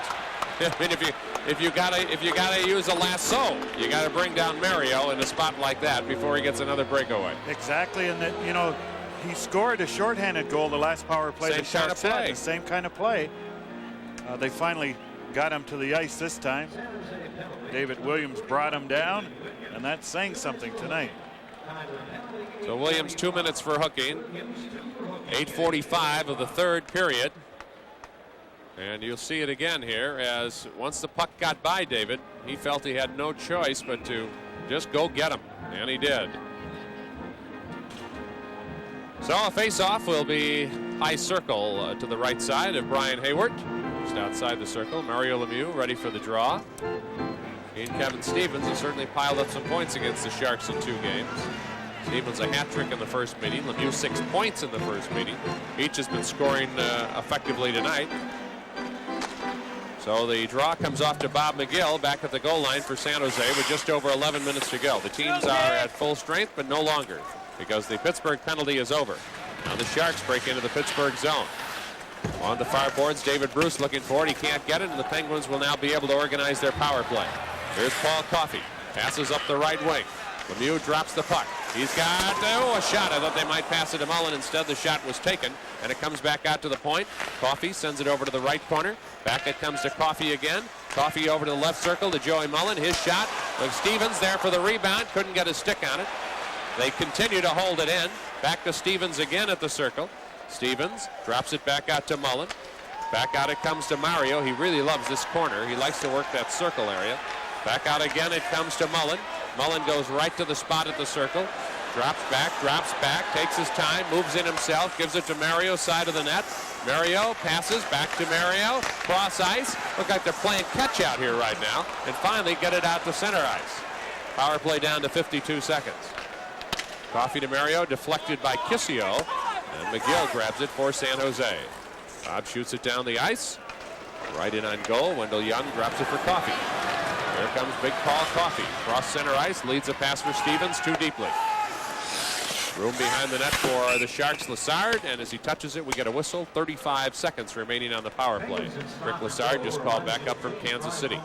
I mean, if you gotta use a lasso, you gotta bring down Mario in a spot like that before he gets another breakaway. Exactly, and that, you know, he scored a shorthanded goal the last power play. Same kind of play. The same kind of play. They finally got him to the ice this time. David Williams brought him down, and that's saying something tonight. So Williams 2 minutes for hooking. 8:45 of the third period. And you'll see it again here as once the puck got by David, he felt he had no choice but to just go get him, and he did. So a face-off will be high circle to the right side of Brian Hayward. Just outside the circle, Mario Lemieux ready for the draw. And Kevin Stevens has certainly piled up some points against the Sharks in 2 games. Stevens a hat trick in the first meeting. Lemieux 6 points in the first meeting. Each has been scoring effectively tonight. So the draw comes off to Bob McGill back at the goal line for San Jose with just over 11 minutes to go. The teams are at full strength, but no longer because the Pittsburgh penalty is over. Now the Sharks break into the Pittsburgh zone. On the far boards, David Bruce looking for it. He can't get it, and the Penguins will now be able to organize their power play. Here's Paul Coffey. Passes up the right wing. Lemieux drops the puck. He's got a shot. I thought they might pass it to Mullen. Instead, the shot was taken, and it comes back out to the point. Coffey sends it over to the right corner. Back it comes to Coffey again. Coffey over to the left circle to Joey Mullen. His shot. Stevens there for the rebound. Couldn't get a stick on it. They continue to hold it in. Back to Stevens again at the circle. Stevens drops it back out to Mullen. Back out it comes to Mario. He really loves this corner. He likes to work that circle area. Back out again it comes to Mullen. Mullen goes right to the spot at the circle. Drops back, takes his time, moves in himself, gives it to Mario, side of the net. Mario passes back to Mario, cross ice. Look like they're playing catch out here right now. And finally get it out to center ice. Power play down to 52 seconds. Coffey to Mario, deflected by Kissio. And McGill grabs it for San Jose. Bob shoots it down the ice. Right in on goal. Wendell Young drops it for Coffey. Here comes Big Paul Coffey. Cross center ice, leads a pass for Stevens too deeply. Room behind the net for the Sharks, Lassard, and as he touches it, we get a whistle. 35 seconds remaining on the power play. Rick Lassard just called back up from Kansas City.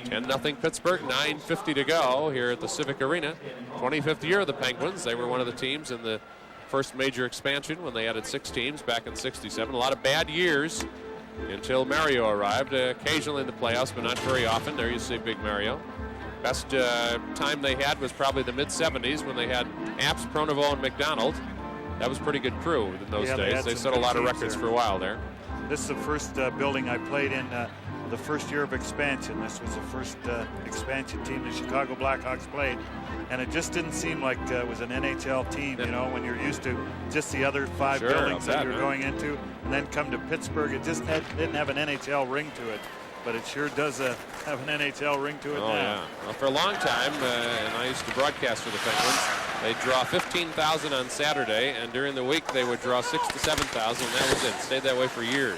10-0 Pittsburgh, 9:50 to go here at the Civic Arena. 25th year of the Penguins. They were one of the teams in the first major expansion when they added 6 teams back in '67. A lot of bad years until Mario arrived. Occasionally in the playoffs, but not very often. There you see Big Mario. Best time they had was probably the mid-70s when they had Apps, Pronovo, and McDonald. That was a pretty good crew in those days. They set a lot of records for a while there. This is the first building I played in the first year of expansion. This was the first expansion team the Chicago Blackhawks played. And it just didn't seem like it was an NHL team, you know, when you're used to just the other 5 buildings that you're going into. And then come to Pittsburgh, it just didn't have an NHL ring to it. But it sure does have an NHL ring to it now. Yeah. Well, for a long time, and I used to broadcast for the Penguins, they'd draw 15,000 on Saturday, and during the week they would draw 6,000 to 7,000, and that was it. Stayed that way for years.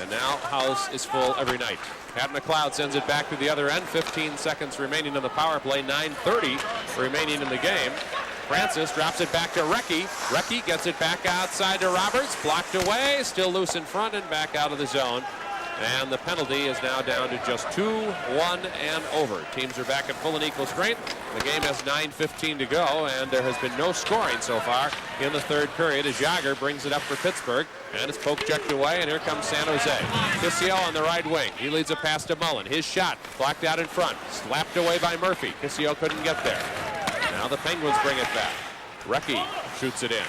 And now house is full every night. Pat McLeod sends it back to the other end. 15 seconds remaining on the power play. 9:30 remaining in the game. Francis drops it back to Recchi. Recchi gets it back outside to Roberts. Blocked away. Still loose in front and back out of the zone. And the penalty is now down to just 2, 1, and over. Teams are back at full and equal strength. The game has 9:15 to go, and there has been no scoring so far in the third period as Jagr brings it up for Pittsburgh. And it's poke checked away, and here comes San Jose. Kissio on the right wing. He leads a pass to Mullen. His shot blocked out in front. Slapped away by Murphy. Kissio couldn't get there. Now the Penguins bring it back. Recchi shoots it in.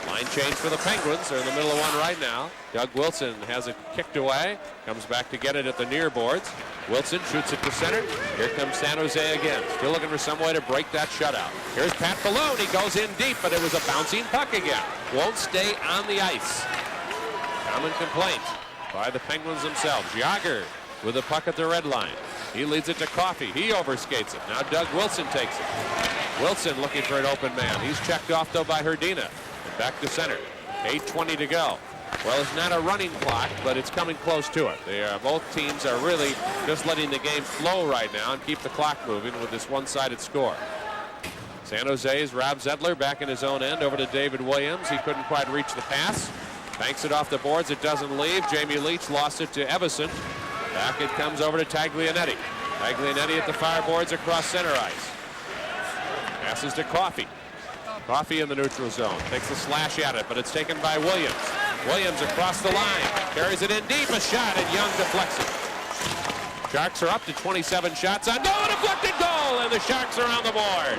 Line change for the Penguins. They're in the middle of one right now. Doug Wilson has it kicked away. Comes back to get it at the near boards. Wilson shoots it to center. Here comes San Jose again. Still looking for some way to break that shutout. Here's Pat Ballone. He goes in deep, but it was a bouncing puck again. Won't stay on the ice. Common complaint by the Penguins themselves. Jagr with the puck at the red line. He leads it to Coffey. He overskates it. Now Doug Wilson takes it. Wilson looking for an open man. He's checked off though by Hrdina. Back to center. 8:20 to go. Well, it's not a running clock, but it's coming close to it. Both teams are really just letting the game flow right now and keep the clock moving with this one-sided score. San Jose's Rob Zedler back in his own end over to David Williams. He couldn't quite reach the pass. Banks it off the boards. It doesn't leave. Jamie Leach lost it to Evison. Back it comes over to Taglianetti. Taglianetti at the far boards across center ice. Passes to Coffey. Coffey in the neutral zone. Takes a slash at it, but it's taken by Williams. Williams across the line. Carries it in deep. A shot, and Young deflects it. Sharks are up to 27 shots on goal. Deflected goal, and the Sharks are on the board.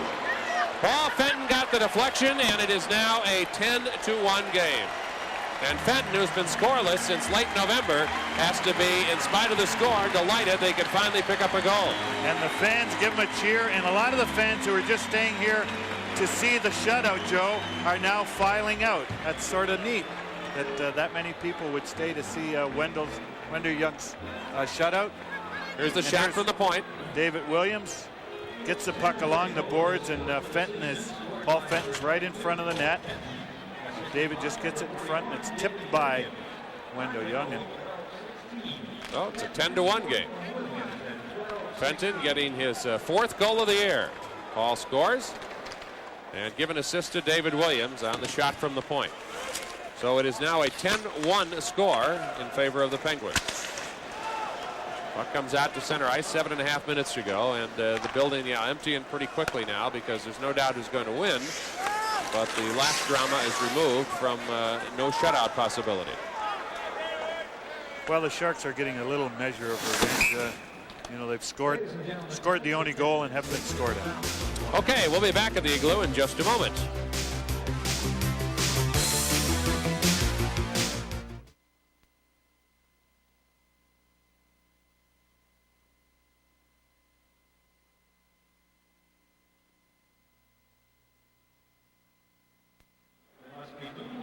Paul Fenton got the deflection, and it is now a 10-1 game. And Fenton, who's been scoreless since late November, has to be, in spite of the score, delighted they could finally pick up a goal. And the fans give him a cheer, and a lot of the fans who are just staying here to see the shutout, Joe, are now filing out. That's sort of neat that that many people would stay to see Wendell Young's shutout. Here's the shot from the point. David Williams gets the puck along the boards, and Paul Fenton's right in front of the net. David just gets it in front, and it's tipped by Wendell Young. Oh, it's a 10-1 game. Fenton getting his fourth goal of the year. Paul scores. And give an assist to David Williams on the shot from the point. So it is now a 10-1 score in favor of the Penguins. Puck comes out to center ice, 7.5 minutes to go, and the building emptying pretty quickly now because there's no doubt who's going to win. But the last drama is removed from no shutout possibility. Well, the Sharks are getting a little measure of revenge. You know, they've scored the only goal and have been scored at. Okay, we'll be back at the Igloo in just a moment.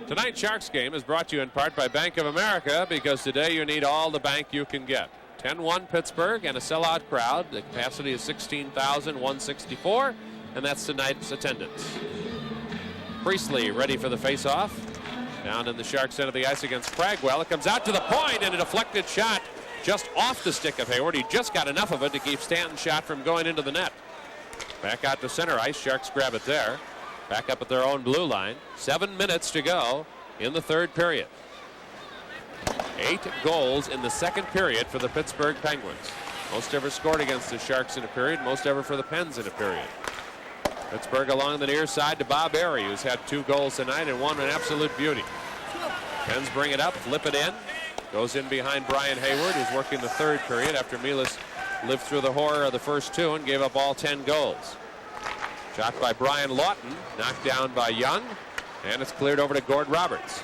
Tonight's Sharks game is brought to you in part by Bank of America, because today you need all the bank you can get. 10-1 Pittsburgh and a sellout crowd. The capacity is 16,164, and that's tonight's attendance. Priestley ready for the faceoff. Down in the Sharks' end of the ice against Cragwell. It comes out to the point, and a deflected shot just off the stick of Hayward. He just got enough of it to keep Stanton's shot from going into the net. Back out to center ice. Sharks grab it there. Back up at their own blue line. 7 minutes to go in the third period. 8 goals in the second period for the Pittsburgh Penguins. Most ever scored against the Sharks in a period, most ever for the Pens in a period. Pittsburgh along the near side to Bob Airy, who's had 2 goals tonight and one an absolute beauty. Pens bring it up, flip it in. Goes in behind Brian Hayward, who's working the third period after Milas lived through the horror of the first two and gave up all 10 goals. Shot by Brian Lawton, knocked down by Young, and it's cleared over to Gord Roberts.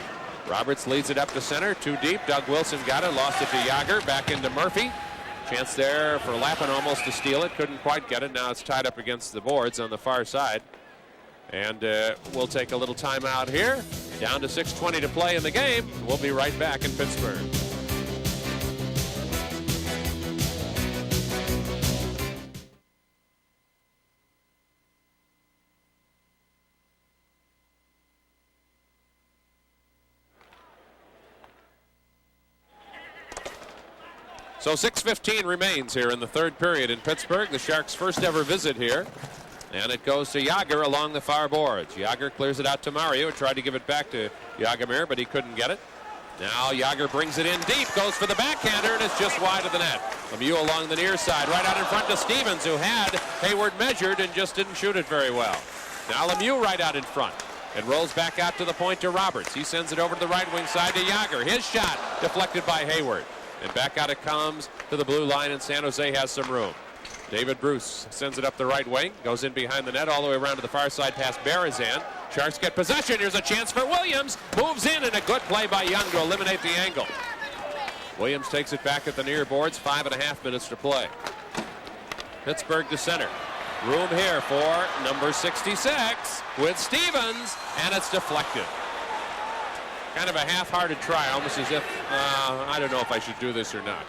Roberts leads it up to center, too deep. Doug Wilson got it, lost it to Jágr, back into Murphy. Chance there for Lappin almost to steal it, couldn't quite get it. Now it's tied up against the boards on the far side. And we'll take a little timeout here. Down to 6:20 to play in the game. We'll be right back in Pittsburgh. So 6:15 remains here in the third period in Pittsburgh. The Sharks' first ever visit here. And it goes to Jágr along the far boards. Jágr clears it out to Mario. Tried to give it back to Jágr, but he couldn't get it. Now Jágr brings it in deep, goes for the backhander, and it's just wide of the net. Lemieux along the near side, right out in front to Stevens, who had Hayward measured and just didn't shoot it very well. Now Lemieux right out in front. It rolls back out to the point to Roberts. He sends it over to the right wing side to Jágr. His shot deflected by Hayward. And back out it comes to the blue line, and San Jose has some room. David Bruce sends it up the right wing, goes in behind the net all the way around to the far side past Berezan. Sharks get possession. Here's a chance for Williams. Moves in, and a good play by Young to eliminate the angle. Williams takes it back at the near boards. 5.5 minutes to play. Pittsburgh to center. Room here for number 66 with Stevens, and it's deflected. Kind of a half-hearted try, almost as if, I don't know if I should do this or not.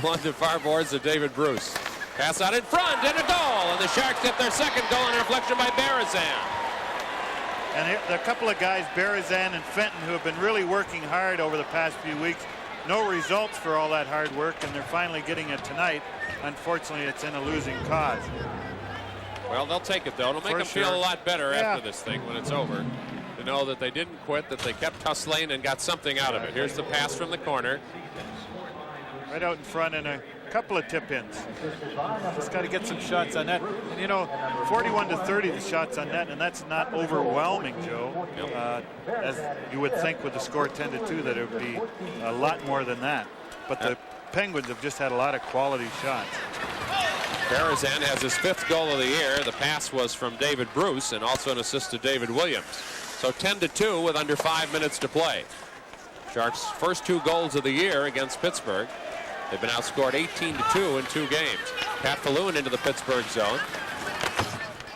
On the far boards to David Bruce. Pass out in front and a goal. And the Sharks get their second goal on a reflection by Berezan. And a couple of guys, Berezan and Fenton, who have been really working hard over the past few weeks. No results for all that hard work, and they're finally getting it tonight. Unfortunately, it's in a losing cause. Well, they'll take it, though. It'll make them feel a lot better after this thing when it's over. To know that they didn't quit, that they kept hustling and got something out of it. Here's the pass from the corner. Right out in front and a couple of tip-ins. Just got to get some shots on net. And, you know, 41-30 the shots on net, and that's not overwhelming, Joe. As you would think with the score 10-2 that it would be a lot more than that. But the Penguins have just had a lot of quality shots. Berezan has his 5th goal of the year. The pass was from David Bruce and also an assist to David Williams. So 10-2 with under 5 minutes to play. Sharks' first 2 goals of the year against Pittsburgh. They've been outscored 18-2 in 2 games. Pat Falloon into the Pittsburgh zone.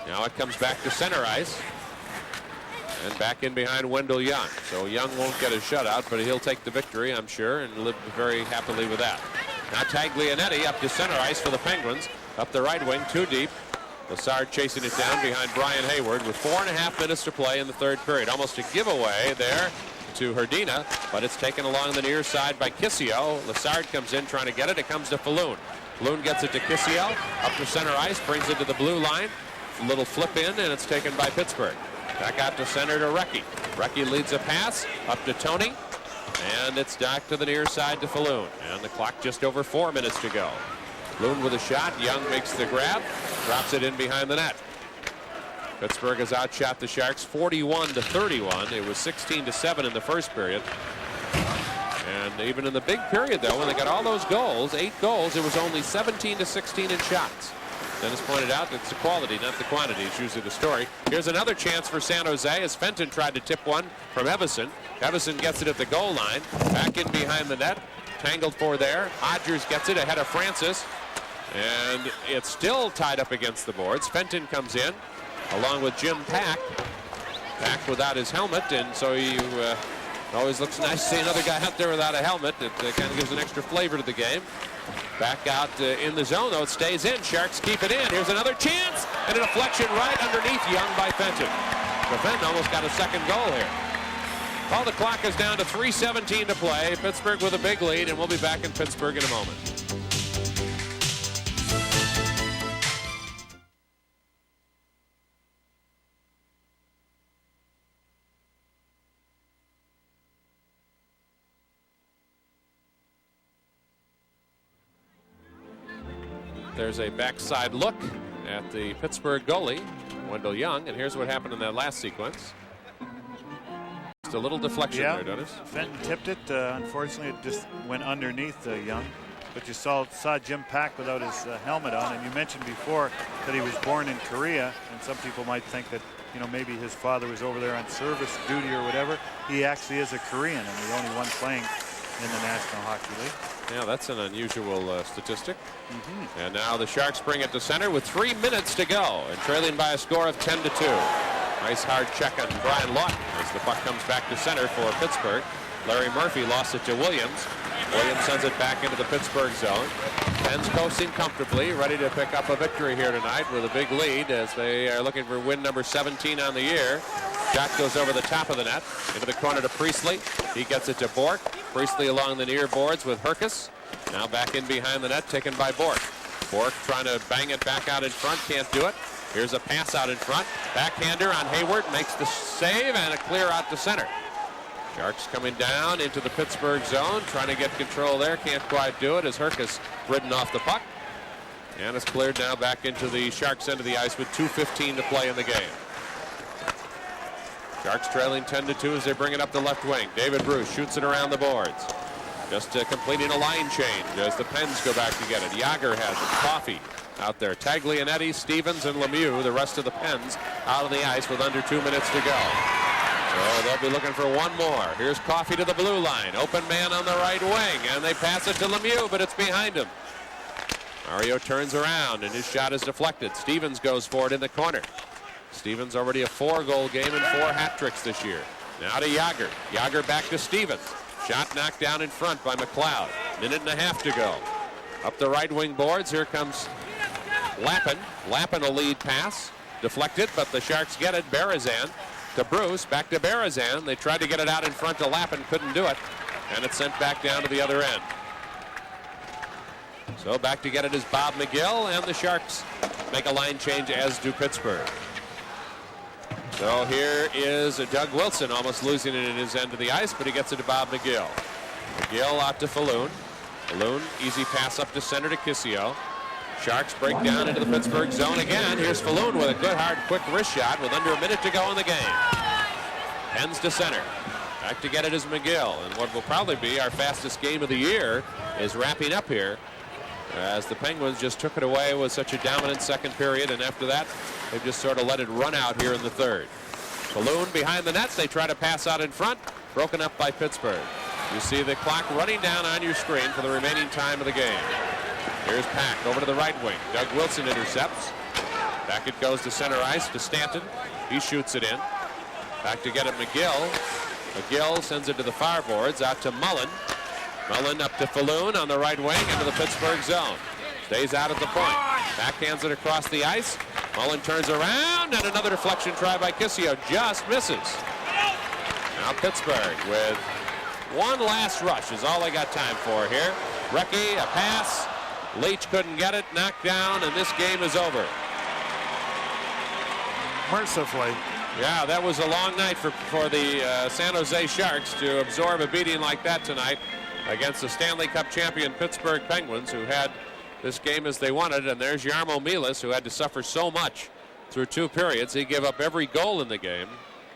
Now it comes back to center ice. And back in behind Wendell Young. So Young won't get a shutout, but he'll take the victory, I'm sure, and live very happily with that. Now Taglianetti up to center ice for the Penguins. Up the right wing, too deep. Lassard chasing it down behind Brian Hayward with 4.5 minutes to play in the third period. Almost a giveaway there to Herdina, but it's taken along the near side by Kissio. Lassard comes in trying to get it. It comes to Falloon. Falloon gets it to Kissio. Up to center ice, brings it to the blue line. A little flip in, and it's taken by Pittsburgh. Back out to center to Recchi. Recchi leads a pass up to Tony, and it's back to the near side to Falloon. And the clock just over 4 minutes to go. Falloon with a shot. Young makes the grab, drops it in behind the net. Pittsburgh has outshot the Sharks 41-31. It was 16-7 in the first period. And even in the big period, though, when they got all those goals, 8 goals, it was only 17-16 in shots. Dennis pointed out that it's the quality, not the quantity. It's usually the story. Here's another chance for San Jose as Fenton tried to tip one from Evason. Evason gets it at the goal line. Back in behind the net. Tangled for there. Hodgers gets it ahead of Francis. And it's still tied up against the boards. Fenton comes in along with Jim Pack. Pack without his helmet, and so you always looks nice to see another guy out there without a helmet. It kind of gives an extra flavor to the game. Back out in the zone, though. It stays in. Sharks keep it in. Here's another chance, and a deflection right underneath Young by Fenton. So Fenton almost got a second goal here. Well, the clock is down to 3:17 to play. Pittsburgh with a big lead, and we'll be back in Pittsburgh in a moment. There's a backside look at the Pittsburgh goalie, Wendell Young, and here's what happened in that last sequence. a little deflection there, Dennis. Fenton tipped it. Unfortunately, it just went underneath Young. But you saw Jim Pack without his helmet on, and you mentioned before that he was born in Korea, and some people might think that maybe his father was over there on service duty or whatever. He actually is a Korean, and the only one playing in the National Hockey League. Yeah, that's an unusual statistic. And now the Sharks bring it to center with 3 minutes to go and trailing by a score of 10-2. Nice hard check on Brian Lawton as the puck comes back to center for Pittsburgh. Larry Murphy lost it to Williams. Williams sends it back into the Pittsburgh zone. Pens coasting comfortably, ready to pick up a victory here tonight with a big lead as they are looking for win number 17 on the year. Shot goes over the top of the net into the corner to Priestley. He gets it to Bork. Priestley along the near boards with Herkus. Now back in behind the net, taken by Bork. Bork trying to bang it back out in front, can't do it. Here's a pass out in front. Backhander on Hayward, makes the save and a clear out to center. Sharks coming down into the Pittsburgh zone, trying to get control there. Can't quite do it as Herkus ridden off the puck. And it's cleared now back into the Sharks end of the ice with 2:15 to play in the game. Sharks trailing 10-2 as they bring it up the left wing. David Bruce shoots it around the boards. Just completing a line change as the Pens go back to get it. Yager has it. Coffey out there. Taglianetti, Stevens, and Lemieux, the rest of the Pens out on the ice with under 2 minutes to go. So they'll be looking for one more. Here's Coffey to the blue line. Open man on the right wing, and they pass it to Lemieux, but it's behind him. Mario turns around, and his shot is deflected. Stevens goes for it in the corner. Stevens already a 4-goal game and 4 hat tricks this year. Now to Yager. Yager back to Stevens. Shot knocked down in front by McLeod. Minute and a half to go. Up the right wing boards, here comes Lappin. Lappin a lead pass. Deflected, but the Sharks get it. Berezan to Bruce, back to Berezan. They tried to get it out in front to Lappin, couldn't do it. And it's sent back down to the other end. So back to get it is Bob McGill, and the Sharks make a line change, as do Pittsburgh. So here is Doug Wilson almost losing it in his end of the ice, but he gets it to Bob McGill. McGill out to Falloon. Falloon, easy pass up to center to Kissio. Sharks break down into the Pittsburgh zone again. Here's Falloon with a good, hard, quick wrist shot with under a minute to go in the game. Pens to center. Back to get it is McGill. And what will probably be our fastest game of the year is wrapping up here, as the Penguins just took it away with such a dominant second period, and after that, they've just sort of let it run out here in the third. Falloon behind the nets. They try to pass out in front. Broken up by Pittsburgh. You see the clock running down on your screen for the remaining time of the game. Here's Pack over to the right wing. Doug Wilson intercepts. Back it goes to center ice to Stanton. He shoots it in. Back to get it McGill. McGill sends it to the far boards out to Mullen. Mullen up to Falloon on the right wing into the Pittsburgh zone. Stays out at the point. Backhands it across the ice. Mullen turns around, and another deflection try by Kissio just misses. Now Pittsburgh with one last rush is all they got time for here. Recchi, a pass. Leach couldn't get it, knocked down, and this game is over. Mercifully. Yeah, that was a long night for the San Jose Sharks to absorb a beating like that tonight against the Stanley Cup champion Pittsburgh Penguins, who had this game as they wanted. And there's Jarmo Milas, who had to suffer so much through 2 periods. He gave up every goal in the game,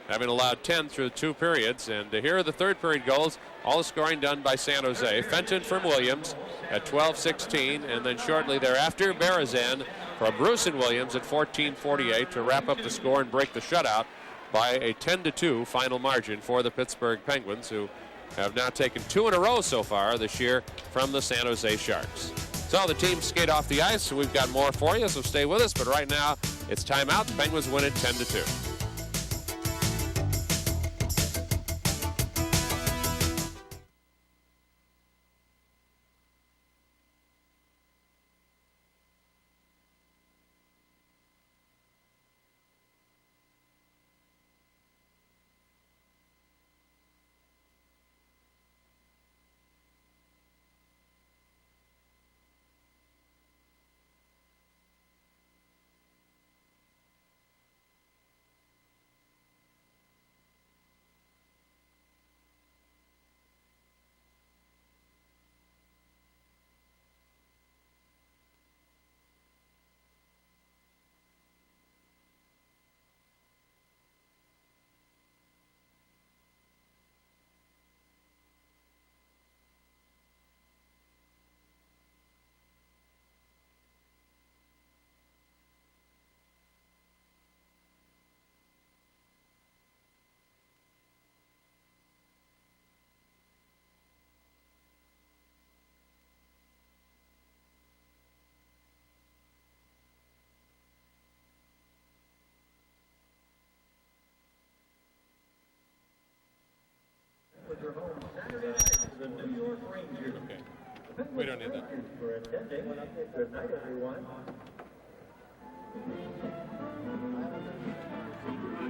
having allowed 10 through 2 periods. And here are the third period goals. All the scoring done by San Jose. Fenton from Williams at 12:16, and then shortly thereafter, Berezan from Bruce and Williams at 14:48 to wrap up the score and break the shutout by a 10-2 final margin for the Pittsburgh Penguins, who have now taken 2 in a row so far this year from the San Jose Sharks. So the teams skate off the ice, so we've got more for you, so stay with us. But right now, it's timeout. The Penguins win it 10-2. Okay. We don't need that.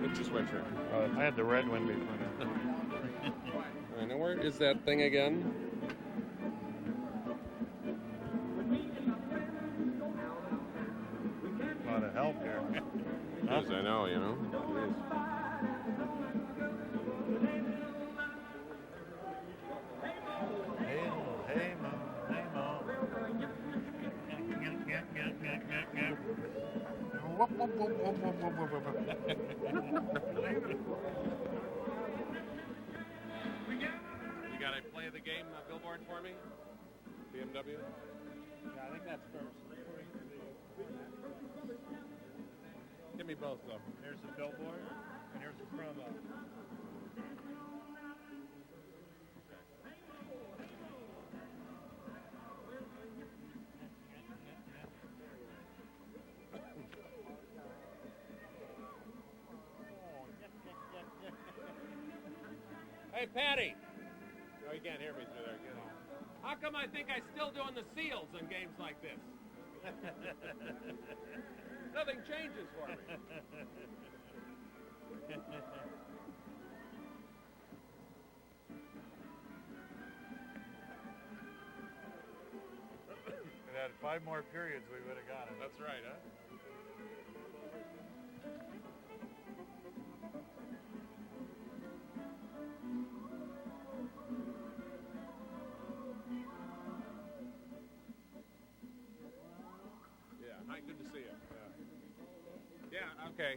Which is sweatshirt? I had the red one before. I know, where is that thing again? A lot of help here. Yes, I know, you know. Jeez. Hey, Mo, hey, Mo. You got to play the game billboard for me? BMW? Yeah, I think that's first. Give me both, though. Here's the billboard, and here's the promo. Hey, Patty! No, you can't hear me through there. How come I think I'm still doing the seals in games like this? Nothing changes for me. If it had 5 more periods, we would have got it. That's right, huh? Yeah, hi, good to see you. Yeah, okay.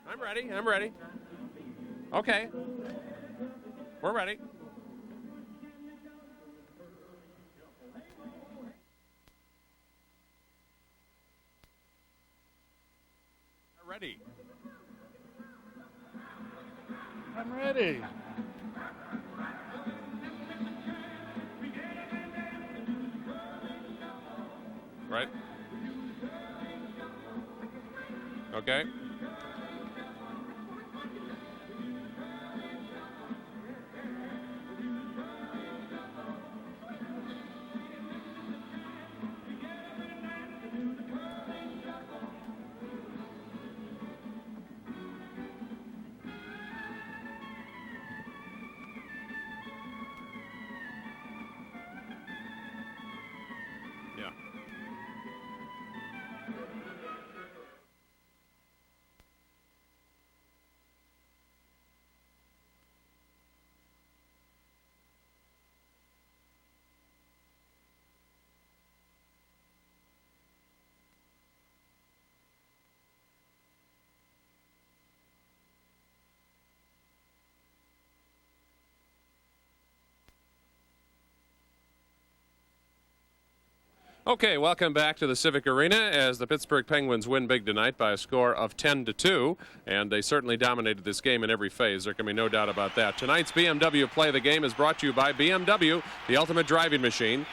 I'm ready. Okay. We're ready. Ready. I'm ready. Right. Okay. Yeah. Okay, welcome back to the Civic Arena as the Pittsburgh Penguins win big tonight by a score of 10-2, and they certainly dominated this game in every phase. There can be no doubt about that. Tonight's BMW Play of the Game is brought to you by BMW, the ultimate driving machine.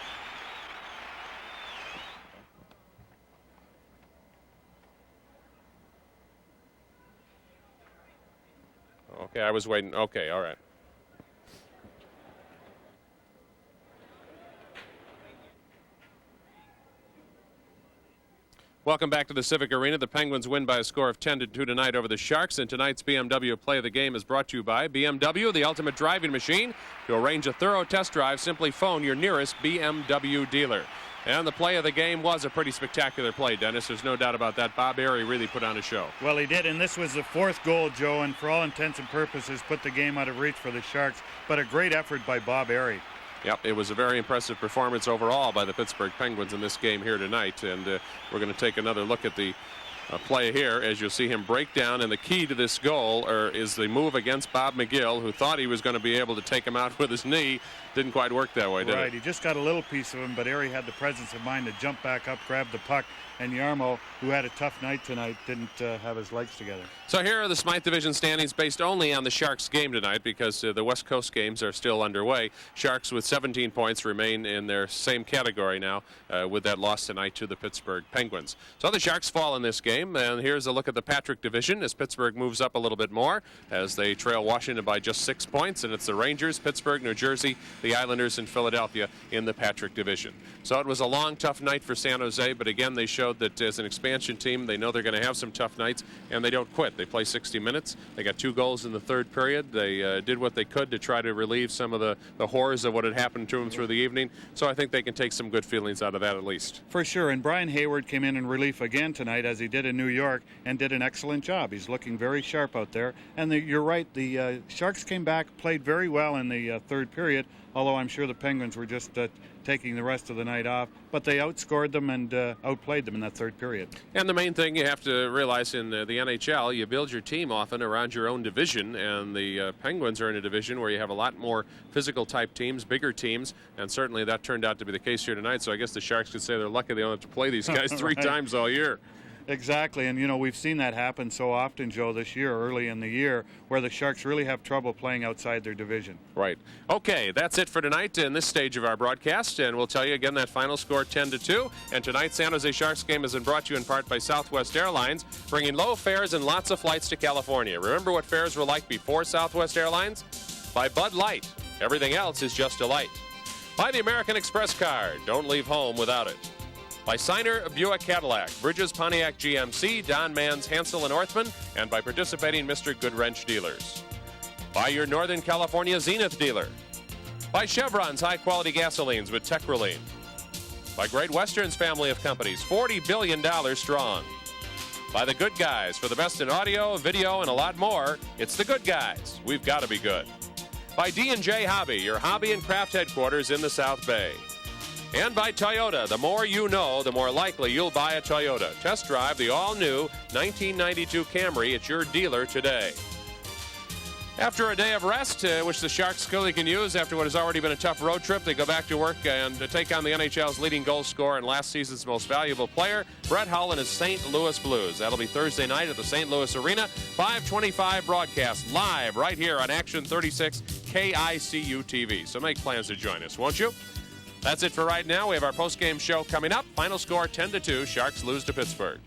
Okay, I was waiting. Okay, all right. Welcome back to the Civic Arena. The Penguins win by a score of 10-2 tonight over the Sharks, and tonight's BMW Play of the Game is brought to you by BMW, the ultimate driving machine. To arrange a thorough test drive, simply phone your nearest BMW dealer. And the play of the game was a pretty spectacular play, Dennis. There's no doubt about that. Bob Airey really put on a show. Well, he did, and this was the 4th goal, Joe, and for all intents and purposes put the game out of reach for the Sharks. But a great effort by Bob Airey. Yep, it was a very impressive performance overall by the Pittsburgh Penguins in this game here tonight. And we're going to take another look at the play here as you'll see him break down. And the key to this goal is the move against Bob McGill, who thought he was going to be able to take him out with his knee. Didn't quite work that way, did it? Right, he just got a little piece of him, but Airey had the presence of mind to jump back up, grab the puck, and Yarmo, who had a tough night tonight, didn't have his legs together. So here are the Smythe Division standings based only on the Sharks game tonight because the West Coast games are still underway. Sharks with 17 points remain in their same category now with that loss tonight to the Pittsburgh Penguins. So the Sharks fall in this game. game. And here's a look at the Patrick division as Pittsburgh moves up a little bit more as they trail Washington by just 6 points. And it's the Rangers, Pittsburgh, New Jersey, the Islanders, and Philadelphia in the Patrick division. So it was a long, tough night for San Jose. But again, they showed that as an expansion team, they know they're going to have some tough nights, and they don't quit. They play 60 minutes. They got 2 goals in the third period. They did what they could to try to relieve some of the horrors of what had happened to them through the evening. So I think they can take some good feelings out of that at least. For sure. And Brian Hayward came in relief again tonight, as he did in New York, and did an excellent job. He's looking very sharp out there. And you're right, the Sharks came back, played very well in the third period, although I'm sure the Penguins were just taking the rest of the night off. But they outscored them and outplayed them in that third period. And the main thing you have to realize in the NHL, you build your team often around your own division, and the Penguins are in a division where you have a lot more physical type teams, bigger teams, and certainly that turned out to be the case here tonight. So I guess the Sharks could say they're lucky they don't have to play these guys 3 times all year. Exactly, and we've seen that happen so often, Joe, this year, early in the year, where the Sharks really have trouble playing outside their division. Right. Okay, that's it for tonight in this stage of our broadcast, and we'll tell you again that final score 10-2. And tonight's San Jose Sharks game has been brought to you in part by Southwest Airlines, bringing low fares and lots of flights to California. Remember what fares were like before Southwest Airlines? By Bud Light. Everything else is just a light. By the American Express card. Don't leave home without it. By Signer Buick Cadillac, Bridges Pontiac GMC, Don Mann's Hansel and Orthman, and by participating Mr. Goodwrench dealers. By your Northern California Zenith dealer. By Chevron's high-quality gasolines with Techroline. By Great Western's family of companies, $40 billion strong. By the Good Guys, for the best in audio, video, and a lot more, it's the Good Guys. We've got to be good. By D&J Hobby, your hobby and craft headquarters in the South Bay. And by Toyota. The more you know, the more likely you'll buy a Toyota. Test drive the all-new 1992 Camry at your dealer today. After a day of rest, which the Sharks clearly can use after what has already been a tough road trip, they go back to work and take on the NHL's leading goal scorer and last season's most valuable player, Brett Hull and his St. Louis Blues. That'll be Thursday night at the St. Louis Arena. 5:25 broadcast live right here on Action 36 KICU TV. So make plans to join us, won't you? That's it for right now. We have our post-game show coming up. Final score 10-2. Sharks lose to Pittsburgh.